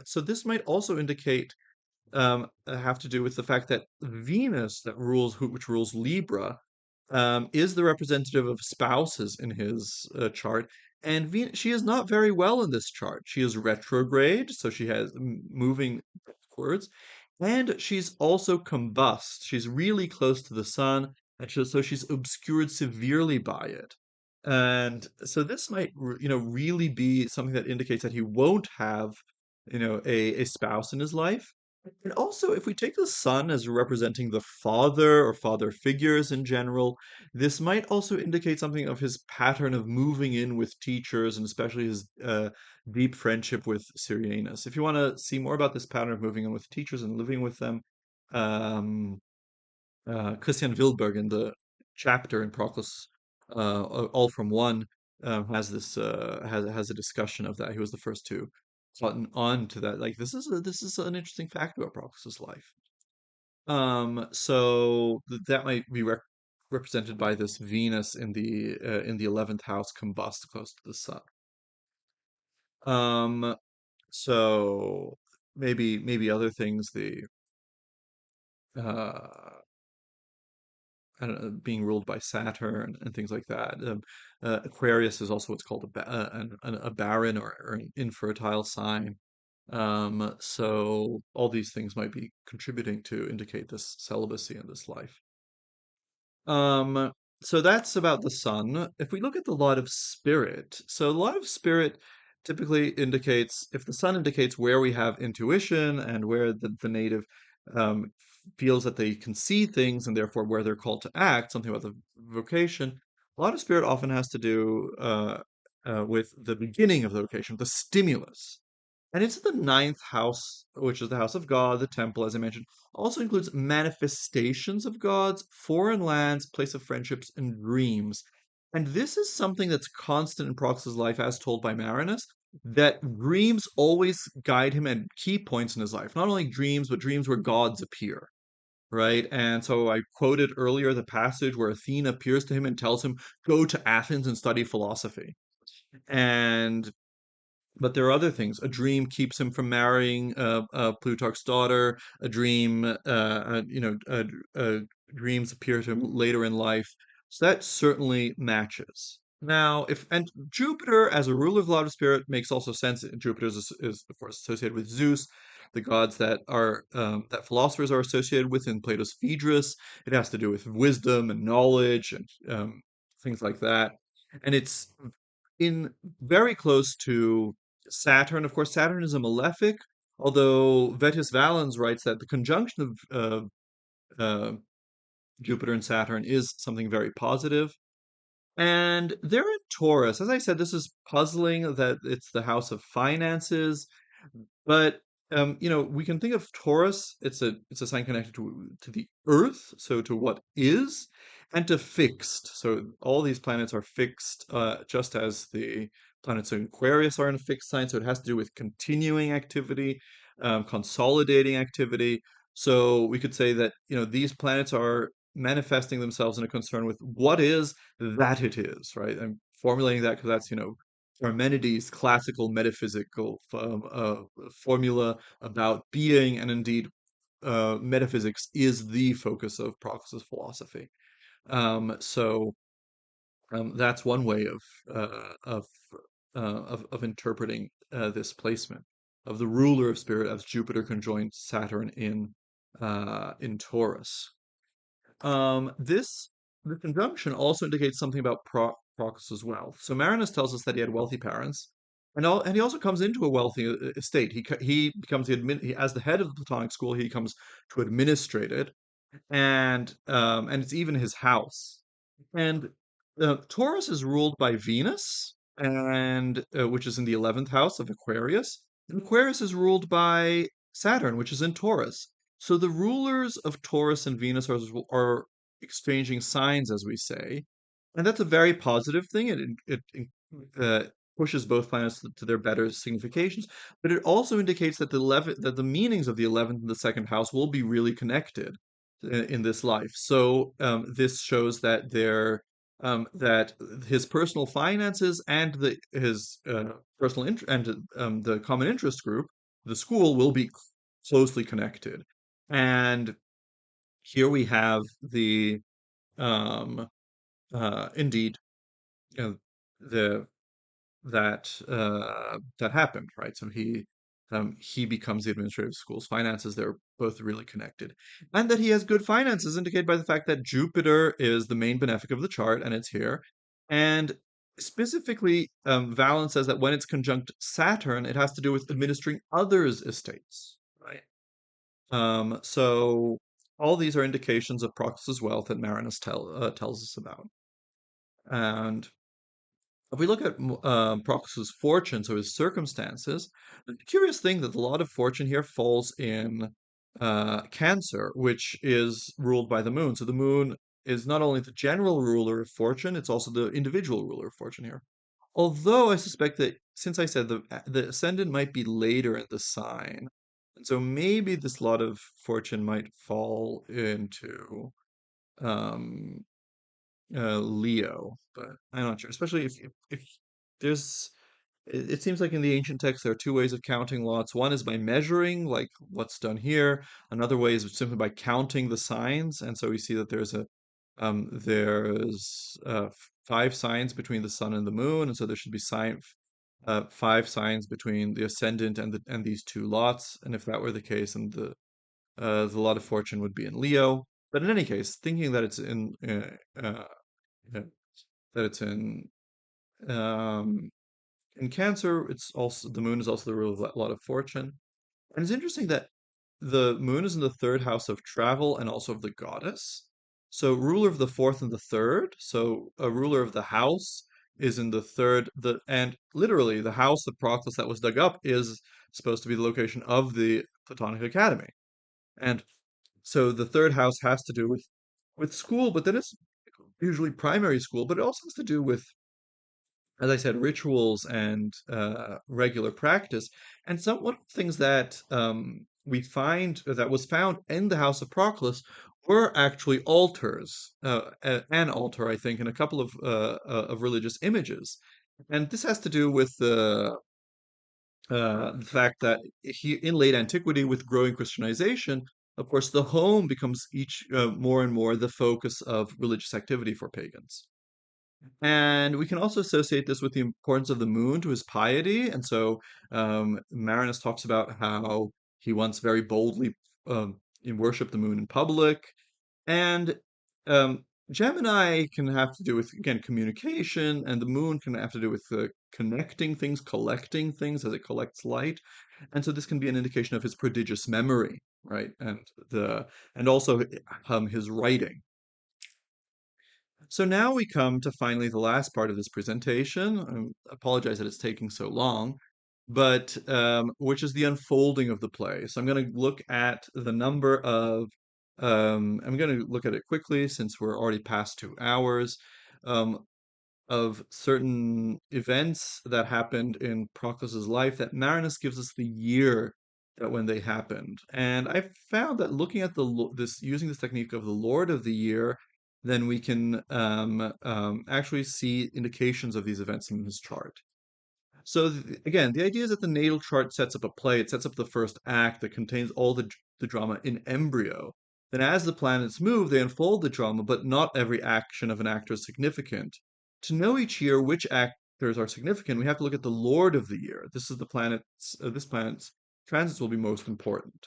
so this might also indicate have to do with the fact that Venus, which rules Libra, is the representative of spouses in his chart, and she is not very well in this chart. She is retrograde, so she has moving backwards, and she's also combust. She's really close to the sun, and so she's obscured severely by it. And so this might, really be something that indicates that he won't have, a spouse in his life. And also, if we take the sun as representing the father or father figures in general, this might also indicate something of his pattern of moving in with teachers, and especially his deep friendship with Syrianus. If you want to see more about this pattern of moving in with teachers and living with them, um, Christian Wilberg in the chapter in Proclus, All from One, has has a discussion of that. He was the first to button on to that. Like this is an interesting fact about Proclus's life. So that might be represented by this Venus in the 11th house, combust close to the sun. Um, so maybe other things. Uh, being ruled by Saturn and things like that. Aquarius is also what's called a barren or an infertile sign. So all these things might be contributing to indicate this celibacy in this life. Um, so that's about the sun. If we look at the lot of spirit, so the lot of spirit typically indicates, if the sun indicates where we have intuition and where the native feels that they can see things and therefore where they're called to act, something about the vocation. A lot of spirit often has to do with the beginning of the vocation, the stimulus. And it's the ninth house, which is the house of God, the temple, as I mentioned, also includes manifestations of gods, foreign lands, place of friendships, and dreams. And this is something that's constant in Proclus's life, as told by Marinus, that dreams always guide him at key points in his life. Not only dreams, but dreams where gods appear, right? And so I quoted earlier the passage where Athena appears to him and tells him, go to Athens and study philosophy. And but there are other things. A dream keeps him from marrying Plutarch's daughter. A dream, dreams appear to him later in life. So that certainly matches. Now, if and Jupiter as a ruler of the lot of spirit makes also sense. Jupiter is of course associated with Zeus, the gods that philosophers are associated with in Plato's Phaedrus. It has to do with wisdom and knowledge and things like that. And it's in very close to Saturn. Of course, Saturn is a malefic, although Vettius Valens writes that the conjunction of Jupiter and Saturn is something very positive. And they're in Taurus. As I said, this is puzzling that it's the house of finances. But we can think of Taurus. It's a sign connected to the Earth, so to what is, and to fixed. So all these planets are fixed, just as the planets in Aquarius are in a fixed sign. So it has to do with continuing activity, consolidating activity. So we could say that these planets are manifesting themselves in a concern with what is that it is, right? I'm formulating that because that's Parmenides' classical metaphysical formula about being, and indeed, metaphysics is the focus of Proclus's philosophy. So that's one way of interpreting this placement of the ruler of spirit as Jupiter conjoined Saturn in Taurus. This the conjunction also indicates something about Proclus's wealth. So Marinus tells us that he had wealthy parents, and he also comes into a wealthy estate. He becomes as the head of the Platonic school. He comes to administrate it, and it's even his house. And Taurus is ruled by Venus, and which is in the 11th house of Aquarius. And Aquarius is ruled by Saturn, which is in Taurus. So the rulers of Taurus and Venus are exchanging signs, as we say, and that's a very positive thing. It uh, pushes both planets to their better significations, but it also indicates that the meanings of the 11th and the second house will be really connected in this life. So this shows that his personal finances and his personal and the common interest group, the school, will be closely connected. And here we have the um, indeed uh, the that happened, right? So he becomes the administrator of school's finances. They're both really connected, and that he has good finances indicated by the fact that Jupiter is the main benefic of the chart, and it's here. And specifically, Valens says that when it's conjunct Saturn, it has to do with administering others' estates, right? So all these are indications of Proclus's wealth that Marinus tells us about. And if we look at Proclus's fortune, so his circumstances, the curious thing that a lot of fortune here falls in Cancer, which is ruled by the moon. So the moon is not only the general ruler of fortune, it's also the individual ruler of fortune here. Although I suspect that since I said the ascendant might be later in the sign, and so maybe this lot of fortune might fall into um, Leo, but I'm not sure. Especially if there's, it seems like in the ancient text there are two ways of counting lots. One is by measuring, like what's done here. Another way is simply by counting the signs, and so we see that there's There's five signs between the sun and the moon, and so there should be five signs between the ascendant and these two lots. And if that were the case, then the lot of fortune would be in Leo. But in any case, thinking that it's uh, that it's in Cancer, it's also the moon is also the ruler of a lot of fortune. And it's interesting that the moon is in the third house of travel and also of the goddess. So ruler of the fourth and the third. So a ruler of the house is in the third. And literally the house of Proclus that was dug up is supposed to be the location of the Platonic Academy. And so the third house has to do with school, but then it's usually primary school, but it also has to do with, as I said, rituals and regular practice. And one of the things that we find that was found in the house of Proclus were actually altars, an altar, I think, and a couple of religious images. And this has to do with the fact that in late antiquity, with growing Christianization, of course, the home becomes each more and more the focus of religious activity for pagans. And we can also associate this with the importance of the moon to his piety. And so Marinus talks about how he once very boldly worshipped the moon in public. And Gemini can have to do with, again, communication, and the moon can have to do with connecting things, collecting things as it collects light. And so this can be an indication of his prodigious memory, right? And also his writing. So now we come to finally the last part of this presentation. I apologize that it's taking so long, but which is the unfolding of the play. So I'm going to look at the number of, I'm going to look at it quickly since we're already past 2 hours. Um, of certain events that happened in Proclus's life that Marinus gives us the year that when they happened. And I found that looking at this using this technique of the Lord of the Year, then we can actually see indications of these events in his chart. So again, the idea is that the natal chart sets up a play. It sets up the first act that contains all the drama in embryo. Then as the planets move, they unfold the drama, but not every action of an actor is significant. To know each year which actors are significant, we have to look at the Lord of the Year. This planet's transits will be most important.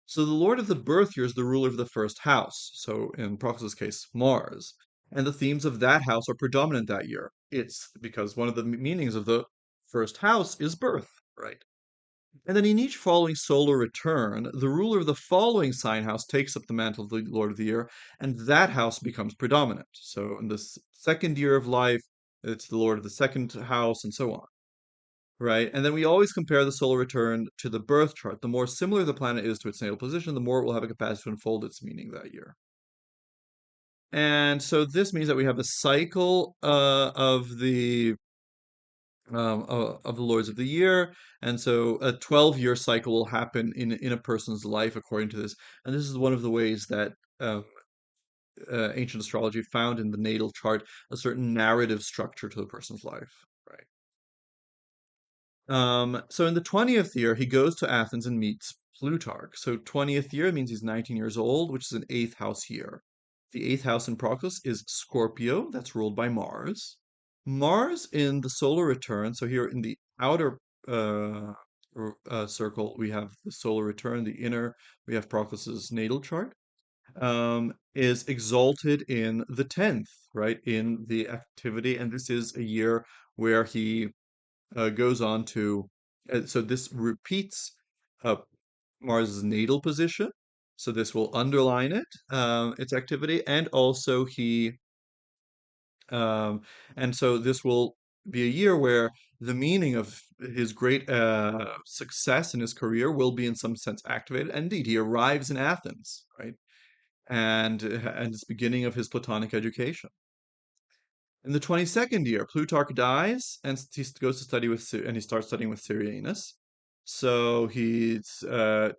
So the Lord of the birth year is the ruler of the first house. So in Proclus's case, Mars. And the themes of that house are predominant that year. It's because one of the meanings of the first house is birth, right? And then in each following solar return, the ruler of the following sign house takes up the mantle of the Lord of the Year, and that house becomes predominant. So in the second year of life, it's the Lord of the second house, and so on, right? And then we always compare the solar return to the birth chart. The more similar the planet is to its natal position, the more it will have a capacity to unfold its meaning that year. And so this means that we have a cycle of the Lords of the Year. And so a 12-year cycle will happen in a person's life according to this. And this is one of the ways that ancient astrology found in the natal chart a certain narrative structure to the person's life, right? So in the 20th year, he goes to Athens and meets Plutarch. So 20th year means he's 19 years old, which is an eighth house year. The eighth house in Proclus is Scorpio, that's ruled by Mars. Mars in the solar return, so here in the outer circle, we have the solar return, the inner, we have Proclus's natal chart, is exalted in the 10th, right, in the activity. And this is a year where he goes on to, so this repeats uh, Mars's natal position. So this will underline its activity, and also um, and so this will be a year where the meaning of his great success in his career will be in some sense activated. And indeed, he arrives in Athens, right? And it's beginning of his Platonic education. In the 22nd year, Plutarch dies, and he goes to study and he starts studying with Syrianus. So he's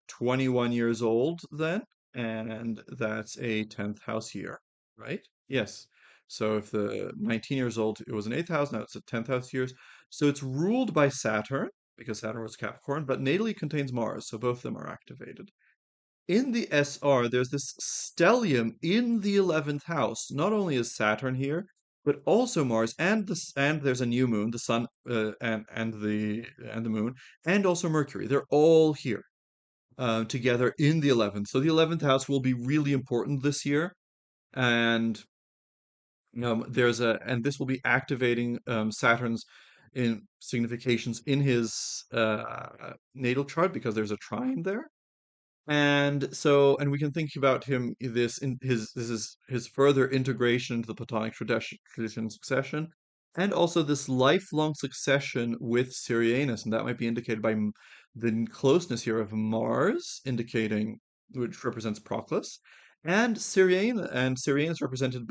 21 years old then, and that's a 10th house year, right? Yes. So if the 19 years old, it was an eighth house, now it's a 10th house years. So it's ruled by Saturn, because Saturn was Capricorn, but natally contains Mars, so both of them are activated. in the SR, there's this stellium in the 11th house. Not only is Saturn here, but also Mars and there's a new moon, the sun and the moon, and also Mercury. They're all here together in the 11th. So the 11th house will be really important this year, and and this will be activating Saturn's in significations in his natal chart because there's a trine there. And so, and we can think about him this is his further integration into the Platonic tradition succession, and also this lifelong succession with Sirianus, and that might be indicated by the closeness here of Mars, indicating which represents Proclus, and Sirianus represented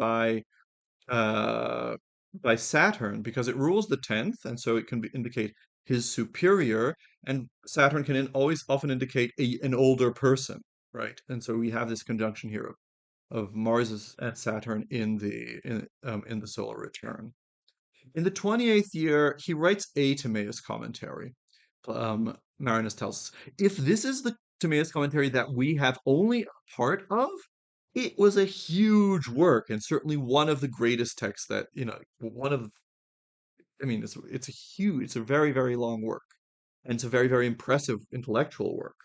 uh, by Saturn because it rules the 10th, and so it can indicate his superior, and Saturn can always often indicate an older person, right? And so we have this conjunction here of Mars and Saturn in the solar return. In the 28th year, he writes a Timaeus commentary. Marinus tells us if this is the Timaeus commentary that we have only a part of, it was a huge work and certainly one of the greatest texts that, one of, I mean, it's a very, very long work. And it's a very, very impressive intellectual work.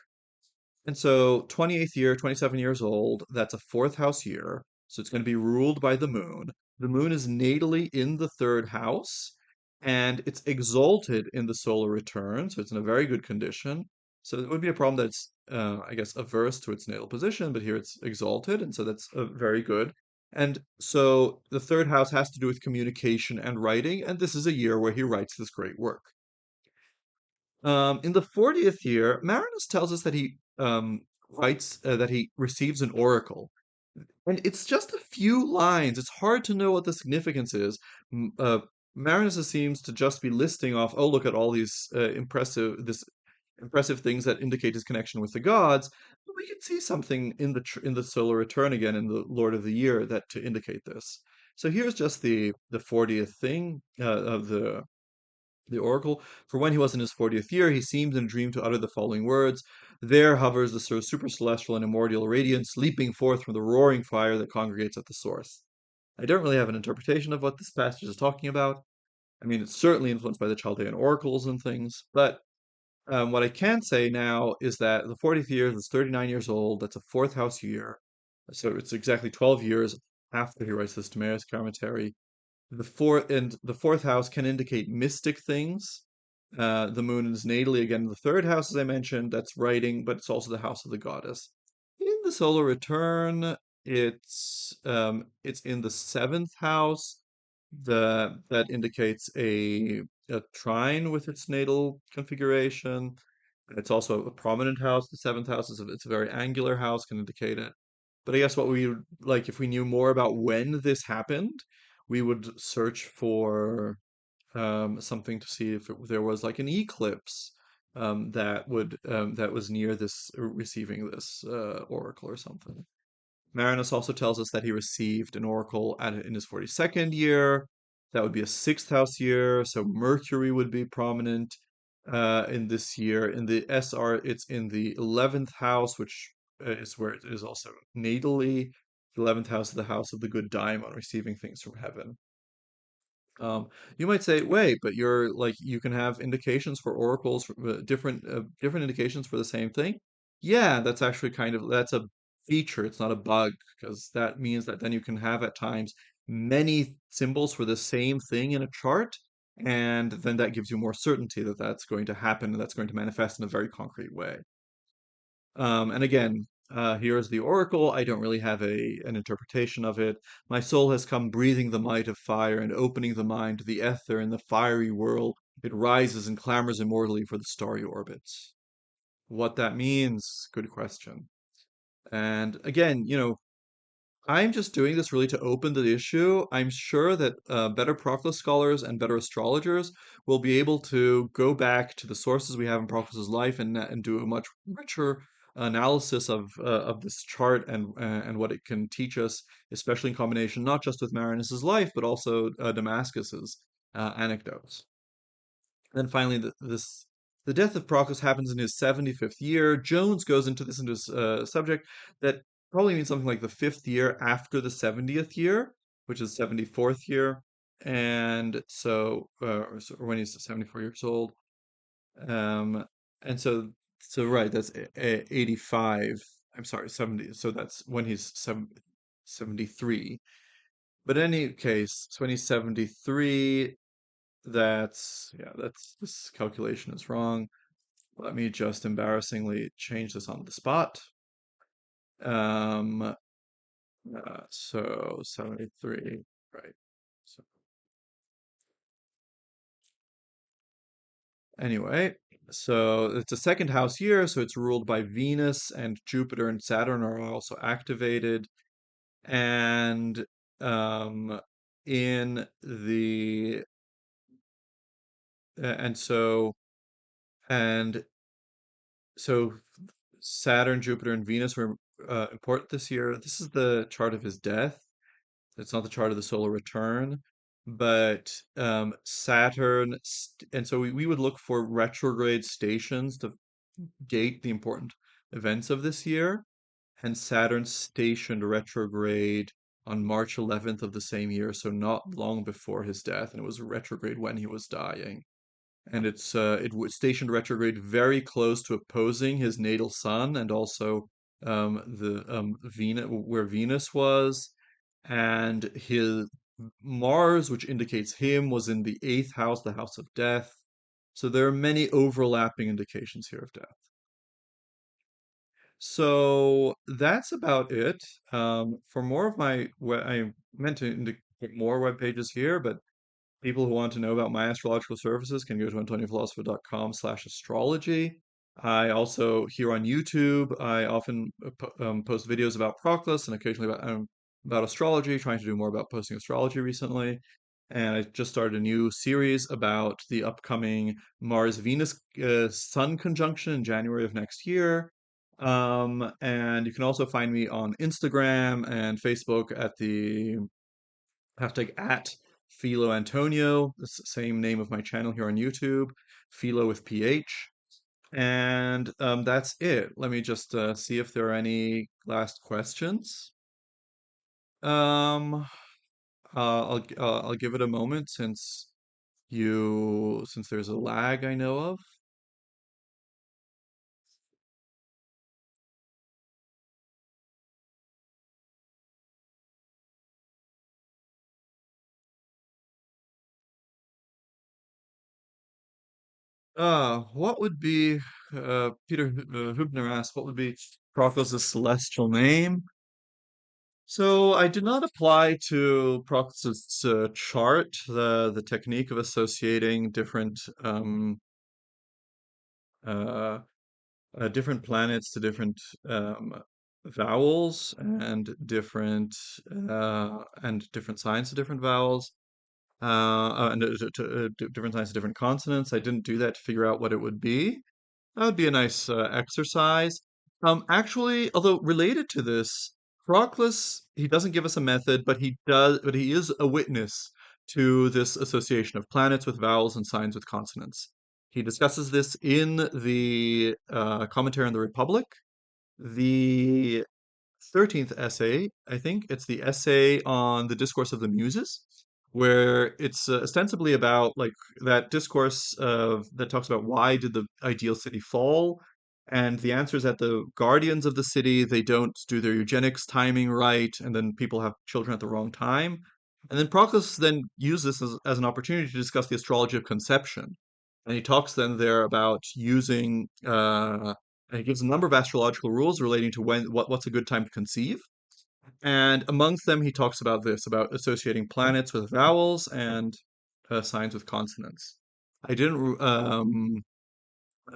And so 28th year, 27 years old, that's a fourth house year. So it's going to be ruled by the moon. The moon is natally in the third house and it's exalted in the solar return. So it's in a very good condition. So it would be a problem that it's, I guess, averse to its natal position, but here it's exalted. And so that's very good. And so the third house has to do with communication and writing. And this is a year where he writes this great work. In the 40th year, Marinus tells us that he writes that he receives an oracle. And it's just a few lines. It's hard to know what the significance is. Marinus seems to just be listing off, oh, look at all these impressive things that indicate his connection with the gods. But we can see something in the solar return again in the Lord of the Year that to indicate this. So here's just the 40th thing of the oracle. For when he was in his 40th year, he seemed in a dream to utter the following words. There hovers the super celestial and immortal radiance, leaping forth from the roaring fire that congregates at the source. I don't really have an interpretation of what this passage is talking about. I mean, it's certainly influenced by the Chaldean oracles and things, but what I can say now is that the 40th year is 39 years old. That's a fourth house year. So it's exactly 12 years after he writes this Timaeus commentary. The fourth house can indicate mystic things. The moon is natally again in the third house, as I mentioned. That's writing, but it's also the house of the goddess. In the solar return, it's in the seventh house. That indicates a trine with its natal configuration. It's also a prominent house. The seventh house it's a very angular house, can indicate it. But I guess what we would like if we knew more about when this happened, we would search for something to see if there was like an eclipse that was near this receiving this oracle or something. Marinus also tells us that he received an oracle in his 42nd year. That would be a sixth house year, so Mercury would be prominent in this year. In the SR, it's in the 11th house, which is where it is also natally. The 11th house is the house of the good daimon, receiving things from heaven. Um, you might say, wait, but you can have indications for oracles, different indications for the same thing. Yeah, that's actually that's a feature. It's not a bug because that means that then you can have at times many symbols for the same thing in a chart, and then that gives you more certainty that that's going to happen and that's going to manifest in a very concrete way. And again, here's the oracle. I don't really have an interpretation of it. My soul has come breathing the might of fire and opening the mind to the ether and the fiery whirl. It rises and clamors immortally for the starry orbits. What that means, good question. And again, I'm just doing this really to open the issue. I'm sure that better Proclus scholars and better astrologers will be able to go back to the sources we have in Proclus's life and do a much richer analysis of this chart and what it can teach us, especially in combination not just with Marinus's life but also Damascus's anecdotes. Then finally, this The death of Proclus happens in his 75th year. Jones goes into this into his subject that probably means something like the fifth year after the 70th year, which is 74th year. And so, or when he's 74 years old. Um, and so right, that's 85. I'm sorry, 70. So that's when he's 73. But in any case, so when he's 73, this calculation is wrong. Let me just embarrassingly change this on the spot. Um, so 73, right. So anyway, so it's a second house year, so it's ruled by Venus, and Jupiter and Saturn are also activated. And um, in the and and so Saturn, Jupiter, and Venus were important this year. This is the chart of his death. It's not the chart of the solar return, but Saturn, and so we would look for retrograde stations to gate the important events of this year. And Saturn stationed retrograde on March 11th of the same year, so not long before his death, and it was retrograde when he was dying. And it was stationed retrograde very close to opposing his natal sun, and also the Venus, where Venus was, and his Mars, which indicates him, was in the eighth house, the house of death. So there are many overlapping indications here of death. So that's about it. For more of I meant to put more web pages here, but people who want to know about my astrological services can go to antoniophilosopher.com/astrology. I also, here on YouTube, I often post videos about Proclus and occasionally about astrology, trying to do more about posting astrology recently. And I just started a new series about the upcoming Mars-Venus Sun conjunction in January of next year. And you can also find me on Instagram and Facebook at the hashtag at Philo Antonio, the same name of my channel here on YouTube, Philo with PH. And that's it. Let me just see if there are any last questions. Um, I'll give it a moment since there's a lag I know of. What would be Peter Hübner asked, what would be Proclus' celestial name? So I did not apply to Proclus's chart the technique of associating uh, different planets to different vowels and different signs to different vowels and different signs to different consonants. I didn't do that to figure out what it would be. That would be a nice exercise. Actually, although related to this, Proclus, he doesn't give us a method, but he is a witness to this association of planets with vowels and signs with consonants. He discusses this in the commentary on the Republic. The 13th essay, I think it's the essay on the discourse of the Muses, where it's ostensibly about like that discourse of that talks about why did the ideal city fall, and the answer is that the guardians of the city, they don't do their eugenics timing right, and then people have children at the wrong time. And then Proclus then used this as an opportunity to discuss the astrology of conception. And he talks then there about using and he gives a number of astrological rules relating to what's a good time to conceive. And amongst them, he talks about this, about associating planets with vowels and signs with consonants. I didn't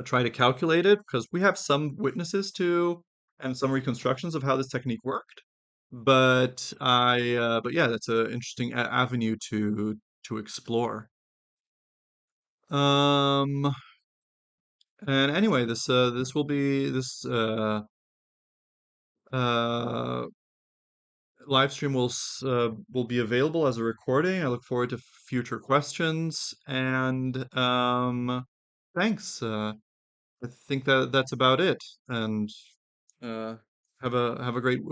try to calculate it because we have some witnesses to and some reconstructions of how this technique worked. But yeah, that's an interesting avenue to explore. Um, and anyway, this will be this uh live stream will be available as a recording. I look forward to future questions and Thanks. I think that that's about it. And uh, have a great